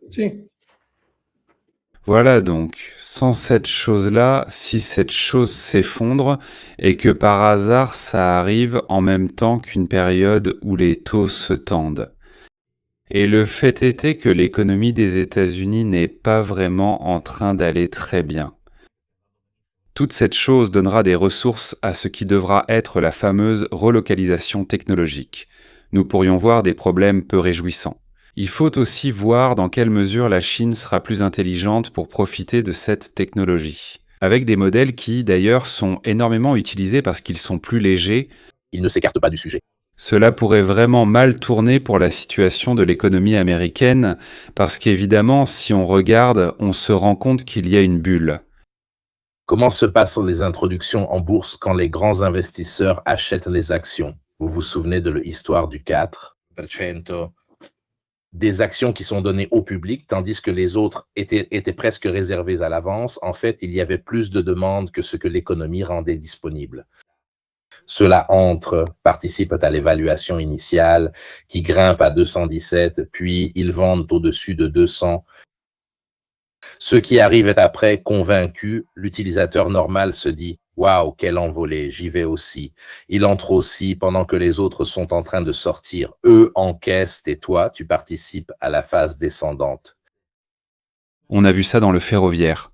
Si. Voilà donc, sans cette chose-là, si cette chose s'effondre et que par hasard ça arrive en même temps qu'une période où les taux se tendent. Et le fait était que l'économie des États-Unis n'est pas vraiment en train d'aller très bien. Toute cette chose donnera des ressources à ce qui devra être la fameuse relocalisation technologique. Nous pourrions voir des problèmes peu réjouissants. Il faut aussi voir dans quelle mesure la Chine sera plus intelligente pour profiter de cette technologie. Avec des modèles qui, d'ailleurs, sont énormément utilisés parce qu'ils sont plus légers. Ils ne s'écartent pas du sujet. Cela pourrait vraiment mal tourner pour la situation de l'économie américaine, parce qu'évidemment, si on regarde, on se rend compte qu'il y a une bulle. Comment se passent les introductions en bourse quand les grands investisseurs achètent les actions? Vous vous souvenez de l'histoire du 4%, des actions qui sont données au public, tandis que les autres étaient presque réservées à l'avance. En fait, il y avait plus de demandes que ce que l'économie rendait disponible. Cela participe à l'évaluation initiale qui grimpe à 217, puis ils vendent au-dessus de 200. Ceux qui arrivent après convaincus, l'utilisateur normal se dit « Waouh, quelle envolée, j'y vais aussi ». Il entre aussi pendant que les autres sont en train de sortir. Eux encaissent et toi, tu participes à la phase descendante. On a vu ça dans le ferroviaire.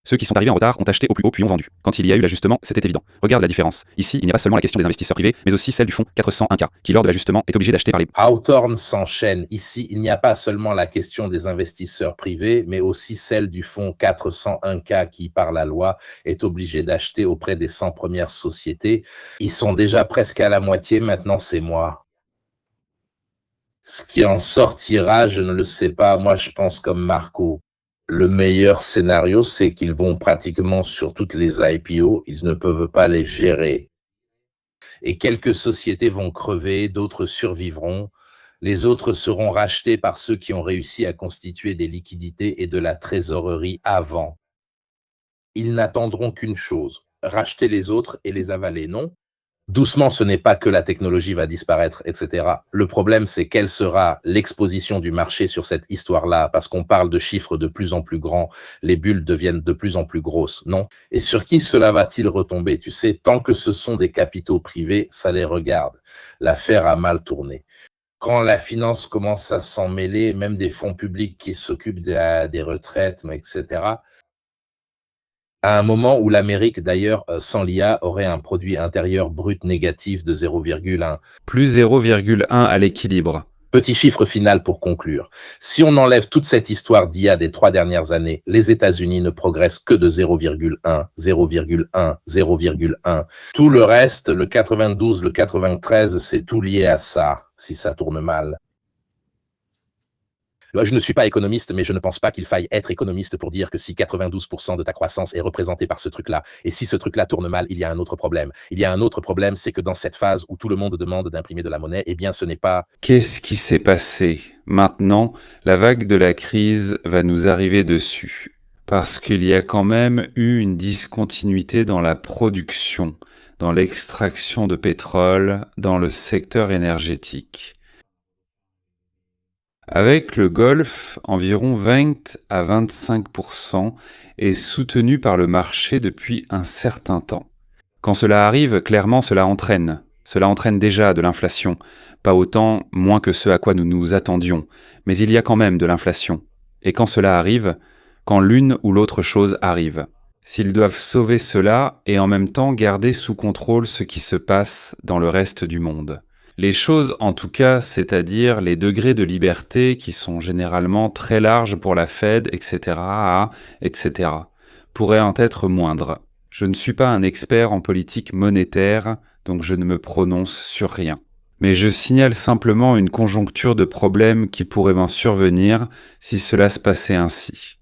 Ceux qui sont arrivés en retard ont acheté au plus haut puis ont vendu. Quand il y a eu l'ajustement, c'était évident. Regarde la différence. Ici, il n'y a pas seulement la question des investisseurs privés, mais aussi celle du fonds 401K, qui lors de l'ajustement est obligé d'acheter par les... Hawthorne s'enchaîne. Ici, il n'y a pas seulement la question des investisseurs privés, mais aussi celle du fonds 401K qui, par la loi, est obligé d'acheter auprès des 100 premières sociétés. Ils sont déjà presque à la moitié, maintenant c'est moi. Ce qui en sortira, je ne le sais pas. Moi, je pense comme Marco. Le meilleur scénario, c'est qu'ils vont pratiquement sur toutes les IPO, ils ne peuvent pas les gérer. Et quelques sociétés vont crever, d'autres survivront. Les autres seront rachetés par ceux qui ont réussi à constituer des liquidités et de la trésorerie avant. Ils n'attendront qu'une chose, racheter les autres et les avaler, non? Doucement, ce n'est pas que la technologie va disparaître, etc. Le problème, c'est quelle sera l'exposition du marché sur cette histoire-là, parce qu'on parle de chiffres de plus en plus grands, les bulles deviennent de plus en plus grosses, non? Et sur qui cela va-t-il retomber? Tu sais, tant que ce sont des capitaux privés, ça les regarde. L'affaire a mal tourné. Quand la finance commence à s'en mêler, même des fonds publics qui s'occupent des retraites, etc., À un moment où l'Amérique, d'ailleurs, sans l'IA, aurait un produit intérieur brut négatif de 0,1. Plus 0,1 à l'équilibre. Petit chiffre final pour conclure. Si on enlève toute cette histoire d'IA des 3 dernières années, les États-Unis ne progressent que de 0,1, 0,1, 0,1. Tout le reste, le 92, le 93, c'est tout lié à ça, si ça tourne mal. Je ne suis pas économiste, mais je ne pense pas qu'il faille être économiste pour dire que si 92% de ta croissance est représentée par ce truc-là, et si ce truc-là tourne mal, il y a un autre problème. Il y a un autre problème, c'est que dans cette phase où tout le monde demande d'imprimer de la monnaie, eh bien ce n'est pas... Qu'est-ce qui s'est passé? Maintenant, la vague de la crise va nous arriver dessus. Parce qu'il y a quand même eu une discontinuité dans la production, dans l'extraction de pétrole, dans le secteur énergétique. Avec le Golfe, environ 20 à 25% est soutenu par le marché depuis un certain temps. Quand cela arrive, clairement cela entraîne déjà de l'inflation, pas autant, moins que ce à quoi nous nous attendions, mais il y a quand même de l'inflation. Et quand cela arrive, quand l'une ou l'autre chose arrive, s'ils doivent sauver cela et en même temps garder sous contrôle ce qui se passe dans le reste du monde. Les choses, en tout cas, c'est-à-dire les degrés de liberté qui sont généralement très larges pour la Fed, etc., etc., pourraient en être moindres. Je ne suis pas un expert en politique monétaire, donc je ne me prononce sur rien. Mais je signale simplement une conjoncture de problèmes qui pourrait m'en survenir si cela se passait ainsi.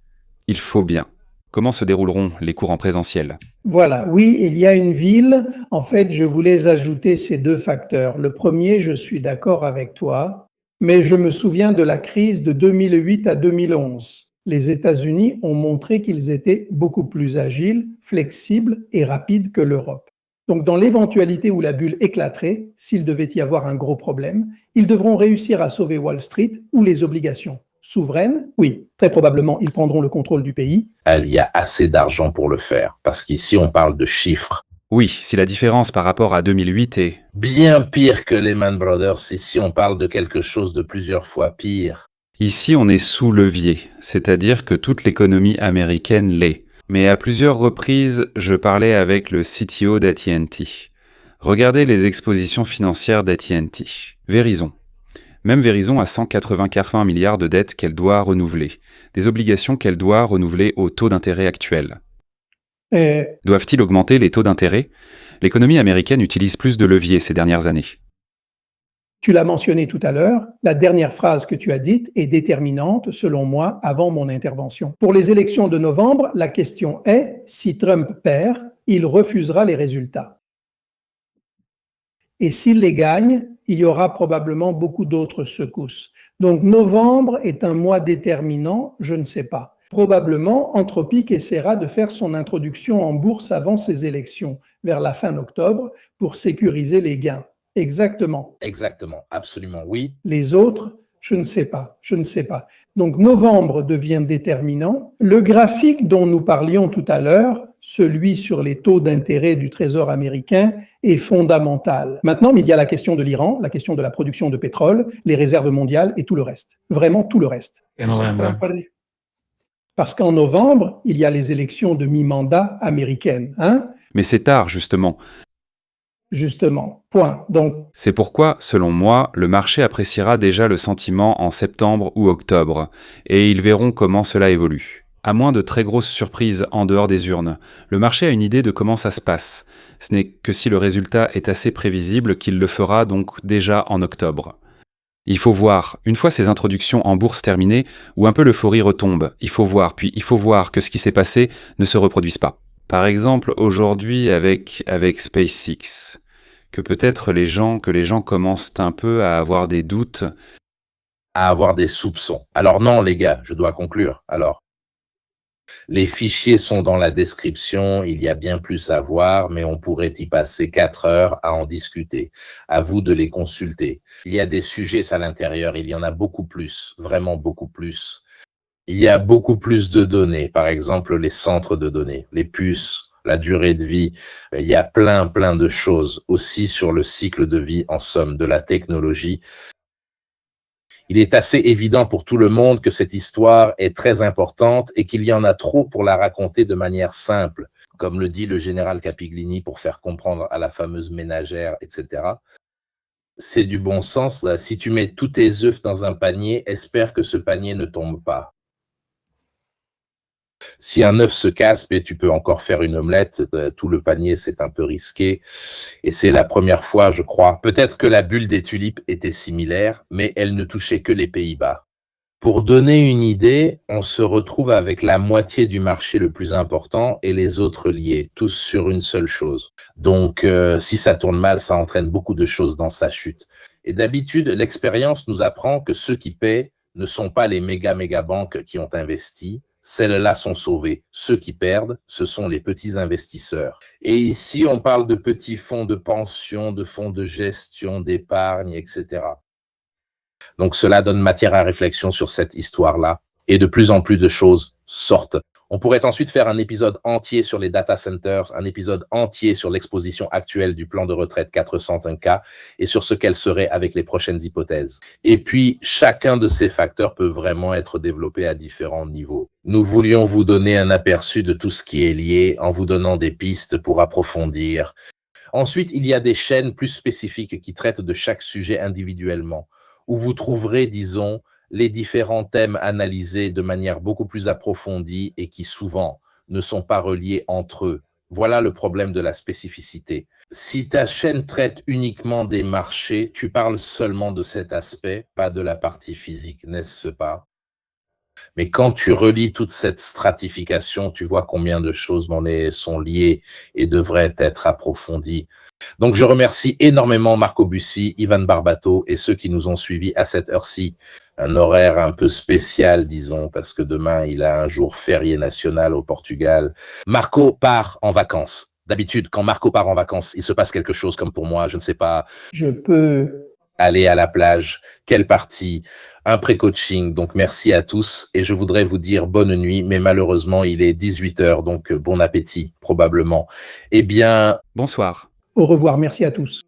Il faut bien. Comment se dérouleront les cours en présentiel? Voilà, oui, il y a une ville. En fait, je voulais ajouter ces deux facteurs. Le premier, je suis d'accord avec toi, mais je me souviens de la crise de 2008 à 2011. Les États-Unis ont montré qu'ils étaient beaucoup plus agiles, flexibles et rapides que l'Europe. Donc, dans l'éventualité où la bulle éclaterait, s'il devait y avoir un gros problème, ils devront réussir à sauver Wall Street ou les obligations. Souveraines, oui, très probablement, ils prendront le contrôle du pays. Il y a assez d'argent pour le faire, parce qu'ici, on parle de chiffres. Oui, si la différence par rapport à 2008 est... Bien pire que Lehman Brothers, ici, on parle de quelque chose de plusieurs fois pire. Ici, on est sous levier, c'est-à-dire que toute l'économie américaine l'est. Mais à plusieurs reprises, je parlais avec le CTO d'AT&T. Regardez les expositions financières d'AT&T. Verizon. Même Verizon a 180 milliards de dettes qu'elle doit renouveler, des obligations qu'elle doit renouveler au taux d'intérêt actuel. Doivent-ils augmenter les taux d'intérêt? L'économie américaine utilise plus de leviers ces dernières années. Tu l'as mentionné tout à l'heure, la dernière phrase que tu as dite est déterminante, selon moi, avant mon intervention. Pour les élections de novembre, la question est, si Trump perd, il refusera les résultats. Et s'il les gagne, il y aura probablement beaucoup d'autres secousses. Donc novembre est un mois déterminant, je ne sais pas. Probablement, Anthropic essaiera de faire son introduction en bourse avant ces élections, vers la fin octobre, pour sécuriser les gains. Exactement. Exactement, absolument, oui. Les autres, je ne sais pas. Donc novembre devient déterminant. Le graphique dont nous parlions tout à l'heure, celui sur les taux d'intérêt du Trésor américain, est fondamental. Maintenant, il y a la question de l'Iran, la question de la production de pétrole, les réserves mondiales et tout le reste. Vraiment tout le reste. Parce qu'en novembre, il y a les élections de mi-mandat américaines. Mais c'est tard, justement. Justement, point. Donc, c'est pourquoi, selon moi, le marché appréciera déjà le sentiment en septembre ou octobre, et ils verront comment cela évolue. À moins de très grosses surprises en dehors des urnes, le marché a une idée de comment ça se passe. Ce n'est que si le résultat est assez prévisible qu'il le fera donc déjà en octobre. Il faut voir, une fois ces introductions en bourse terminées, où un peu l'euphorie retombe, il faut voir que ce qui s'est passé ne se reproduise pas. Par exemple, aujourd'hui avec SpaceX, que peut-être les gens commencent un peu à avoir des doutes. À avoir des soupçons. Alors non, les gars, je dois conclure. Alors, les fichiers sont dans la description, il y a bien plus à voir, mais on pourrait y passer 4 heures à en discuter. À vous de les consulter. Il y a des sujets à l'intérieur, il y en a beaucoup plus, vraiment beaucoup plus. Il y a beaucoup plus de données, par exemple les centres de données, les puces, la durée de vie. Il y a plein de choses aussi sur le cycle de vie, en somme, de la technologie. Il est assez évident pour tout le monde que cette histoire est très importante et qu'il y en a trop pour la raconter de manière simple, comme le dit le général Capiglini pour faire comprendre à la fameuse ménagère, etc. C'est du bon sens, là. Si tu mets tous tes œufs dans un panier, espère que ce panier ne tombe pas. Si un œuf se casse, mais tu peux encore faire une omelette, tout le panier, c'est un peu risqué. Et c'est la première fois, je crois. Peut-être que la bulle des tulipes était similaire, mais elle ne touchait que les Pays-Bas. Pour donner une idée, on se retrouve avec la moitié du marché le plus important et les autres liés, tous sur une seule chose. Donc, si ça tourne mal, ça entraîne beaucoup de choses dans sa chute. Et d'habitude, l'expérience nous apprend que ceux qui paient ne sont pas les méga banques qui ont investi. Celles-là sont sauvées. Ceux qui perdent, ce sont les petits investisseurs. Et ici, on parle de petits fonds de pension, de fonds de gestion, d'épargne, etc. Donc, cela donne matière à réflexion sur cette histoire-là. Et de plus en plus de choses sortent. On pourrait ensuite faire un épisode entier sur les data centers, un épisode entier sur l'exposition actuelle du plan de retraite 401K et sur ce qu'elle serait avec les prochaines hypothèses. Et puis, chacun de ces facteurs peut vraiment être développé à différents niveaux. Nous voulions vous donner un aperçu de tout ce qui est lié en vous donnant des pistes pour approfondir. Ensuite, il y a des chaînes plus spécifiques qui traitent de chaque sujet individuellement, où vous trouverez, disons, les différents thèmes analysés de manière beaucoup plus approfondie et qui souvent ne sont pas reliés entre eux. Voilà le problème de la spécificité. Si ta chaîne traite uniquement des marchés, tu parles seulement de cet aspect, pas de la partie physique, n'est-ce pas? Mais quand tu relis toute cette stratification, tu vois combien de choses sont liées et devraient être approfondies. Donc, je remercie énormément Marco Bussi, Ivan Barbato et ceux qui nous ont suivis à cette heure-ci. Un horaire un peu spécial, disons, parce que demain, il a un jour férié national au Portugal. Marco part en vacances. D'habitude, quand Marco part en vacances, il se passe quelque chose comme pour moi, je ne sais pas. Je peux aller à la plage, quelle partie, un pré-coaching. Donc, merci à tous. Et je voudrais vous dire bonne nuit, mais malheureusement, il est 18h, donc bon appétit, probablement. Eh bien... Bonsoir. Au revoir, merci à tous.